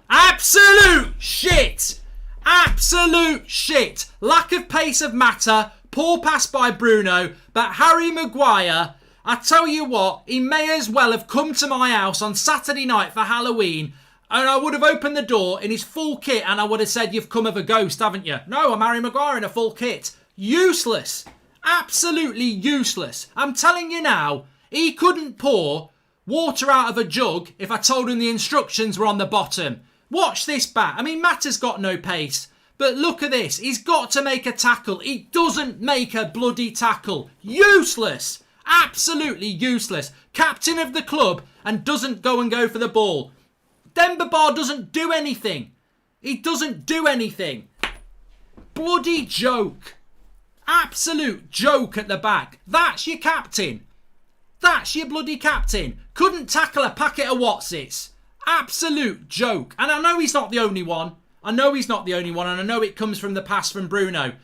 Absolute shit! Absolute shit! Lack of pace of Mata. Poor pass by Bruno, but Harry Maguire, I tell you what, he may as well have come to my house on Saturday night for Halloween and I would have opened the door in his full kit and I would have said, you've come of a ghost, haven't you? No, I'm Harry Maguire in a full kit. Useless. Absolutely useless. I'm telling you now, he couldn't pour water out of a jug if I told him the instructions were on the bottom. Watch this back. I mean, Mata's got no pace. But look at this. He's got to make a tackle. He doesn't make a bloody tackle. Useless. Absolutely useless. Captain of the club and doesn't go for the ball. Demba Ba doesn't do anything. He doesn't do anything. Bloody joke. Absolute joke at the back. That's your captain. That's your bloody captain. Couldn't tackle a packet of Watsits. Absolute joke. And I know he's not the only one. And I know it comes from the pass from Bruno.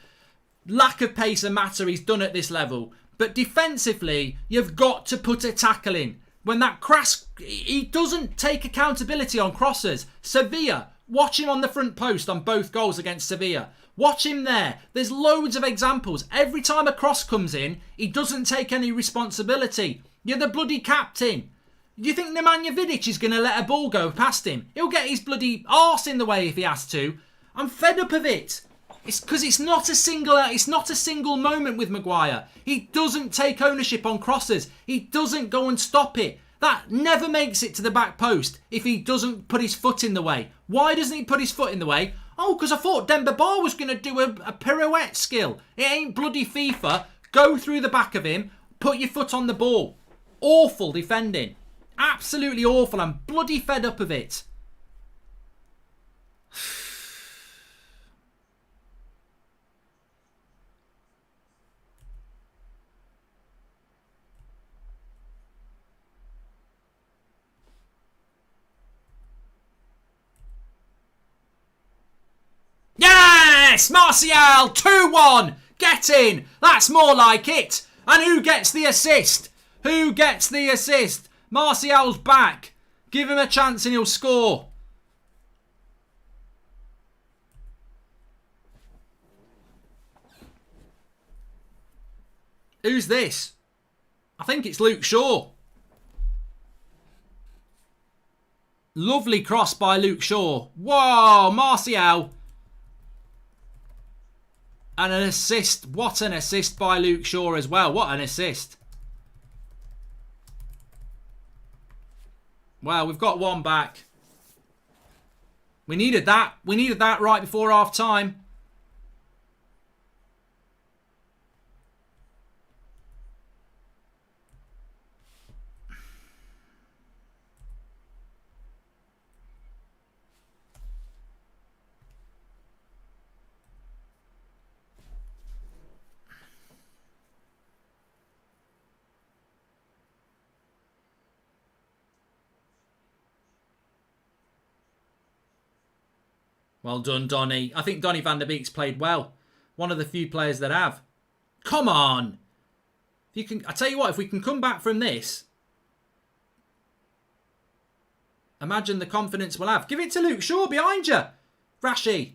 Lack of pace and Mata he's done at this level. But defensively, you've got to put a tackle in. When that crash, he doesn't take accountability on crosses. Sevilla, watch him on the front post on both goals against Sevilla. Watch him there. There's loads of examples. Every time a cross comes in, he doesn't take any responsibility. You're the bloody captain. Do you think Nemanja Vidic is going to let a ball go past him? He'll get his bloody arse in the way if he has to. I'm fed up of it. It's because it's not a single moment with Maguire. He doesn't take ownership on crosses. He doesn't go and stop it. That never makes it to the back post if he doesn't put his foot in the way. Why doesn't he put his foot in the way? Oh, because I thought Demba Ba was going to do a pirouette skill. It ain't bloody FIFA. Go through the back of him. Put your foot on the ball. Awful defending. Absolutely awful. I'm bloody fed up of it. Yes! Martial! 2-1! Get in! That's more like it! And who gets the assist? Who gets the assist? Martial's back. Give him a chance and he'll score. Who's this? I think it's Luke Shaw. Lovely cross by Luke Shaw. Whoa, Martial. And an assist. What an assist by Luke Shaw as well. What an assist. Well, we've got one back. We needed that. We needed that right before half time. Well done, Donny. I think Donny van der Beek's played well. One of the few players that have. Come on. If you can, I tell you what, if we can come back from this, imagine the confidence we'll have. Give it to Luke Shaw behind you. Rashi.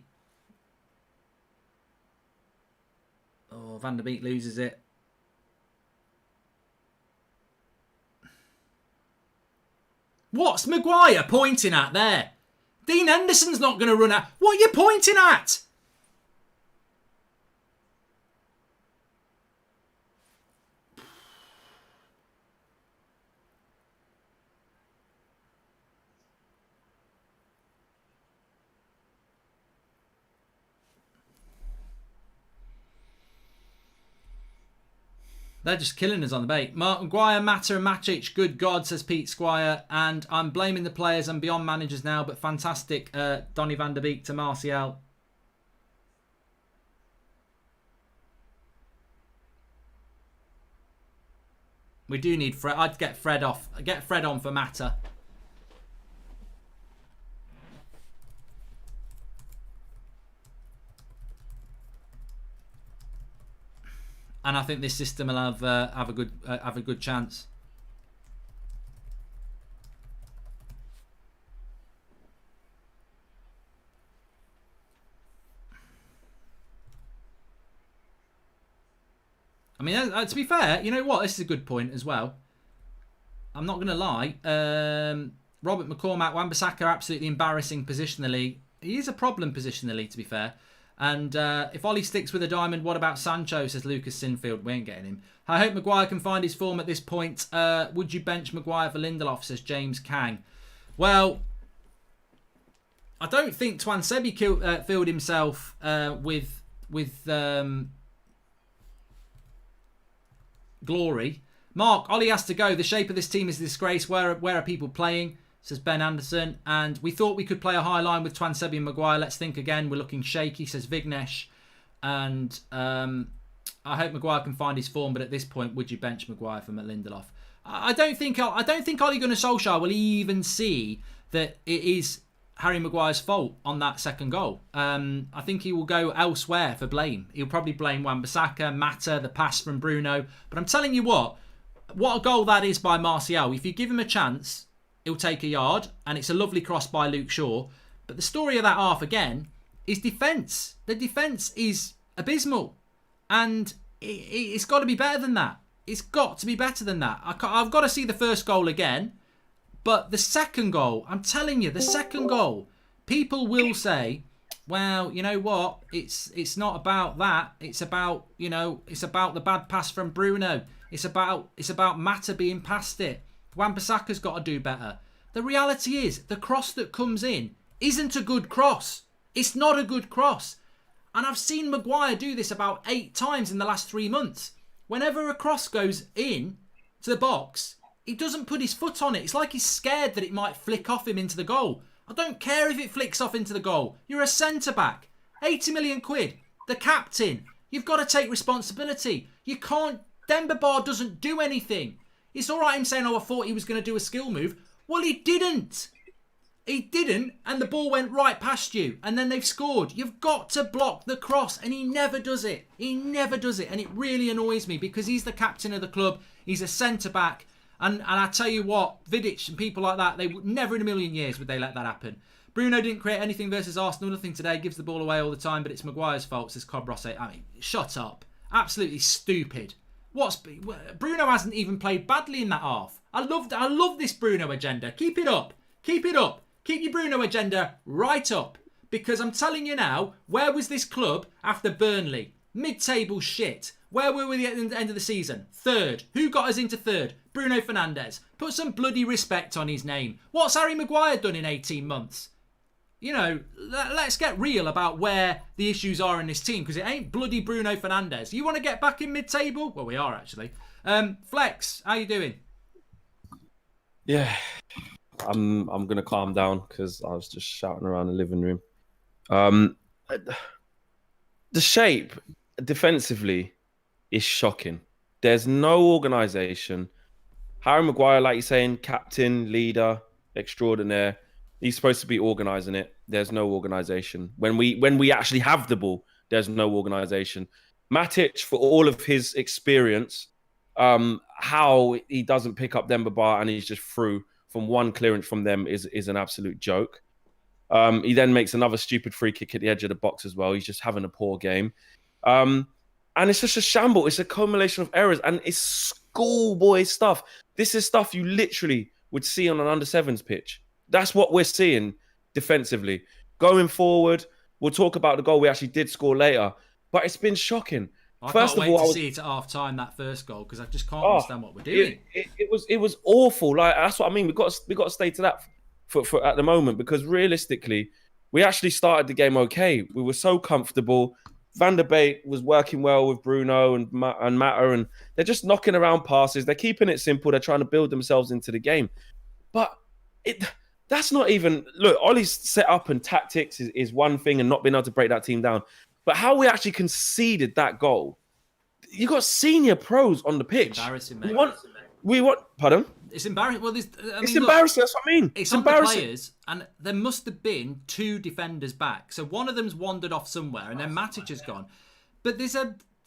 Oh, Van der Beek loses it. What's Maguire pointing at there? Dean Henderson's not going to run out. What are you pointing at? They're just killing us on the bait. Maguire, Mata and Matic, good God, says Pete Squire. And I'm blaming the players. I'm beyond managers now, but fantastic. Donny van der Beek to Martial. We do need Fred. I'd get Fred off. Get Fred on for Mata. And I think this system will have a good chance. I mean, to be fair, you know what? This is a good point as well. I'm not going to lie. Robert McCormack, Wan-Bissaka, absolutely embarrassing positionally. He is a problem positionally, to be fair. And if Ollie sticks with a diamond, what about Sancho, says Lucas Sinfield. We ain't getting him. I hope Maguire can find his form at this point. Would you bench Maguire for Lindelof, says James Kang. Well, I don't think Twansebi filled himself with glory. Mark, Ollie has to go. The shape of this team is a disgrace. Where are people playing? Says Ben Anderson. And we thought we could play a high line with Twansebi and Maguire. Let's think again. We're looking shaky, says Vignesh. And I hope Maguire can find his form. But at this point, would you bench Maguire for Lindelof? I don't think Ole Gunnar Solskjaer will even see that it is Harry Maguire's fault on that second goal. I think he will go elsewhere for blame. He'll probably blame Wan-Bissaka, Mata, the pass from Bruno. But I'm telling you what a goal that is by Martial. If you give him a chance, he'll take a yard, and it's a lovely cross by Luke Shaw. But the story of that half, again, is defence. The defence is abysmal. And it's got to be better than that. It's got to be better than that. I've got to see the first goal again. But the second goal, I'm telling you, the second goal, people will say, well, you know what? It's not about that. It's about, it's about the bad pass from Bruno. It's about Mata being past it. Wan-Bissaka's got to do better. The reality is, the cross that comes in isn't a good cross. It's not a good cross. And I've seen Maguire do this about 8 times in the last 3 months. Whenever a cross goes in to the box, he doesn't put his foot on it. It's like he's scared that it might flick off him into the goal. I don't care if it flicks off into the goal. You're a centre-back. 80 million quid. The captain. You've got to take responsibility. You can't... Demba Ba doesn't do anything. It's all right him saying, oh, I thought he was going to do a skill move. Well, he didn't. He didn't, and the ball went right past you, and then they've scored. You've got to block the cross, and he never does it. He never does it, and it really annoys me because he's the captain of the club. He's a centre-back, and I tell you what, Vidic and people like that, they would never in a million years would they let that happen. Bruno didn't create anything versus Arsenal, nothing today, gives the ball away all the time, but it's Maguire's fault, says Cobb Rosse. I mean, shut up. Absolutely stupid. Bruno hasn't even played badly in that half. I love this Bruno agenda. Keep it up. Keep it up. Keep your Bruno agenda right up. Because I'm telling you now, where was this club after Burnley? Mid-table shit. Where were we at the end of the season? 3rd. Who got us into 3rd? Bruno Fernandes. Put some bloody respect on his name. What's Harry Maguire done in 18 months? You know, let's get real about where the issues are in this team, because it ain't bloody Bruno Fernandes. You want to get back in mid-table? Well, we are actually. Flex, how you doing? Yeah, I'm gonna calm down because I was just shouting around the living room. The shape defensively is shocking. There's no organisation. Harry Maguire, like you're saying, captain, leader, extraordinaire. He's supposed to be organising it. There's no organisation. When we actually have the ball, there's no organisation. Matic, for all of his experience, how he doesn't pick up Demba Ba and he's just through from one clearance from them is an absolute joke. He then makes another stupid free kick at the edge of the box as well. He's just having a poor game. And it's just a shamble. It's a culmination of errors and it's schoolboy stuff. This is stuff you literally would see on an under-7s pitch. That's what we're seeing defensively. Going forward, we'll talk about the goal we actually did score later, but it's been shocking. I can't wait to see it at half-time, that first goal, because I just can't understand what we're doing. It was awful. Like, that's what I mean. We've got to stay to that for at the moment, because realistically, we actually started the game okay. We were so comfortable. Van der Beek was working well with Bruno and Mata, and they're just knocking around passes. They're keeping it simple. They're trying to build themselves into the game. But that's not even... Look, Ollie's set up and tactics is one thing and not being able to break that team down. But how we actually conceded that goal, you got senior pros on the pitch. It's embarrassing, mate. We want... Pardon? It's embarrassing. Well, it's embarrassing. That's what I mean. It's embarrassing. The players, and there must have been 2 defenders back. So one of them's wandered off somewhere, and then Matic has gone. But there's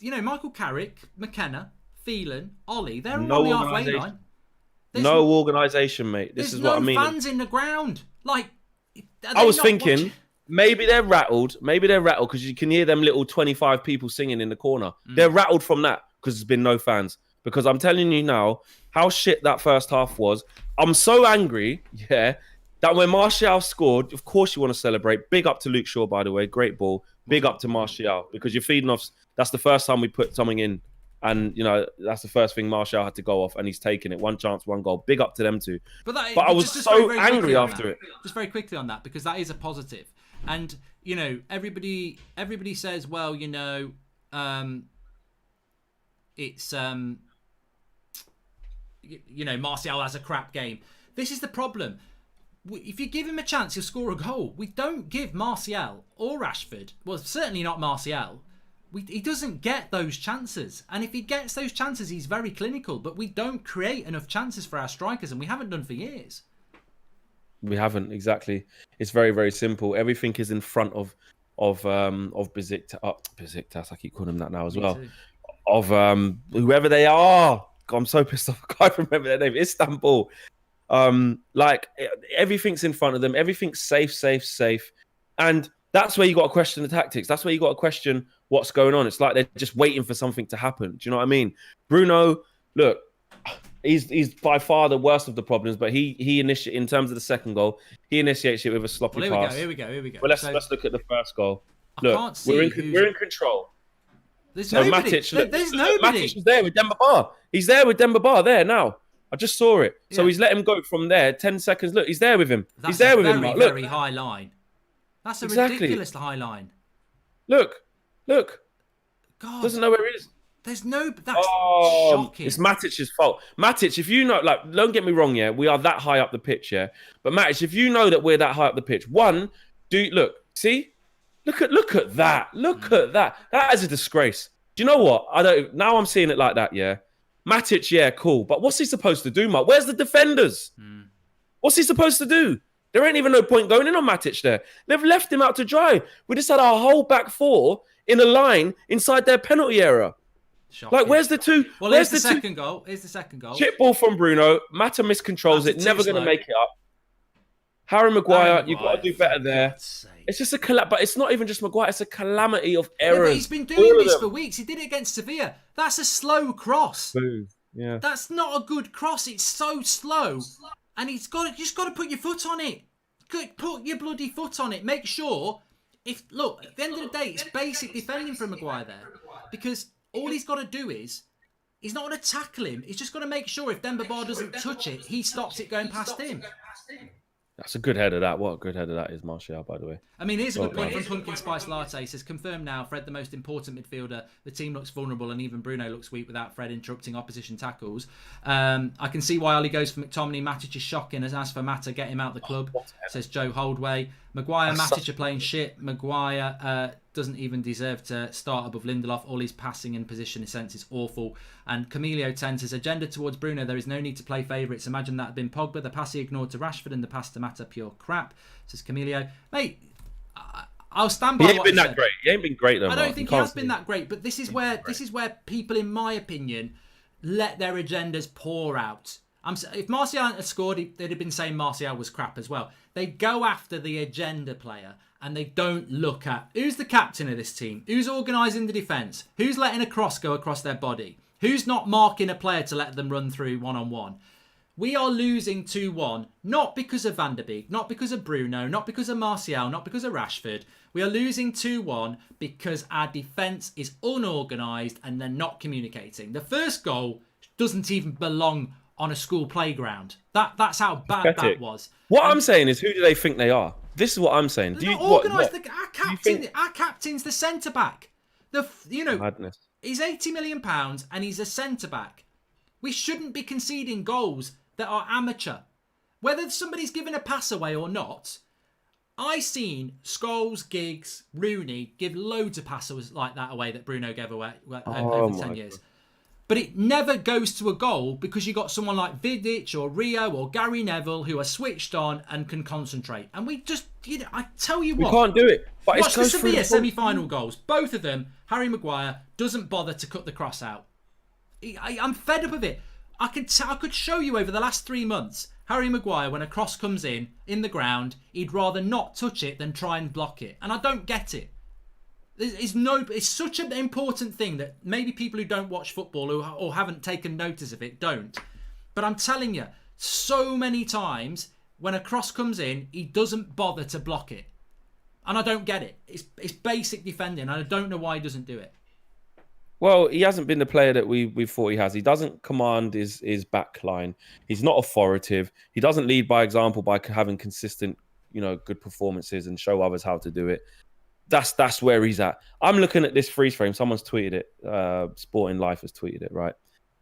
Michael Carrick, McKenna, Phelan, Ollie. They're all on the halfway line. No organisation, mate. This is what I mean. There's no fans in the ground. Like, I was thinking, maybe they're rattled. Maybe they're rattled because you can hear them little 25 people singing in the corner. They're rattled from that because there's been no fans. Because I'm telling you now, how shit that first half was. I'm so angry, that when Martial scored, of course you want to celebrate. Big up to Luke Shaw, by the way. Great ball. Big up to Martial, because you're feeding off... That's the first time we put something in. And, that's the first thing Martial had to go off, and he's taken it. 1 chance, 1 goal. Big up to them too. But I was just so very angry after it. Just very quickly on that, because that is a positive. And, everybody says, well, it's... Martial has a crap game. This is the problem. If you give him a chance, he'll score a goal. We don't give Martial or Rashford, well, certainly not Martial, he doesn't get those chances. And if he gets those chances, he's very clinical. But we don't create enough chances for our strikers, and we haven't done for years. We haven't, exactly. It's very, very simple. Everything is in front of Besiktas. Besiktas, I keep calling him that now as well. Too. Of whoever they are. God, I'm so pissed off. I can't remember their name. Istanbul. Everything's in front of them. Everything's safe. And that's where you got to question the tactics. That's where you got to question what's going on. It's like they're just waiting for something to happen. Do you know what I mean? Bruno, look, he's by far the worst of the problems, but he initiates, in terms of the second goal, he initiates it with a sloppy pass. Here we go. Well, let's look at the first goal. Look, we're in control. There's nobody. Matic, There's nobody. Matic is there with Demba Ba. He's there with Demba Ba there now. I just saw it. So Yeah. he's let him go from there. 10 seconds. Look, he's there with him. That's he's there with him, very, Mark. Look, very high line. That's a Exactly. ridiculous high line. look. God, Doesn't know where he is. there's no. That's shocking. It's Matic's fault. Matic, if you know, like, don't get me wrong, yeah, we are that high up the pitch, yeah. But Matic, if you know that we're that high up the pitch, look at that. Look at that. That is a disgrace. Do you know what? Now I'm seeing it like that, yeah. Matic, yeah, cool. But what's he supposed to do, Mark? Where's the defenders? What's he supposed to do? There ain't even no point going in on Matic there. They've left him out to dry. We just had our whole back four in a line inside their penalty area. Shocking. Like, where's the two? Well, where's here's the second goal. Here's the second goal. Chip ball from Bruno. Mata miscontrols That's it. too Never going to slow. make it up. Harry Maguire, you've got to do better for there. God's sake. It's just but it's not even just Maguire. It's a calamity of Yeah, errors. but he's been doing this for weeks. He did it against Sevilla. That's a slow cross. Yeah. That's not a good cross. It's so slow, and you just got to put your foot on it. Put your bloody foot on it. Make sure. At the end of the day, it's basic defending from Maguire there, because all he's got to do is, he's not going to tackle him. He's just got to make sure if Demba Ba doesn't touch it, he stops it going past him. That's a good header, that. What a good header that is, Martial, by the way. I mean, here's a good point from Pumpkin Spice Latte. He says, confirmed now, Fred the most important midfielder. The team looks vulnerable and even Bruno looks weak without Fred interrupting opposition tackles. I can see why Ollie goes for McTominay. Matic is shocking. As for Mata, get him out the club, says Joe Holdway. Maguire and Matic are playing shit. Maguire doesn't even deserve to start above Lindelof. All his passing and position sense is awful. And Camilio 10 says, agenda towards Bruno, there is no need to play favourites. Imagine that had been Pogba, the pass he ignored to Rashford, and the pass to Mata, pure crap, says Camilio. Mate, I'll stand by He ain't what been I that said. great. He ain't been great, though, I don't Mark. think he has been that great, but this is where people, in my opinion, let their agendas pour out. If Martial hadn't scored, they'd have been saying Martial was crap as well. They go after the agenda player and they don't look at who's the captain of this team, who's organising the defence, who's letting a cross go across their body, who's not marking a player to let them run through one-on-one. We are losing 2-1, not because of Van der Beek, not because of Bruno, not because of Martial, not because of Rashford. We are losing 2-1 because our defence is unorganised and they're not communicating. The first goal doesn't even belong on a school playground. That's how bad that was. What I'm saying is, who do they think they are? This is what I'm saying. They're not organised. Our captain's the centre back. Madness. He's £80 million and he's a centre back. We shouldn't be conceding goals that are amateur. Whether somebody's given a pass away or not, I seen Scholes, Giggs, Rooney give loads of passes like that away that Bruno gave away over 10 years. But it never goes to a goal because you got someone like Vidic or Rio or Gary Neville who are switched on and can concentrate. And we just, I tell you what. We can't do it. But watch the Sevilla semi-final goals. Both of them, Harry Maguire doesn't bother to cut the cross out. I'm fed up of it. I could show you over the last 3 months, Harry Maguire, when a cross comes in the ground, he'd rather not touch it than try and block it. And I don't get it. It's such an important thing that maybe people who don't watch football or haven't taken notice of it don't. But I'm telling you, so many times when a cross comes in, he doesn't bother to block it. And I don't get it. It's basic defending, and I don't know why he doesn't do it. Well, he hasn't been the player that we thought he has. He doesn't command his back line. He's not authoritative. He doesn't lead by example by having consistent, good performances and show others how to do it. That's where he's at. I'm looking at this freeze frame. Someone's tweeted it. Sporting Life has tweeted it, right?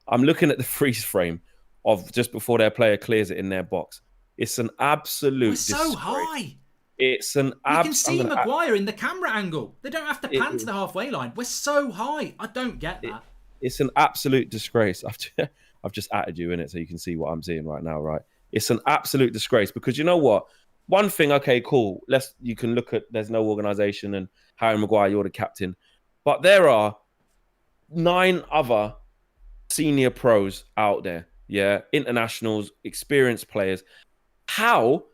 I'm looking at the freeze frame of just before their player clears it in their box. It's an absolute disgrace. So high. It's an You can see Maguire in the camera angle. They don't have to pan to the halfway line. We're so high. I don't get that. It's an absolute disgrace. I've just added you in it so you can see what I'm seeing right now, right? It's an absolute disgrace because you know what? One thing, okay, cool. You can look at there's no organisation and Harry Maguire, you're the captain. But there are 9 other senior pros out there, yeah? Internationals, experienced players. How,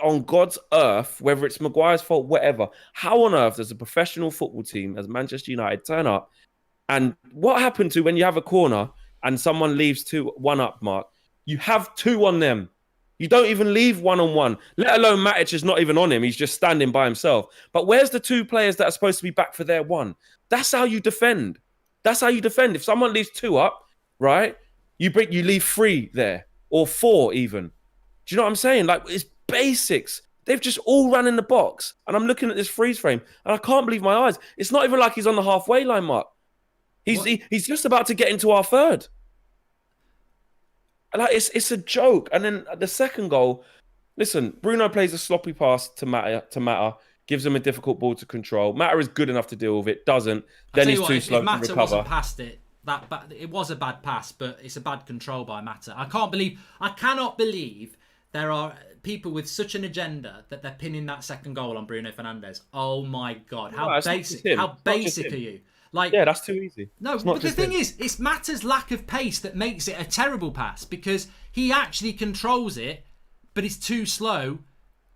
on God's earth, whether it's Maguire's fault, whatever, how on earth does a professional football team as Manchester United turn up? And what happened to when you have a corner and someone leaves 2-1 up, Mark? You have 2 on them. You don't even leave 1-on-1, let alone Matic is not even on him. He's just standing by himself. But where's the 2 players that are supposed to be back for their 1? That's how you defend. That's how you defend. If someone leaves 2 up, right, you leave 3 there. or 4 even. Do you know what I'm saying? Like, it's basics. They've just all run in the box. And I'm looking at this freeze frame and I can't believe my eyes. It's not even like he's on the halfway line, Mark. He's just about to get into our third. Like, it's a joke. And then the second goal, listen, Bruno plays a sloppy pass to Mata, gives him a difficult ball to control. Mata is good enough to deal with it, doesn't. Then he's too slow to recover. If Mata wasn't past it, it was a bad pass, but it's a bad control by Mata. I cannot believe there are people with such an agenda that they're pinning that second goal on Bruno Fernandes. Oh my God, how basic are you? Like, yeah, that's too easy. No, but the thing is, it's Mata's lack of pace that makes it a terrible pass, because he actually controls it, but he's too slow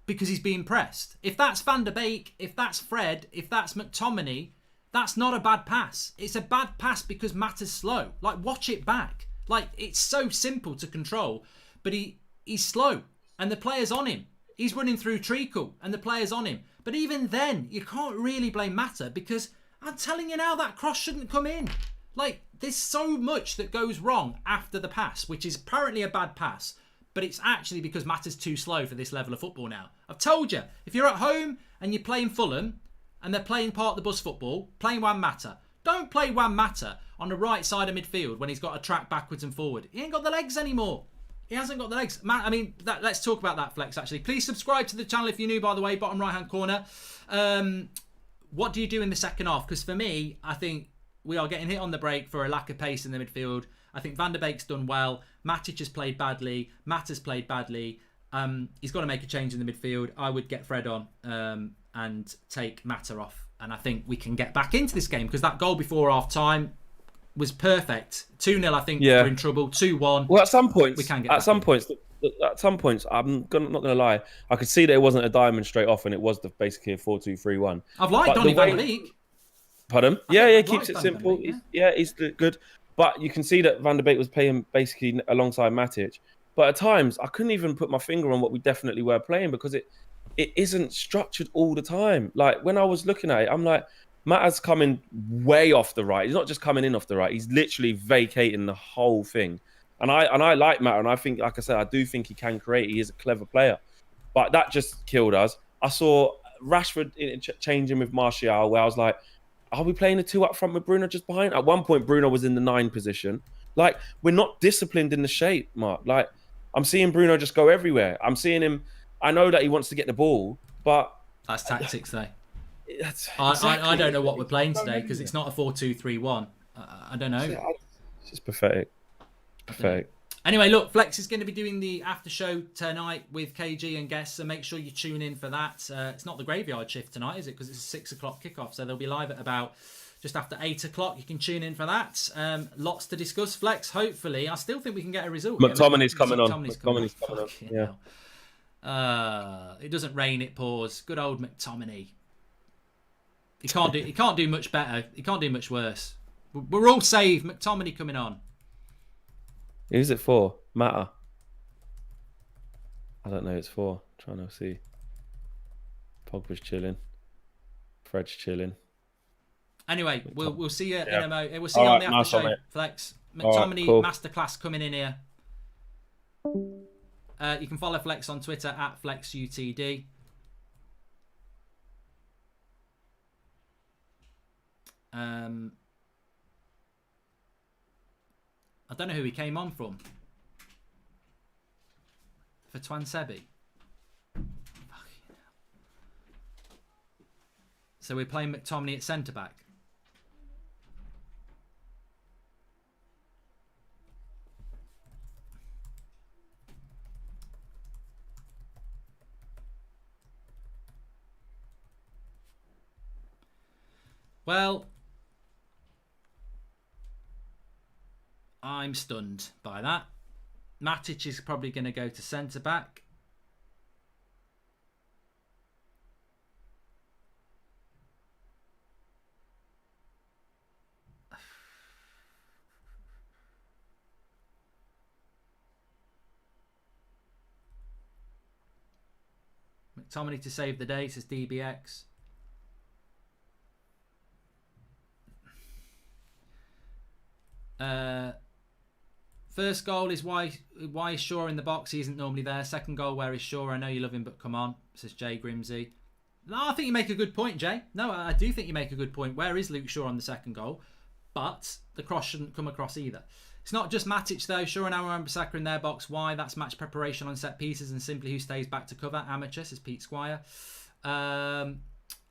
because he's being pressed. If that's Van der Beek, if that's Fred, if that's McTominay, that's not a bad pass. It's a bad pass because Mata's slow. Like, watch it back. Like, it's so simple to control, but he's slow and the player's on him. He's running through treacle and the player's on him. But even then, you can't really blame Mata, because I'm telling you now, that cross shouldn't come in. Like, there's so much that goes wrong after the pass, which is apparently a bad pass, but it's actually because Mata's too slow for this level of football now. I've told you, if you're at home and you're playing Fulham and they're playing part of the bus football, playing Juan Mata, don't play Juan Mata on the right side of midfield when he's got to track backwards and forward. He ain't got the legs anymore. He hasn't got the legs. Let's talk about that, Flex, actually. Please subscribe to the channel if you're new, by the way, bottom right-hand corner. What do you do in the second half? Because for me, I think we are getting hit on the break for a lack of pace in the midfield. I think Van der Beek's done well. Matic has played badly. Mata's played badly. He's got to make a change in the midfield. I would get Fred on and take Mata off. And I think we can get back into this game, because that goal before half-time was perfect. 2-0, I think we're in trouble. 2-1. Well, at some points, we can get At some points, I'm not going to lie, I could see that it wasn't a diamond straight off, and it was basically a 4-2-3-1. I've liked Donny van der Beek. Pardon? Yeah, keeps it simple. He's good. But you can see that Van der Beek was playing basically alongside Matic. But at times, I couldn't even put my finger on what we definitely were playing, because it isn't structured all the time. Like, when I was looking at it, I'm like, Mata's coming way off the right. He's not just coming in off the right. He's literally vacating the whole thing. And I like Mata, and I think, like I said, I do think he can create. He is a clever player. But that just killed us. I saw Rashford changing with Martial, where I was like, are we playing the 2 up front with Bruno just behind? At one point, Bruno was in the 9 position. Like, we're not disciplined in the shape, Mark. Like, I'm seeing Bruno just go everywhere. I'm seeing him. I know that he wants to get the ball, but that's tactics, though. I don't know what we're playing today, because it's not a 4-2-3-1. I don't know. It's just pathetic. Pathetic. Anyway, look, Flex is going to be doing the after show tonight with KG and guests, so make sure you tune in for that. It's not the graveyard shift tonight, is it? Because it's a 6 o'clock kickoff, so they'll be live at about just after 8 o'clock. You can tune in for that. Lots to discuss, Flex. Hopefully, I still think we can get a result. McTominay's coming on. McTominay's coming on. Yeah. It doesn't rain, it pours. Good old McTominay. He can't do much better. He can't do much worse. We're all saved. McTominay coming on. Who's it for? Mata. I don't know who it's for. I'm trying to see. Pogba's chilling. Fred's chilling. Anyway, we'll see you in a moment. We'll see you on the after show, Flex. McTominay cool. Masterclass coming in here. You can follow Flex on Twitter at FlexUTD. I don't know who he came on from. For Twan Sebi. So we're playing McTominay at centre back. Well, I'm stunned by that. Matic is probably going to go to centre back. McTominay to save the day, says DBX. First goal is why is Shaw in the box? He isn't normally there. Second goal, where is Shaw? I know you love him, but come on, says Jay Grimsey. No, I think you make a good point, Jay. No, I do think you make a good point. Where is Luke Shaw on the second goal? But the cross shouldn't come across either. It's not just Matic though. Shaw and Aaron Bissaka in their box. Why? That's match preparation on set pieces and simply who stays back to cover. Amateur, says Pete Squire.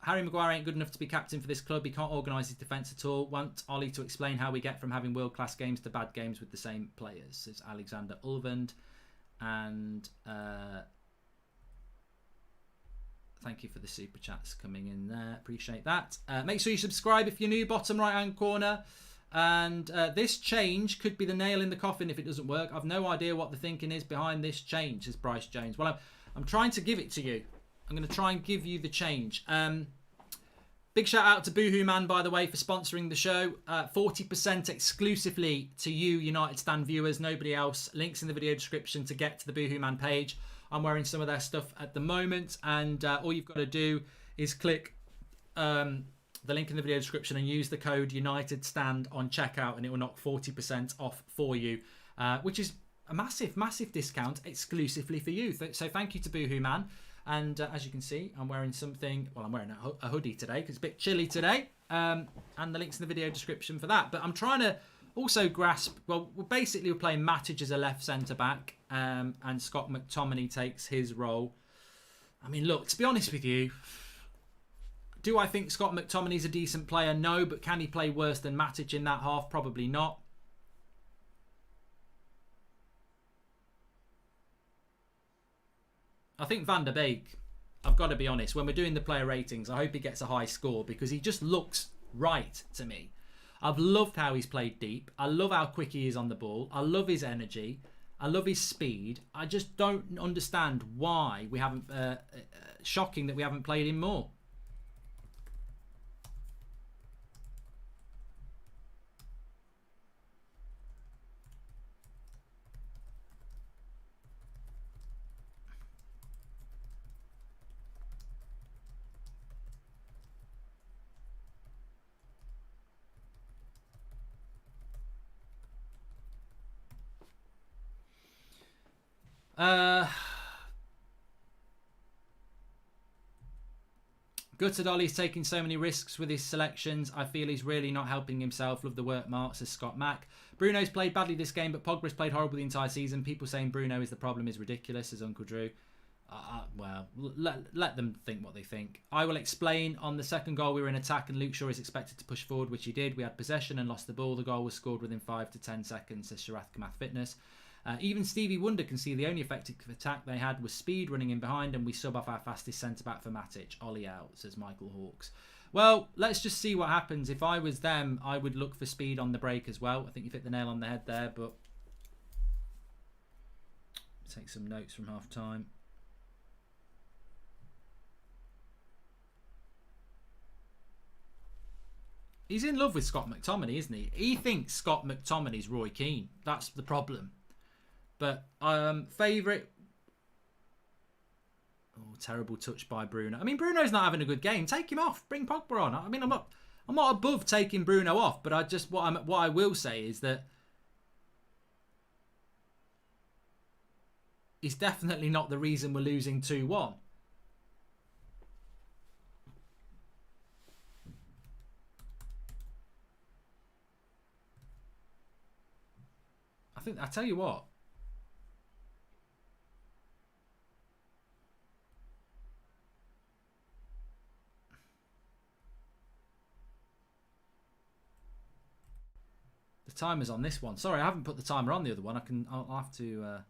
Harry Maguire ain't good enough to be captain for this club. He can't organise his defence at all. Want Ollie to explain how we get from having world-class games to bad games with the same players, says Alexander Ulvand. And thank you for the super chats coming in there. Appreciate that. Make sure you subscribe if you're new. Bottom right-hand corner. And this change could be the nail in the coffin if it doesn't work. I've no idea what the thinking is behind this change, says Bryce Jones. Well, I'm trying to give it to you. I'm going to try and give you the change. Big shout out to Boohoo Man, by the way, for sponsoring the show. 40% exclusively to you, United Stand viewers, nobody else. Links in the video description to get to the Boohoo Man page. I'm wearing some of their stuff at the moment, and all you've got to do is click the link in the video description and use the code United Stand on checkout, and it will knock 40% off for you, which is a massive, massive discount exclusively for you. So thank you to Boohoo Man. And as you can see, I'm wearing something. Well, I'm wearing a hoodie today because it's a bit chilly today. And the link's in the video description for that. But I'm trying to also grasp. Well, we're playing Matic as a left centre back, and Scott McTominay takes his role. I mean, look, to be honest with you, do I think Scott McTominay's a decent player? No, but can he play worse than Matic in that half? Probably not. I think Van der Beek, I've got to be honest, when we're doing the player ratings, I hope he gets a high score because he just looks right to me. I've loved how he's played deep. I love how quick he is on the ball. I love his energy. I love his speed. I just don't understand why we haven't... shocking that we haven't played him more. Gutted Ollie's taking so many risks with his selections. I feel he's really not helping himself. Love the work, Mark, says Scott Mack. Bruno's played badly this game, but Pogba's played horrible the entire season. People saying Bruno is the problem is ridiculous, says Uncle Drew. Well, let them think what they think. I will explain. On the second goal, we were in attack and Luke Shaw is expected to push forward, which he did. We had possession and lost the ball. The goal was scored within 5 to 10 seconds, says Sharath Kamath Fitness. Even Stevie Wonder can see the only effective attack they had was speed running in behind, and we sub off our fastest centre-back for Matic. Ollie out, says Michael Hawkes. Well, let's just see what happens. If I was them, I would look for speed on the break as well. I think you've hit the nail on the head there, but... take some notes from half-time. He's in love with Scott McTominay, isn't he? He thinks Scott McTominay's Roy Keane. That's the problem. But favourite... oh, terrible touch by Bruno. I mean, Bruno's not having a good game. Take him off. Bring Pogba on. I mean, I'm not above taking Bruno off, but I just what I will say is that he's definitely not the reason we're losing 2-1. I tell you what. The timer's on this one. Sorry, I haven't put the timer on the other one. I'll have to. There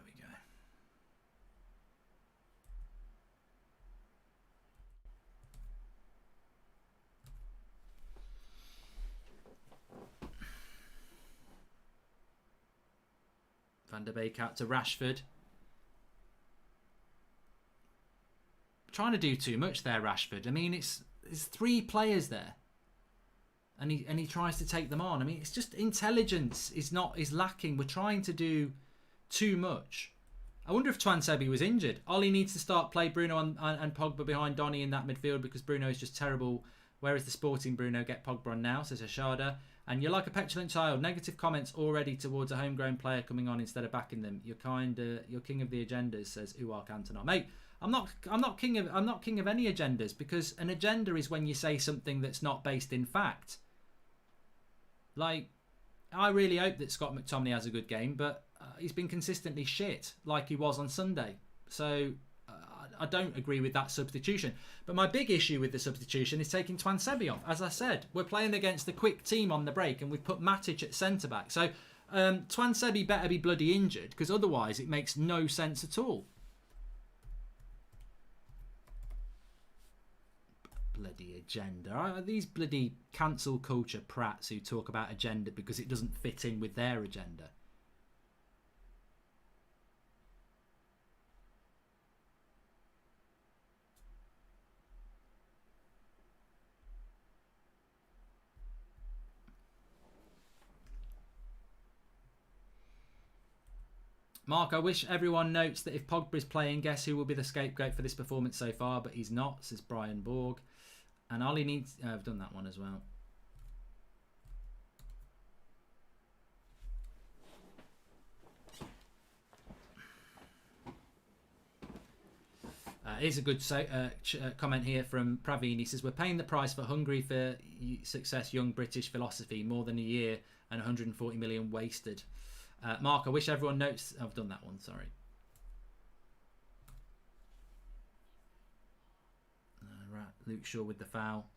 we go. Van der Beek out to Rashford. Trying to do too much there, Rashford. I mean, it's 3 players there, and he tries to take them on. I mean, it's just intelligence is lacking. We're trying to do too much. I wonder if Twansebi was injured. Ollie needs to start play Bruno and Pogba behind Donny in that midfield because Bruno is just terrible. Where is the sporting Bruno? Get Pogba on now, says Ashada. And you're like a petulant child. Negative comments already towards a homegrown player coming on instead of backing them. You're king of the agendas, says Uar Cantona. Mate, I'm not king of any agendas, because an agenda is when you say something that's not based in fact. Like, I really hope that Scott McTominay has a good game, but he's been consistently shit, like he was on Sunday. So I don't agree with that substitution. But my big issue with the substitution is taking Twansebi off. As I said, we're playing against the quick team on the break, and we've put Matic at centre-back. So Twansebi better be bloody injured, because otherwise it makes no sense at all. Bloody agenda. These bloody cancel culture prats who talk about agenda because it doesn't fit in with their agenda. Mark, I wish everyone notes that if Pogba is playing, guess who will be the scapegoat for this performance so far, but he's not, says Brian Borg. And Ollie needs... I've done that one as well. Here's a good comment here from Praveen. He says, we're paying the price for hungry for success young British philosophy, more than a year and 140 million wasted. Mark, I wish everyone notes... I've done that one, sorry. Right, Luke Shaw with the foul.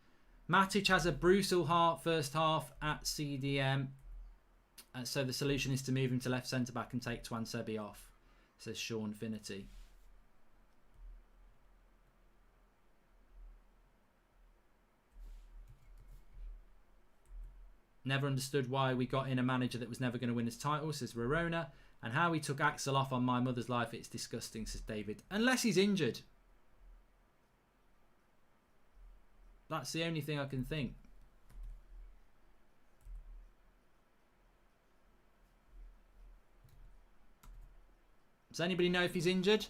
Matic has a brutal heart first half at CDM. So the solution is to move him to left centre-back and take Twansebi off, says Sean Finity. Never understood why we got in a manager that was never going to win his title, says Rorona. And how he took Axel off on My Mother's Life, it's disgusting, says David. Unless he's injured. That's the only thing I can think. Does anybody know if he's injured?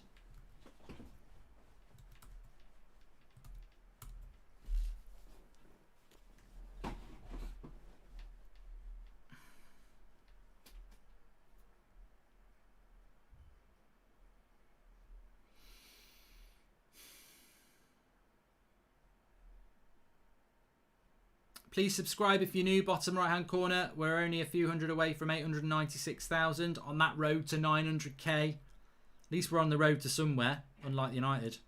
Please subscribe if you're new. Bottom right hand corner. We're only a few hundred away from 896,000 on that road to 900k. At least we're on the road to somewhere, unlike United.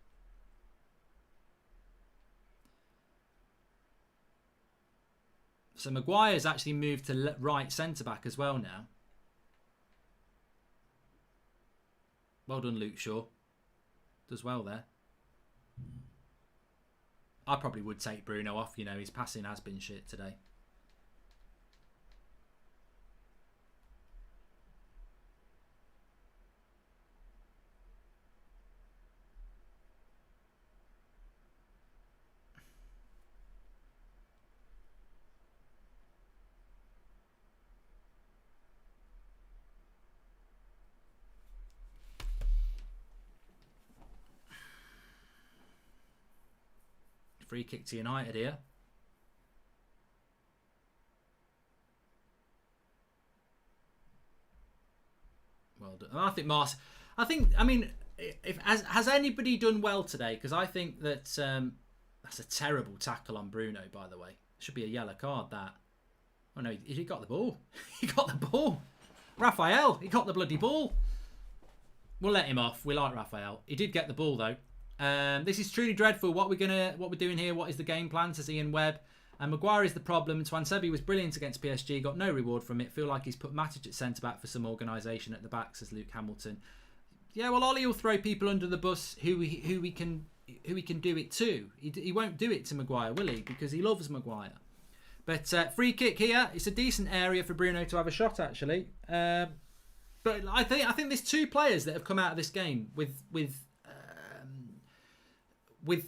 So Maguire's actually moved to right centre back as well now. Well done, Luke Shaw. Does well there. I probably would take Bruno off, you know, his passing has been shit today. Free kick to United here. Well done. I mean, if has anybody done well today? Because I think that that's a terrible tackle on Bruno, by the way. Should be a yellow card, that. Oh no, he got the ball. He got the ball. Raphael, he got the bloody ball. We'll let him off. We like Raphael. He did get the ball though. This is truly dreadful. What we're doing here? What is the game plan? Says Ian Webb. And Maguire is the problem. Twansebi was brilliant against PSG. Got no reward from it. Feel like he's put Matic at centre back for some organisation at the back. Says Luke Hamilton. Yeah, well, Ollie will throw people under the bus who he can do it to. He won't do it to Maguire, will he? Because he loves Maguire. But free kick here. It's a decent area for Bruno to have a shot, actually. But I think there's two players that have come out of this game with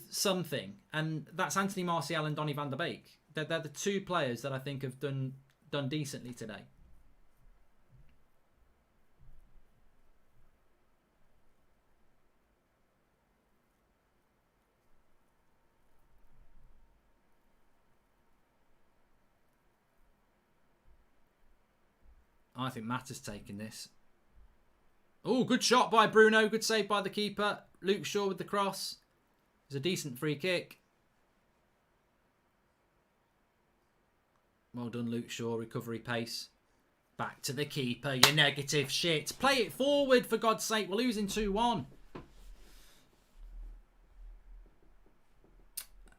something, and that's Anthony Martial and Donny van der Beek. They're the two players that I think have done decently today. I think Mata's taking this. Oh, good shot by Bruno. Good save by the keeper. Luke Shaw with the cross. It's a decent free kick. Well done, Luke Shaw. Recovery pace. Back to the keeper. You negative shit. Play it forward, for God's sake. We're losing 2-1.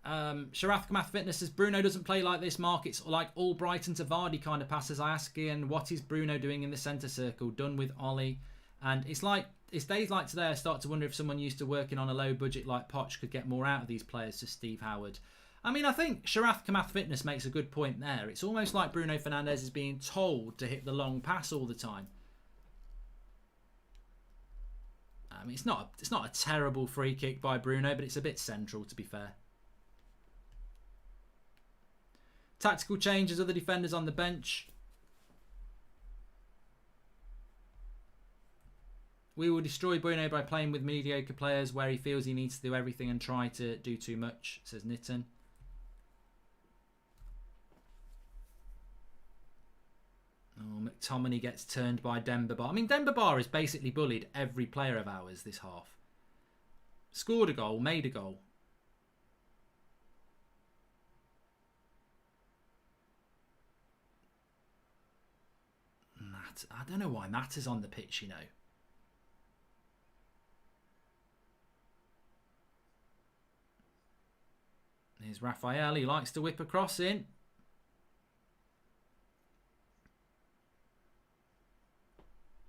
Sharath Kamath Fitness says Bruno doesn't play like this, Mark. It's like all Brighton to Vardy kind of passes. I ask Ian, what is Bruno doing in the centre circle? Done with Ollie. And it's days like today I start to wonder if someone used to working on a low budget like Poch could get more out of these players, to Steve Howard. I mean, I think Sharath Kamath Fitness makes a good point there. It's almost like Bruno Fernandes is being told to hit the long pass all the time. I mean, it's not a terrible free kick by Bruno, but it's a bit central, to be fair. Tactical changes, other defenders on the bench. We will destroy Bruno by playing with mediocre players where he feels he needs to do everything and try to do too much, says Nitin. Oh, McTominay gets turned by Demba Ba. I mean, Demba Ba has basically bullied every player of ours this half. Scored a goal, made a goal. I don't know why Matt is on the pitch, you know. Here's Raphael. He likes to whip a cross in.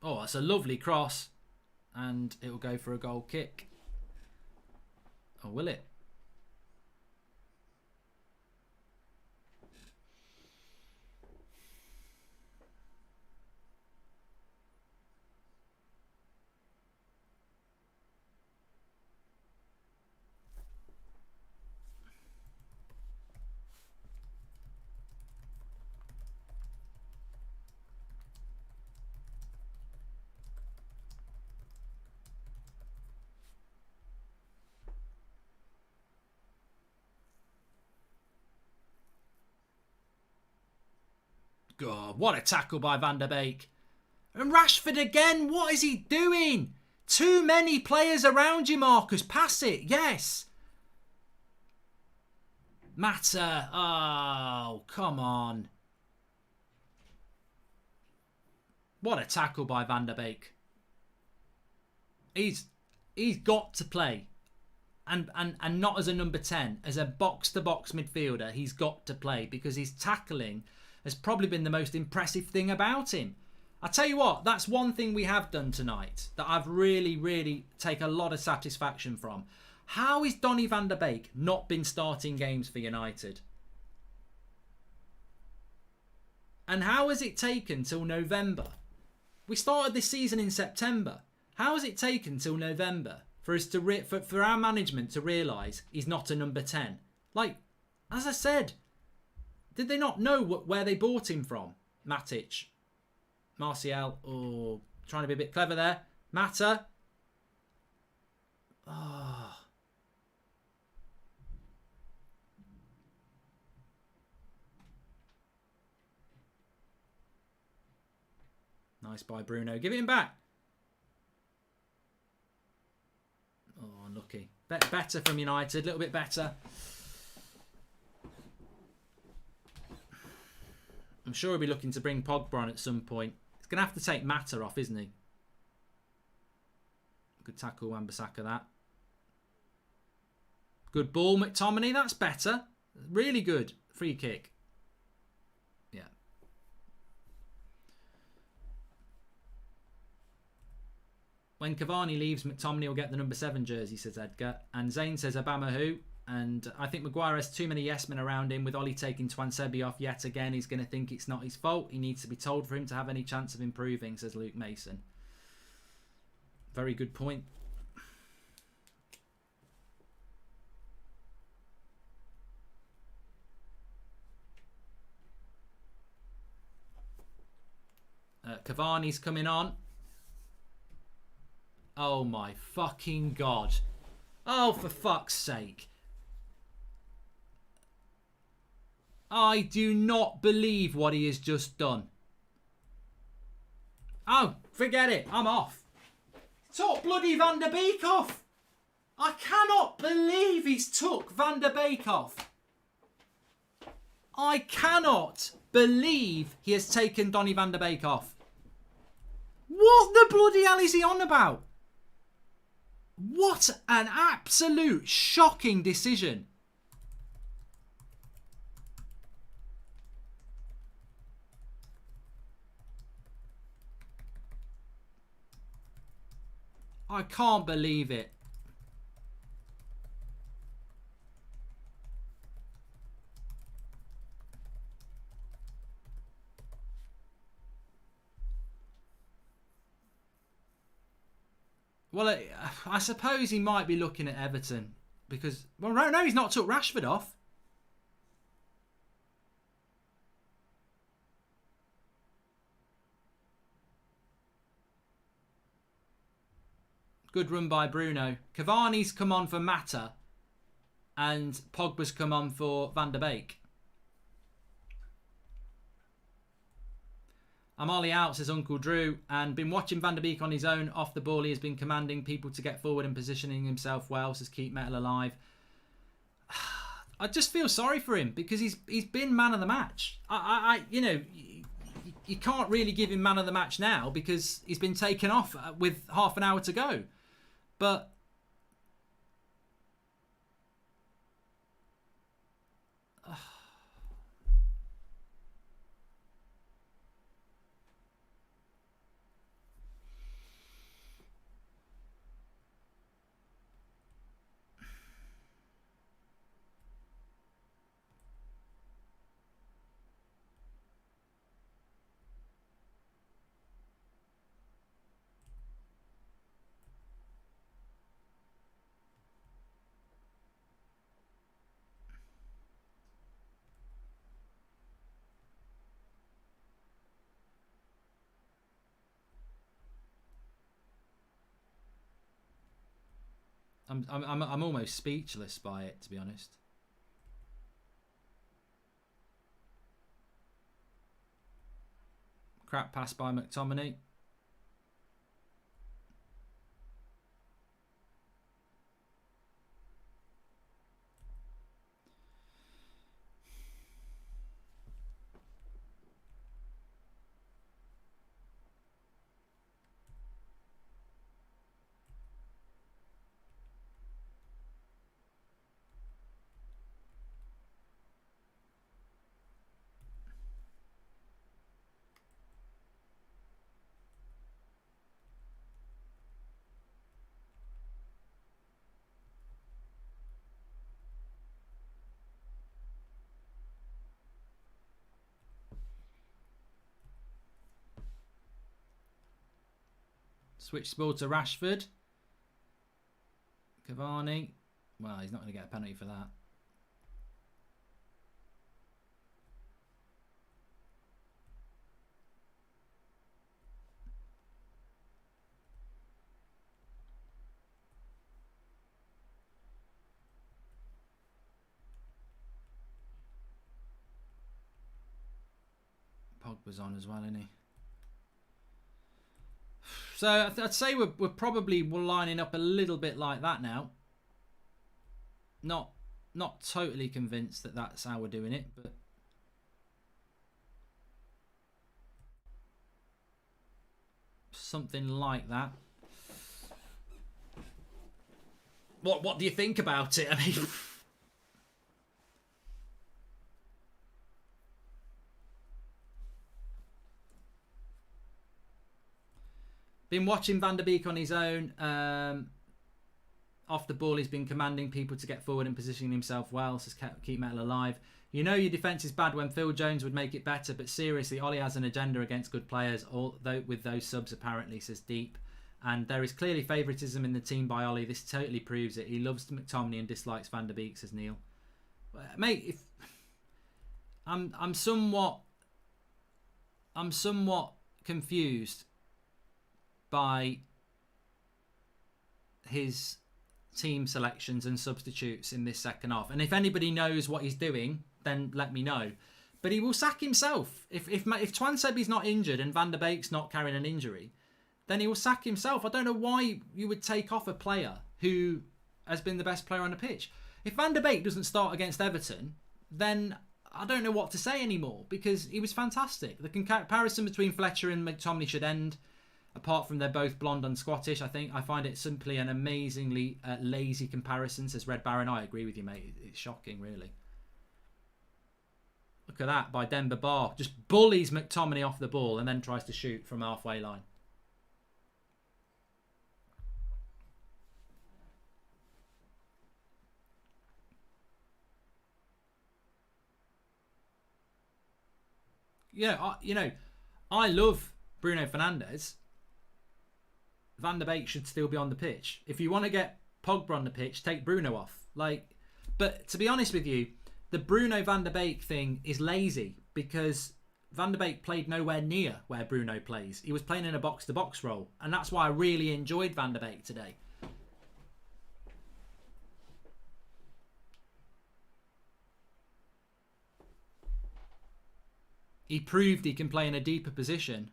Oh, that's a lovely cross. And it will go for a goal kick. Or will it? God, what a tackle by Van der Beek. And Rashford again, what is he doing? Too many players around you, Marcus. Pass it, yes. Mata, oh, come on. What a tackle by Van der Beek. He's got to play. And not as a number 10, as a box-to-box midfielder, he's got to play because his tackling has probably been the most impressive thing about him. I tell you what, that's one thing we have done tonight that I've really taken a lot of satisfaction from. How is Donny van der Beek not been starting games for United? And how has it taken till November? We started this season in September. How has it taken till November for us to for our management to realise he's not a number 10? Like, as I said, did they not know where they bought him from? Matic. Martial. Oh, trying to be a bit clever there. Mata. Oh. Nice by Bruno. Give it him back. Oh, unlucky. Better from United. A little bit better. I'm sure he'll be looking to bring Pogba on at some point. He's going to have to take Mata off, isn't he? Good tackle, Wan-Bissaka, that. Good ball, McTominay. That's better. Really good. Free kick. Yeah. When Cavani leaves, McTominay will get the number 7 jersey, says Edgar. And Zane says, Obama who? And I think Maguire has too many yes men around him. With Ollie taking Twansebi off yet again, he's going to think it's not his fault. He needs to be told for him to have any chance of improving, says Luke Mason. Very good point. Cavani's coming on. Oh my fucking God. Oh, for fuck's sake. I do not believe what he has just done. Oh, forget it. I'm off. Took bloody Van der Beek off. I cannot believe he's took Van der Beek off. I cannot believe he has taken Donny Van der Beek off. What the bloody hell is he on about? What an absolute shocking decision. I can't believe it. Well, I suppose he might be looking at Everton because... Well, no, he's not took Rashford off. Good run by Bruno. Cavani's come on for Mata and Pogba's come on for Van der Beek. I'm Ollie out, says Uncle Drew, and been watching Van der Beek on his own. Off the ball, he has been commanding people to get forward and positioning himself well, says Keep Metal Alive. I just feel sorry for him because he's been man of the match. You know, you can't really give him man of the match now because he's been taken off with half an hour to go. But I'm almost speechless by it, to be honest. Crap pass by McTominay. Switch ball to Rashford. Cavani. Well, he's not going to get a penalty for that. Pogba's on as well, isn't he? So I'd say we're probably lining up a little bit like that now. Not totally convinced that that's how we're doing it, but something like that. What do you think about it? I mean, been watching Van der Beek on his own. Off the ball, he's been commanding people to get forward and positioning himself well, says Keep Metal Alive. You know your defence is bad when Phil Jones would make it better, but seriously, Ollie has an agenda against good players, although with those subs apparently, says Deep. And there is clearly favouritism in the team by Ollie. This totally proves it. He loves McTominay and dislikes Van der Beek, says Neil. Mate, if I'm somewhat confused by his team selections and substitutes in this second half. And if anybody knows what he's doing, then let me know. But he will sack himself. If Twansebi's not injured and Van der Beek's not carrying an injury, then he will sack himself. I don't know why you would take off a player who has been the best player on the pitch. If Van der Beek doesn't start against Everton, then I don't know what to say anymore, because he was fantastic. The comparison between Fletcher and McTominay should end. Apart from they're both blonde and Scottish, I find it simply an amazingly lazy comparison, says Red Baron. I agree with you, mate. It's shocking, really. Look at that by Demba Ba. Just bullies McTominay off the ball and then tries to shoot from halfway line. Yeah, I love Bruno Fernandes. Van der Beek should still be on the pitch. If you want to get Pogba on the pitch, take Bruno off. But to be honest with you, the Bruno Van der Beek thing is lazy, because Van der Beek played nowhere near where Bruno plays. He was playing in a box-to-box role, and that's why I really enjoyed Van der Beek today. He proved he can play in a deeper position.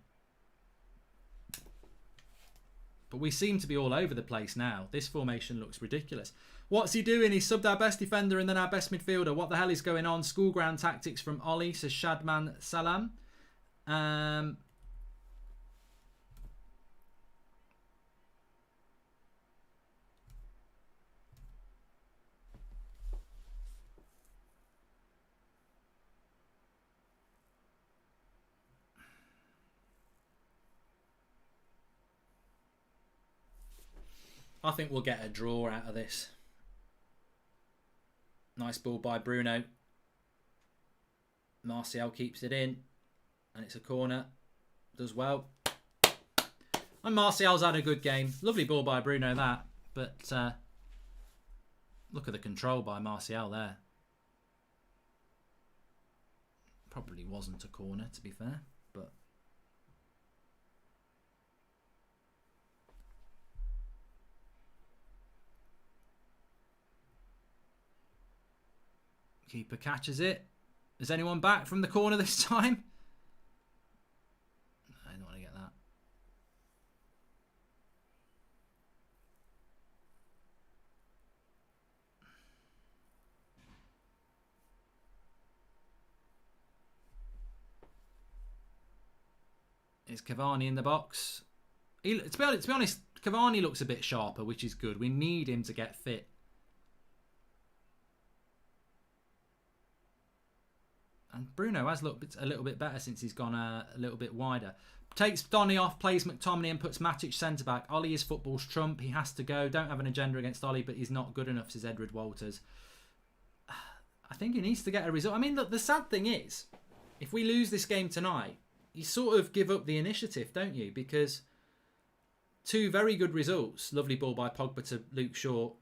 But we seem to be all over the place now. This formation looks ridiculous. What's he doing? He subbed our best defender and then our best midfielder. What the hell is going on? School ground tactics from Ollie, says Shadman Salam. I think we'll get a draw out of this. Nice ball by Bruno. Martial keeps it in. And it's a corner. Does well. And Martial's had a good game. Lovely ball by Bruno, that. But look at the control by Martial there. Probably wasn't a corner, to be fair. But keeper catches it. Is anyone back from the corner this time? I don't want to get that. Is Cavani in the box? To be honest, Cavani looks a bit sharper, which is good. We need him to get fit. And Bruno has looked a little bit better since he's gone a little bit wider. Takes Donny off, plays McTominay and puts Matic centre-back. Ollie is football's trump. He has to go. Don't have an agenda against Ollie, but he's not good enough, says Edward Walters. I think he needs to get a result. I mean, look, the sad thing is, if we lose this game tonight, you sort of give up the initiative, don't you? Because two very good results. Lovely ball by Pogba to Luke Shaw.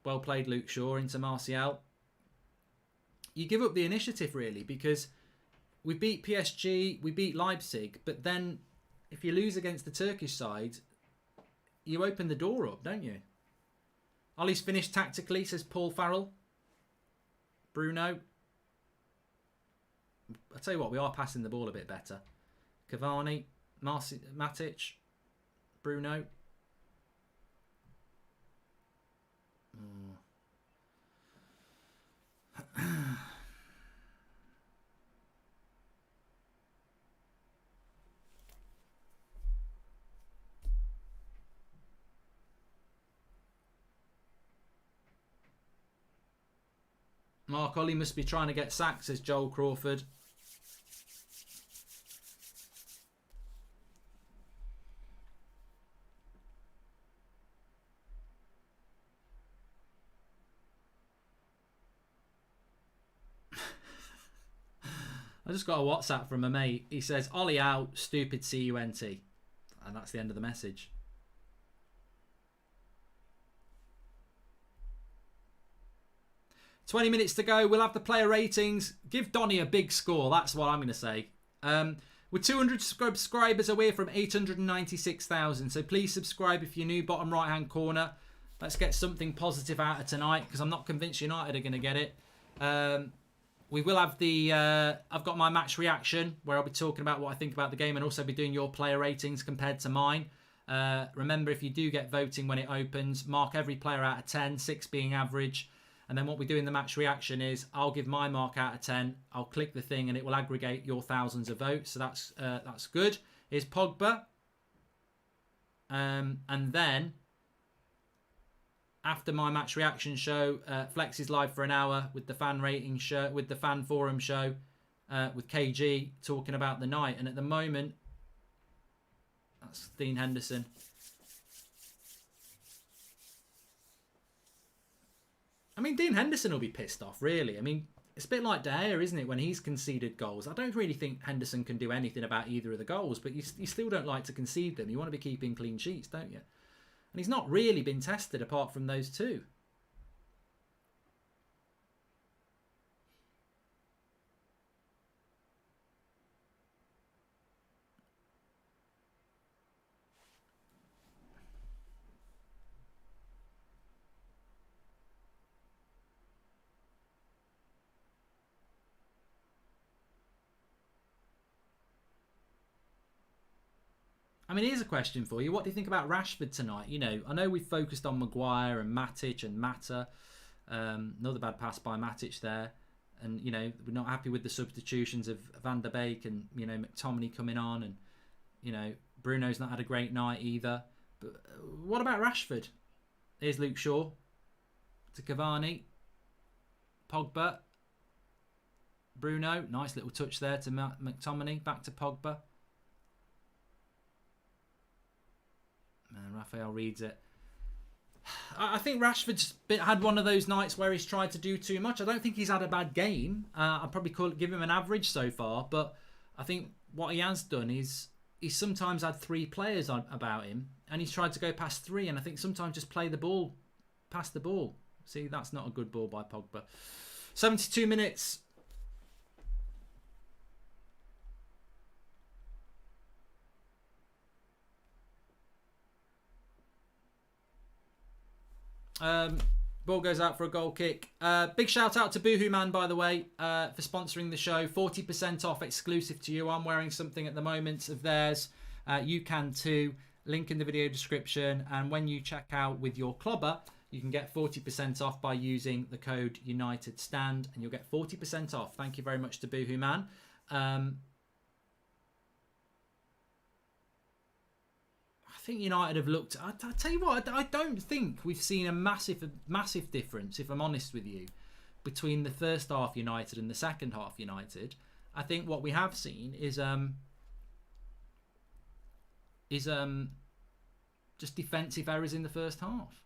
Well played, Luke Shaw, into Martial. You give up the initiative, really, because we beat PSG, we beat Leipzig, but then if you lose against the Turkish side, you open the door up, don't you? Ollie's finished tactically, says Paul Farrell. Bruno. I'll tell you what, we are passing the ball a bit better. Cavani, Matic, Bruno. Mark Ollie must be trying to get sacked, says Joel Crawford. I just got a WhatsApp from a mate. He says, Ollie out, stupid CUNT. And that's the end of the message. "20 minutes to go. We'll have the player ratings. Give Donny a big score. That's what I'm going to say. We're 200 subscribers away from 896,000. So please subscribe if you're new. Bottom right hand corner. Let's get something positive out of tonight, because I'm not convinced United are going to get it. We will have the... I've got my match reaction where I'll be talking about what I think about the game and also be doing your player ratings compared to mine. Remember, if you do get voting when it opens, mark every player out of 10, 6 being average. And then what we do in the match reaction is I'll give my mark out of 10. I'll click the thing and it will aggregate your thousands of votes. So that's good. Here's Pogba. And then after my match reaction show, Flex is live for an hour with the fan rating show, with the fan forum show, with KG talking about the night. And at the moment, that's Dean Henderson. I mean, Dean Henderson will be pissed off, really. I mean, it's a bit like De Gea, isn't it, when he's conceded goals. I don't really think Henderson can do anything about either of the goals, but you still don't like to concede them. You want to be keeping clean sheets, don't you? And he's not really been tested apart from those two. I mean, here's a question for you. What do you think about Rashford tonight? You know, I know we've focused on Maguire and Matic and Mata. Another bad pass by Matic there. And, you know, we're not happy with the substitutions of Van der Beek and, you know, McTominay coming on. And, you know, Bruno's not had a great night either. But what about Rashford? Here's Luke Shaw to Cavani. Pogba. Bruno. Nice little touch there to McTominay. Back to Pogba. Man, Raphael reads it. I think Rashford's had one of those nights where he's tried to do too much. I don't think he's had a bad game. I'd probably give him an average so far. But I think what he has done is he's sometimes had 3 players about him. And he's tried to go past 3. And I think sometimes just play the ball, pass the ball. See, that's not a good ball by Pogba. 72 minutes. Ball goes out for a goal kick. Big shout out to Boohoo Man, by the way, for sponsoring the show. 40% off exclusive to you. I'm wearing something at the moment of theirs. You can too. Link in the video description. And when you check out with your clobber, you can get 40% off by using the code UnitedStand, and you'll get 40% off. Thank you very much to Boohoo Man. I think United have looked... I tell you what, I don't think we've seen a massive difference, if I'm honest with you, between the first half United and the second half United. I think what we have seen is just defensive errors in the first half.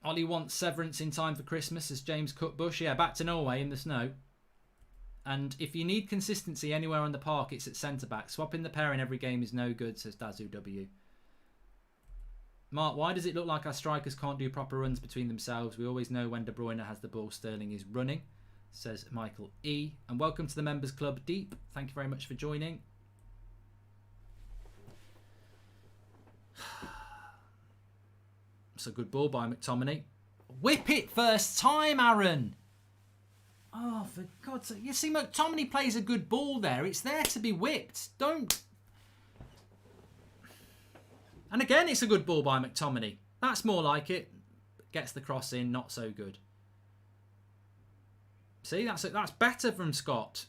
Ollie wants severance in time for Christmas, as James Cutbush. Yeah, back to Norway in the snow. And if you need consistency anywhere on the park, it's at centre-back. Swapping the pair in every game is no good, says Dazu W. Mark, why does it look like our strikers can't do proper runs between themselves? We always know when De Bruyne has the ball, Sterling is running, says Michael E. And welcome to the Members Club, Deep. Thank you very much for joining. It's a good ball by McTominay. Whip it first time, Aaron. Oh, for God's sake. You see, McTominay plays a good ball there. It's there to be whipped. Don't... And again, it's a good ball by McTominay. That's more like it. Gets the cross in, not so good. See, that's better from Scott.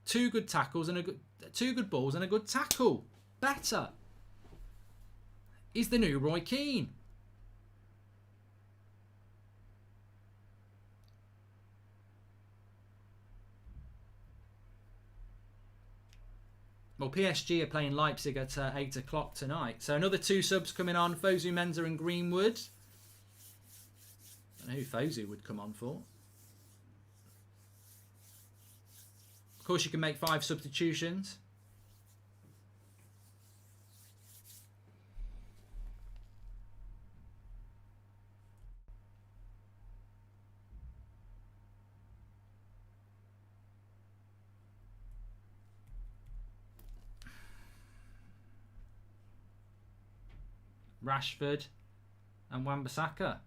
2 good tackles and 2 good balls and a good tackle. Better. He's the new Roy Keane. Well, PSG are playing Leipzig at 8 o'clock tonight. So another 2 subs coming on. Fosu Mensah and Greenwood. I don't know who Fosu would come on for. Of course, you can make 5 substitutions. Rashford. and Wan-Bissaka.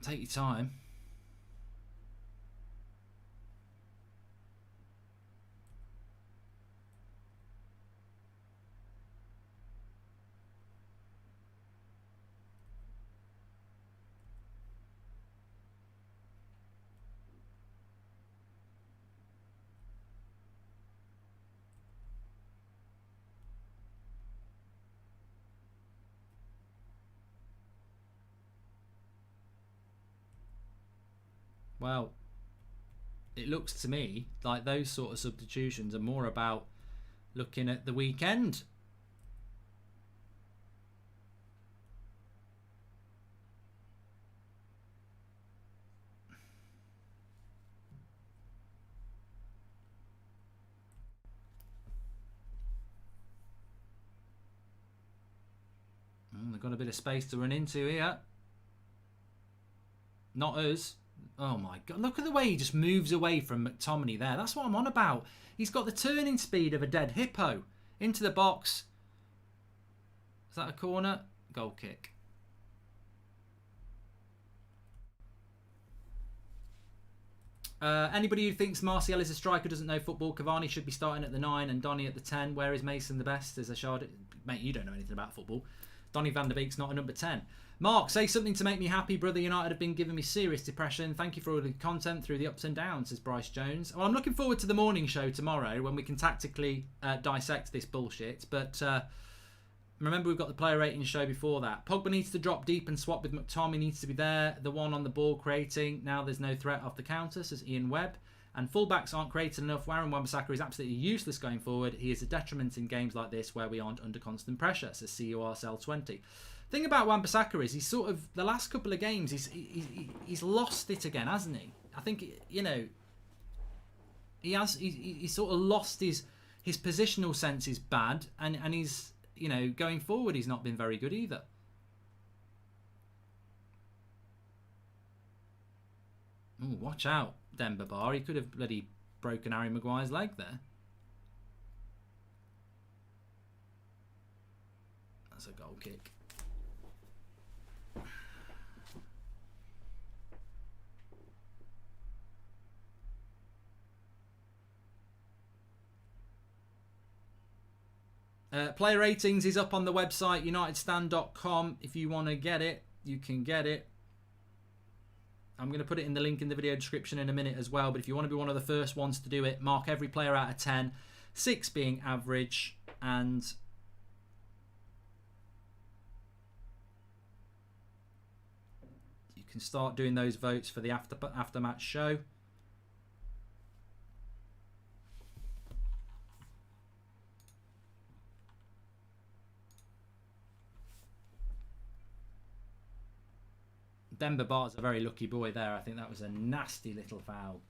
Take your time. Well, it looks to me like those sort of substitutions are more about looking at the weekend. They've got a bit of space to run into here. Not us. Oh my God, look at the way he just moves away from McTominay there. That's what I'm on about. He's got the turning speed of a dead hippo. Into the box. Is that a corner? Goal kick. Anybody who thinks Martial is a striker doesn't know football. Cavani should be starting at the 9 and Donny at the 10. Where is Mason the best? As a shard, mate, you don't know anything about football. Donny van der Beek's not a number 10. Mark, say something to make me happy. Brother United have been giving me serious depression. Thank you for all the content through the ups and downs, says Bryce Jones. Well, I'm looking forward to the morning show tomorrow when we can tactically dissect this bullshit. But remember, we've got the player rating show before that. Pogba needs to drop deep and swap with McTominay. Needs to be there. The one on the ball creating. Now there's no threat off the counter, says Ian Webb. And fullbacks aren't creating enough. Warren Wan-Bissaka is absolutely useless going forward. He is a detriment in games like this where we aren't under constant pressure, says CURCell20. Thing about Wan-Bissaka is he's sort of, the last couple of games, he's lost it again, hasn't he? I think, you know, he's sort of lost his positional sense is bad, and he's, you know, going forward he's not been very good either. Ooh, watch out, Demba Ba. He could have bloody broken Harry Maguire's leg there. That's a goal kick. Player ratings is up on the website unitedstand.com. If you want to get it, you can get it. I'm going to put it in the link in the video description in a minute as well, but if you want to be one of the first ones to do it, mark every player out of 10, 6 being average, and you can start doing those votes for the after-match show. Demba Ba's a very lucky boy there. I think that was a nasty little foul.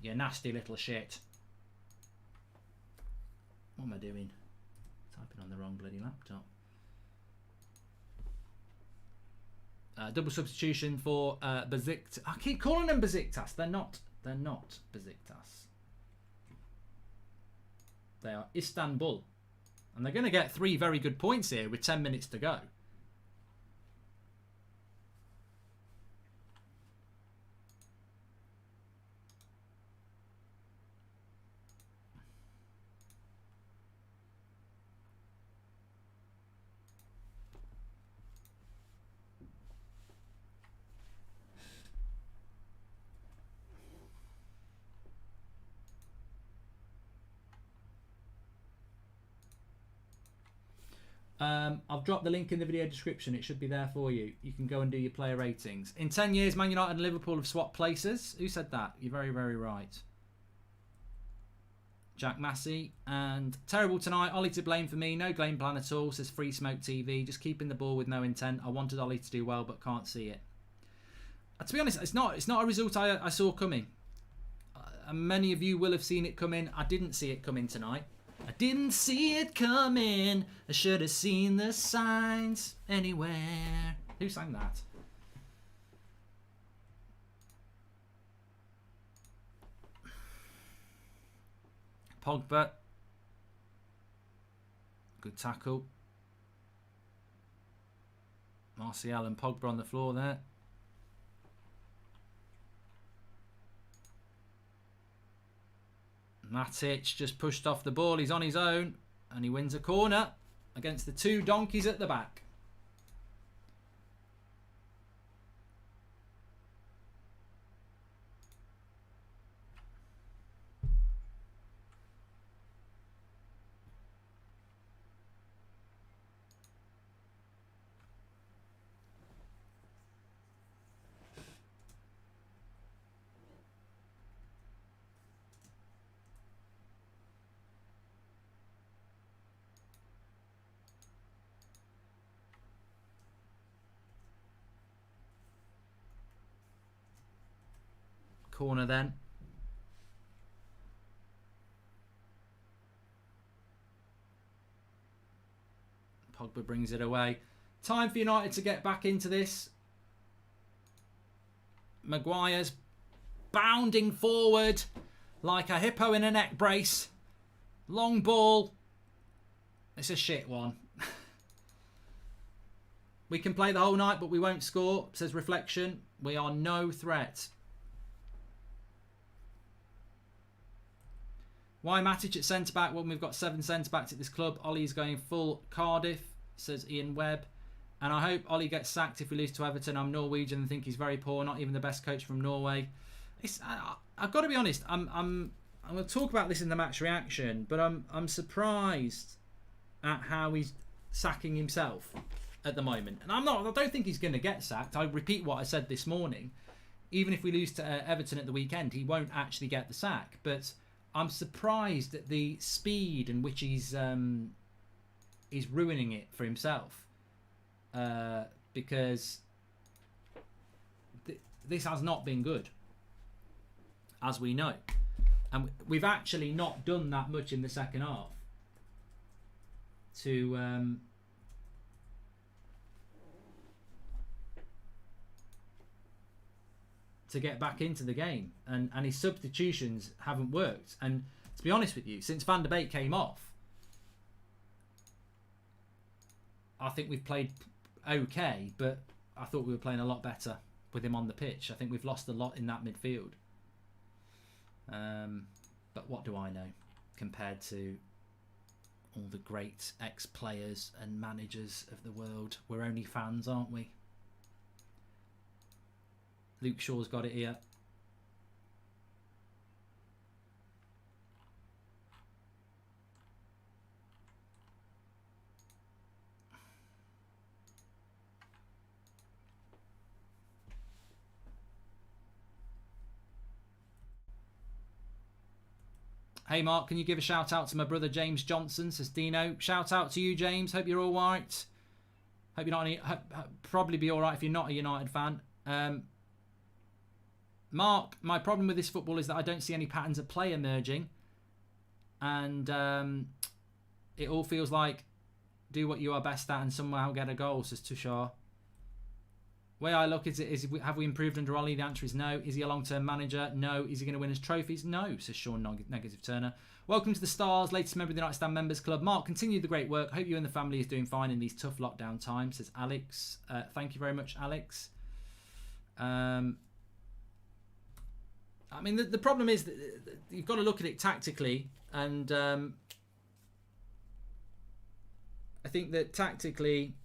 You nasty little shit. What am I doing? Typing on the wrong bloody laptop. Double substitution for Besiktas. I keep calling them Besiktas. They're not. They're not Besiktas. They are Istanbul. And they're going to get 3 very good points here with 10 minutes to go. I've dropped the link in the video description. It should be there for you. You can go and do your player ratings. In 10 years, Man United and Liverpool have swapped places. Who said that? You're very, very right. Jack Massey. And terrible tonight. Ollie to blame for me. No game plan at all, says Free Smoke TV. Just keeping the ball with no intent. I wanted Ollie to do well, but can't see it. To be honest, it's not a result I saw coming. Many of you will have seen it coming. I didn't see it coming tonight. I didn't see it coming. I should have seen the signs anywhere. Who sang that? Pogba. Good tackle. Martial and Pogba on the floor there. Matic just pushed off the ball. He's on his own. And he wins a corner against the two donkeys at the back. Corner then. Pogba brings it away. Time for United to get back into this. Maguire's bounding forward like a hippo in a neck brace. Long ball. It's a shit one. We can play the whole night, but we won't score, says Reflection. We are no threat. Why Matic at centre-back when we've got 7 centre-backs at this club? Ollie's going full Cardiff, says Ian Webb. And I hope Ollie gets sacked if we lose to Everton. I'm Norwegian and think he's very poor, not even the best coach from Norway. I've got to be honest, I'm going to talk about this in the match reaction, but I'm surprised at how he's sacking himself at the moment. And I don't think he's going to get sacked. I repeat what I said this morning. Even if we lose to Everton at the weekend, he won't actually get the sack. But I'm surprised at the speed in which he's ruining it for himself, because this has not been good, as we know, and we've actually not done that much in the second half to get back into the game, and his substitutions haven't worked. And to be honest with you, since Van der Beek came off, I think we've played okay, but I thought we were playing a lot better with him on the pitch. I think we've lost a lot in that midfield. But what do I know compared to all the great ex-players and managers of the world? We're only fans, aren't we? Luke Shaw's got it here. Hey Mark, can you give a shout out to my brother James Johnson, says Dino. Shout out to you, James. Hope you're all right. Hope you're not probably be all right if you're not a United fan. Mark, my problem with this football is that I don't see any patterns of play emerging, and it all feels like do what you are best at and somehow get a goal, says Tushar. Way I look is have we improved under Ollie? The answer is no. Is he a long-term manager? No. Is he going to win us trophies? No, says Sean Negative Turner. Welcome to the Stars, latest member of the United Stand Members Club. Mark, continue the great work. Hope you and the family is doing fine in these tough lockdown times, says Alex. Thank you very much, Alex. I mean, the problem is that you've got to look at it tactically, and I think that tactically,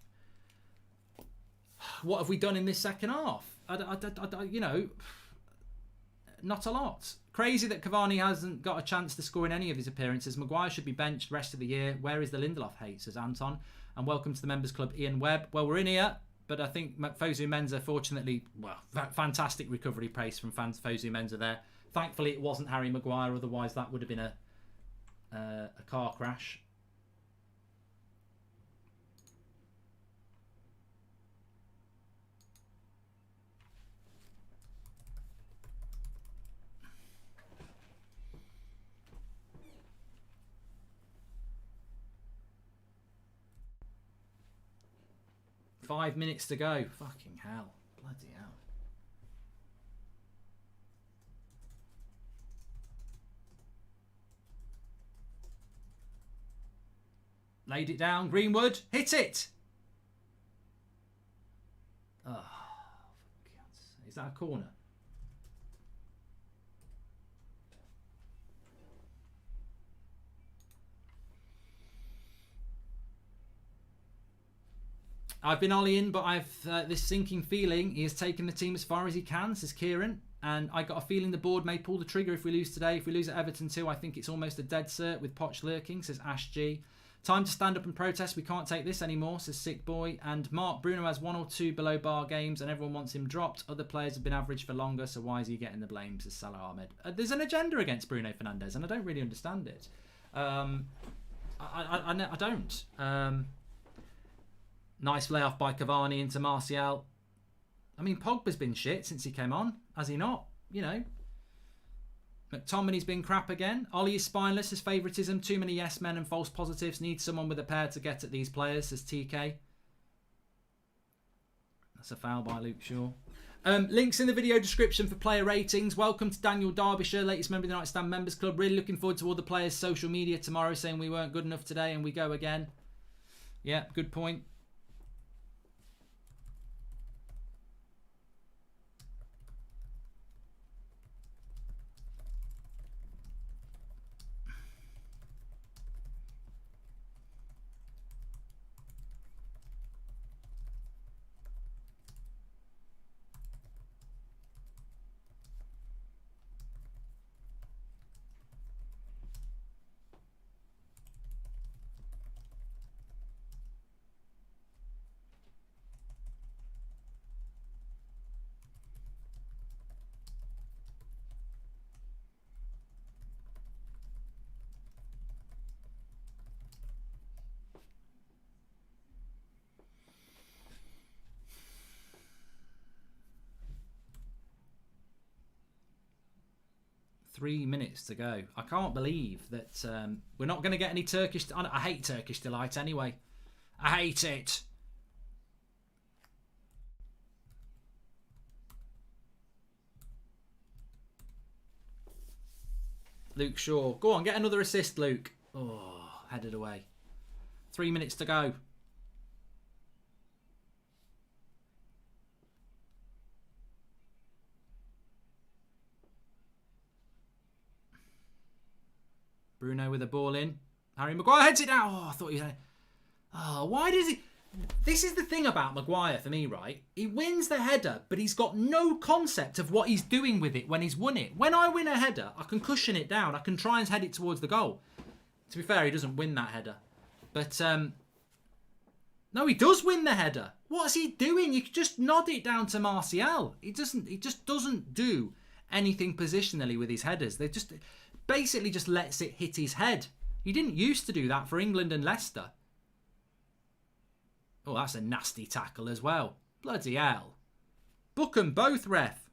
what have we done in this second half? You know, not a lot. Crazy that Cavani hasn't got a chance to score in any of his appearances. Maguire should be benched rest of the year. Where is the Lindelof hate, says Anton. And welcome to the Members Club, Ian Webb. Well, we're in here, but I think Fosu Mensah, fortunately, well, fantastic recovery pace from Fosu Mensah there. Thankfully, it wasn't Harry Maguire, otherwise that would have been a car crash. 5 minutes to go. Fucking hell. Bloody hell. Laid it down. Greenwood. Hit it. Oh, for God's sake. Is that a corner? I've been ollieing, but I've this sinking feeling he has taken the team as far as he can, says Kieran. And I got a feeling the board may pull the trigger if we lose today. If we lose at Everton too, I think it's almost a dead cert with Poch lurking, says Ash G. Time to stand up and protest. We can't take this anymore, says Sick Boy. And Mark, Bruno has 1 or 2 below bar games and everyone wants him dropped. Other players have been average for longer, so why is he getting the blame, says Salah Ahmed. There's an agenda against Bruno Fernandes and I don't really understand it. I don't. Nice layoff by Cavani into Martial. I mean, Pogba's been shit since he came on, has he not? You know. McTominay's been crap again. Ollie is spineless, his favouritism, too many yes men and false positives. Needs someone with a pair to get at these players, says TK. That's a foul by Luke Shaw. Links in the video description for player ratings. Welcome to Daniel Derbyshire, latest member of the United Stand Members Club. Really looking forward to all the players' social media tomorrow saying we weren't good enough today and we go again. Yeah, good point. Three minutes to go. I can't believe that we're not going to get any Turkish... I hate Turkish Delight anyway. I hate it. Luke Shaw. Go on, get another assist, Luke. Oh, headed away. 3 minutes to go. Bruno with the ball in. Harry Maguire heads it out. Oh, I thought he had... Oh, why does he... This is the thing about Maguire for me, right? He wins the header, but he's got no concept of what he's doing with it when he's won it. When I win a header, I can cushion it down. I can try and head it towards the goal. To be fair, he doesn't win that header. But, no, he does win the header. What's he doing? You could just nod it down to Martial. He just doesn't do anything positionally with his headers. They just... Basically just lets it hit his head. He didn't used to do that for England and Leicester. Oh, that's a nasty tackle as well. Bloody hell. Book 'em both, ref.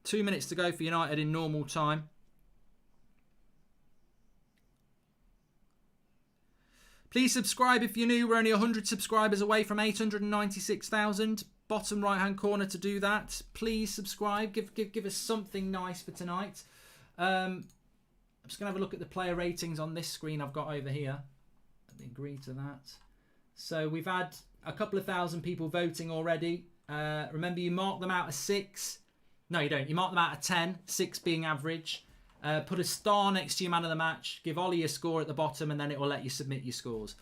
Two minutes to go for United in normal time. Please subscribe if you're new. We're only 100 subscribers away from 896,000. Bottom right hand corner to do that. Please subscribe. Give us something nice for tonight. I'm just going to have a look at the player ratings on this screen I've got over here. Let me agree to that. So we've had a couple of thousand people voting already. Remember, you mark them out as 6. No, you don't. You mark them out of 10. 6 being average. Put a star next to your man of the match. Give Ollie a score at the bottom, and then it will let you submit your scores.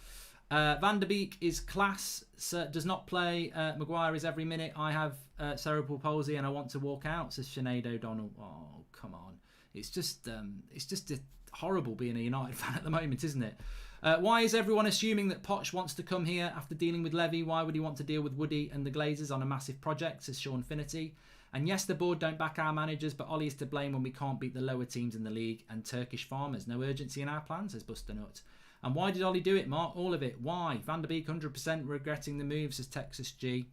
Van der Beek is class. Does not play. Maguire is every minute. I have cerebral palsy and I want to walk out, says Sinead O'Donnell. Oh, come on. It's just horrible being a United fan at the moment, isn't it? Why is everyone assuming that Poch wants to come here after dealing with Levy? Why would he want to deal with Woody and the Glazers on a massive project, says Sean Finity. And yes, the board don't back our managers, but Ollie is to blame when we can't beat the lower teams in the league and Turkish farmers. No urgency in our plans, says Buster Nut. And why did Ollie do it, Mark? All of it. Why? Van der Beek 100% regretting the moves as Texas G.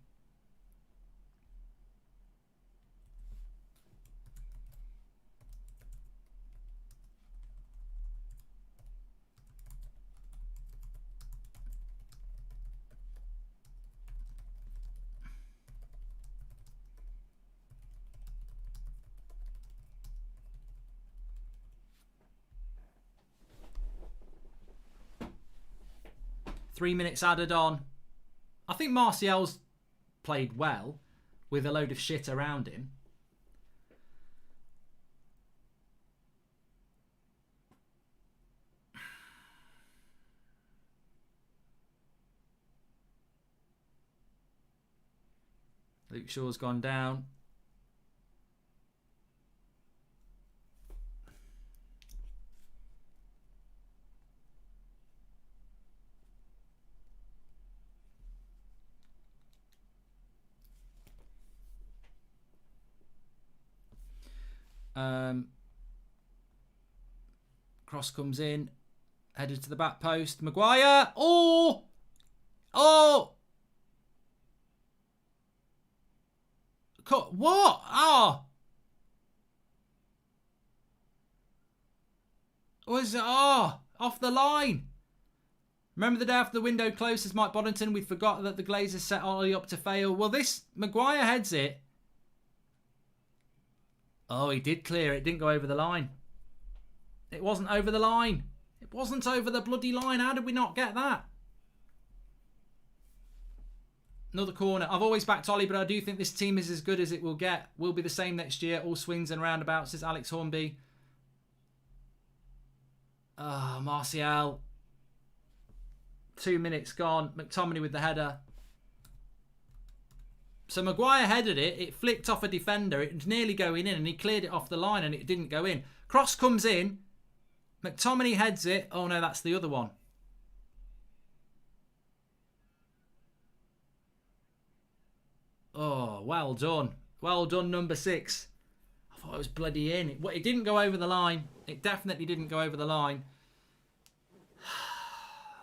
Three minutes added on. I think Martial's played well with a load of shit around him. Luke Shaw's gone down. Cross comes in, headed to the back post. Maguire. Oh! Cut. What? Was it? Off the line. Remember the day after the window closes, Mike Boddington? We forgot that the Glazers set Ollie up to fail. Well, this Maguire heads it. Oh, he did clear it. Didn't go over the line. It wasn't over the line. It wasn't over the bloody line. How did we not get that? Another corner. I've always backed Ollie, but I do think this team is as good as it will get. Will be the same next year. All swings and roundabouts, says Alex Hornby. Martial. 2 minutes gone. McTominay with the header. So Maguire headed it. It flicked off a defender. It was nearly going in, and he cleared it off the line, and it didn't go in. Cross comes in. McTominay heads it. Oh, no, that's the other one. Oh, well done. Well done, number 6. I thought it was bloody in. It didn't go over the line. It definitely didn't go over the line.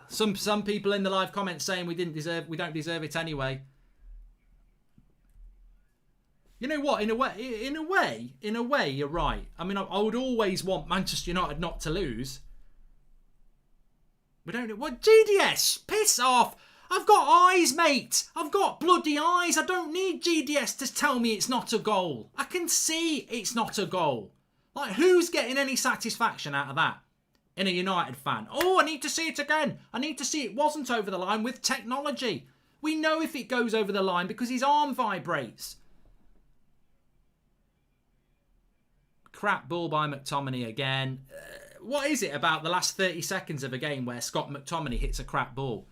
Some people in the live comments saying we don't deserve it anyway. You know what? In a way, you're right. I mean, I would always want Manchester United not to lose. We don't. What? GDS? Piss off! I've got eyes, mate. I've got bloody eyes. I don't need GDS to tell me it's not a goal. I can see it's not a goal. Like, who's getting any satisfaction out of that? In a United fan. Oh, I need to see it again. I need to see it wasn't over the line with technology. We know if it goes over the line because his arm vibrates. Crap ball by McTominay again. What is it about the last 30 seconds of a game where Scott McTominay hits a crap ball?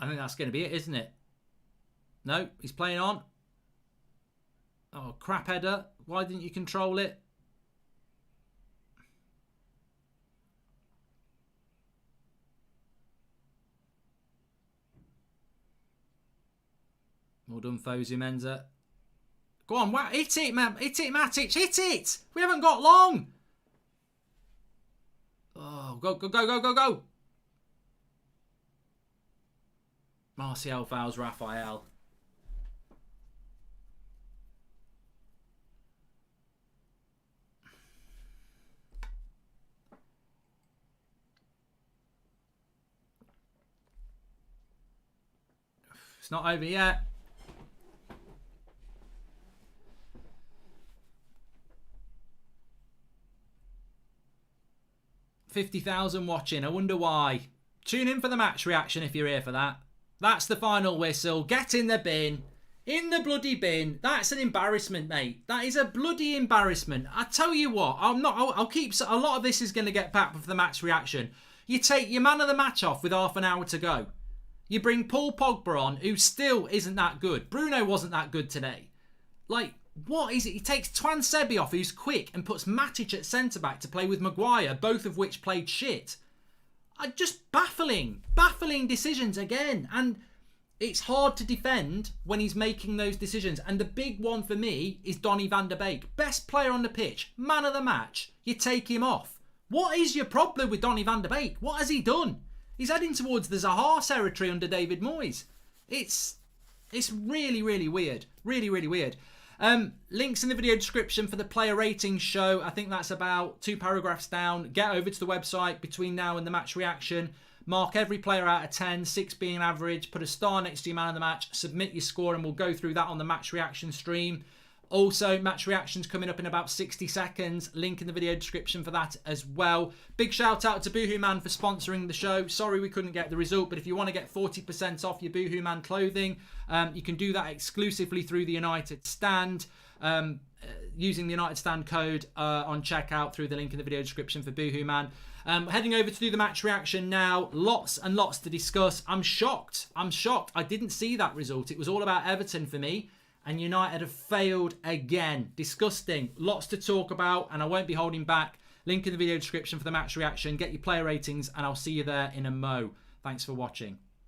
I think that's going to be it, isn't it? No, he's playing on. Oh, crap header. Why didn't you control it? Well done, Fosu Menza. Go on, wow, hit it, man. Hit it, Matic. Hit it. We haven't got long. Oh, go, go, go, go, go, go. Martial fouls Raphael. It's not over yet. 50,000 watching. I wonder why. Tune in for the match reaction if you're here for that. That's the final whistle. Get in the bin. In the bloody bin. That's an embarrassment, mate. That is a bloody embarrassment. I tell you what, I'll keep... A lot of this is going to get back for the match reaction. You take your man of the match off with half an hour to go. You bring Paul Pogba on, who still isn't that good. Bruno wasn't that good today. Like, what is it? He takes Twan Sebi off, who's quick, and puts Matic at centre-back to play with Maguire, both of which played shit. Just baffling. Baffling decisions again. And It's hard to defend when he's making those decisions. And the big one for me is Donny van der Beek. Best player on the pitch, man of the match. You take him off. What is your problem with Donny van der Beek? What has he done? He's heading towards the Zaha territory under David Moyes. It's really, really weird. Really, really weird. Links in the video description for the player ratings show. I think that's about 2 paragraphs down. Get over to the website between now and the match reaction. Mark every player out of 10, 6 being average. Put a star next to your man of the match. Submit your score and we'll go through that on the match reaction stream. Also, match reactions coming up in about 60 seconds. Link in the video description for that as well. Big shout out to Boohoo Man for sponsoring the show. Sorry we couldn't get the result, but if you want to get 40% off your Boohoo Man clothing, you can do that exclusively through the United Stand. Using the United Stand code on checkout through the link in the video description for Boohoo Man. Heading over to do the match reaction now. Lots and lots to discuss. I'm shocked. I didn't see that result. It was all about Everton for me. And United have failed again. Disgusting. Lots to talk about, and I won't be holding back. Link in the video description for the match reaction. Get your player ratings, and I'll see you there in a mo. Thanks for watching.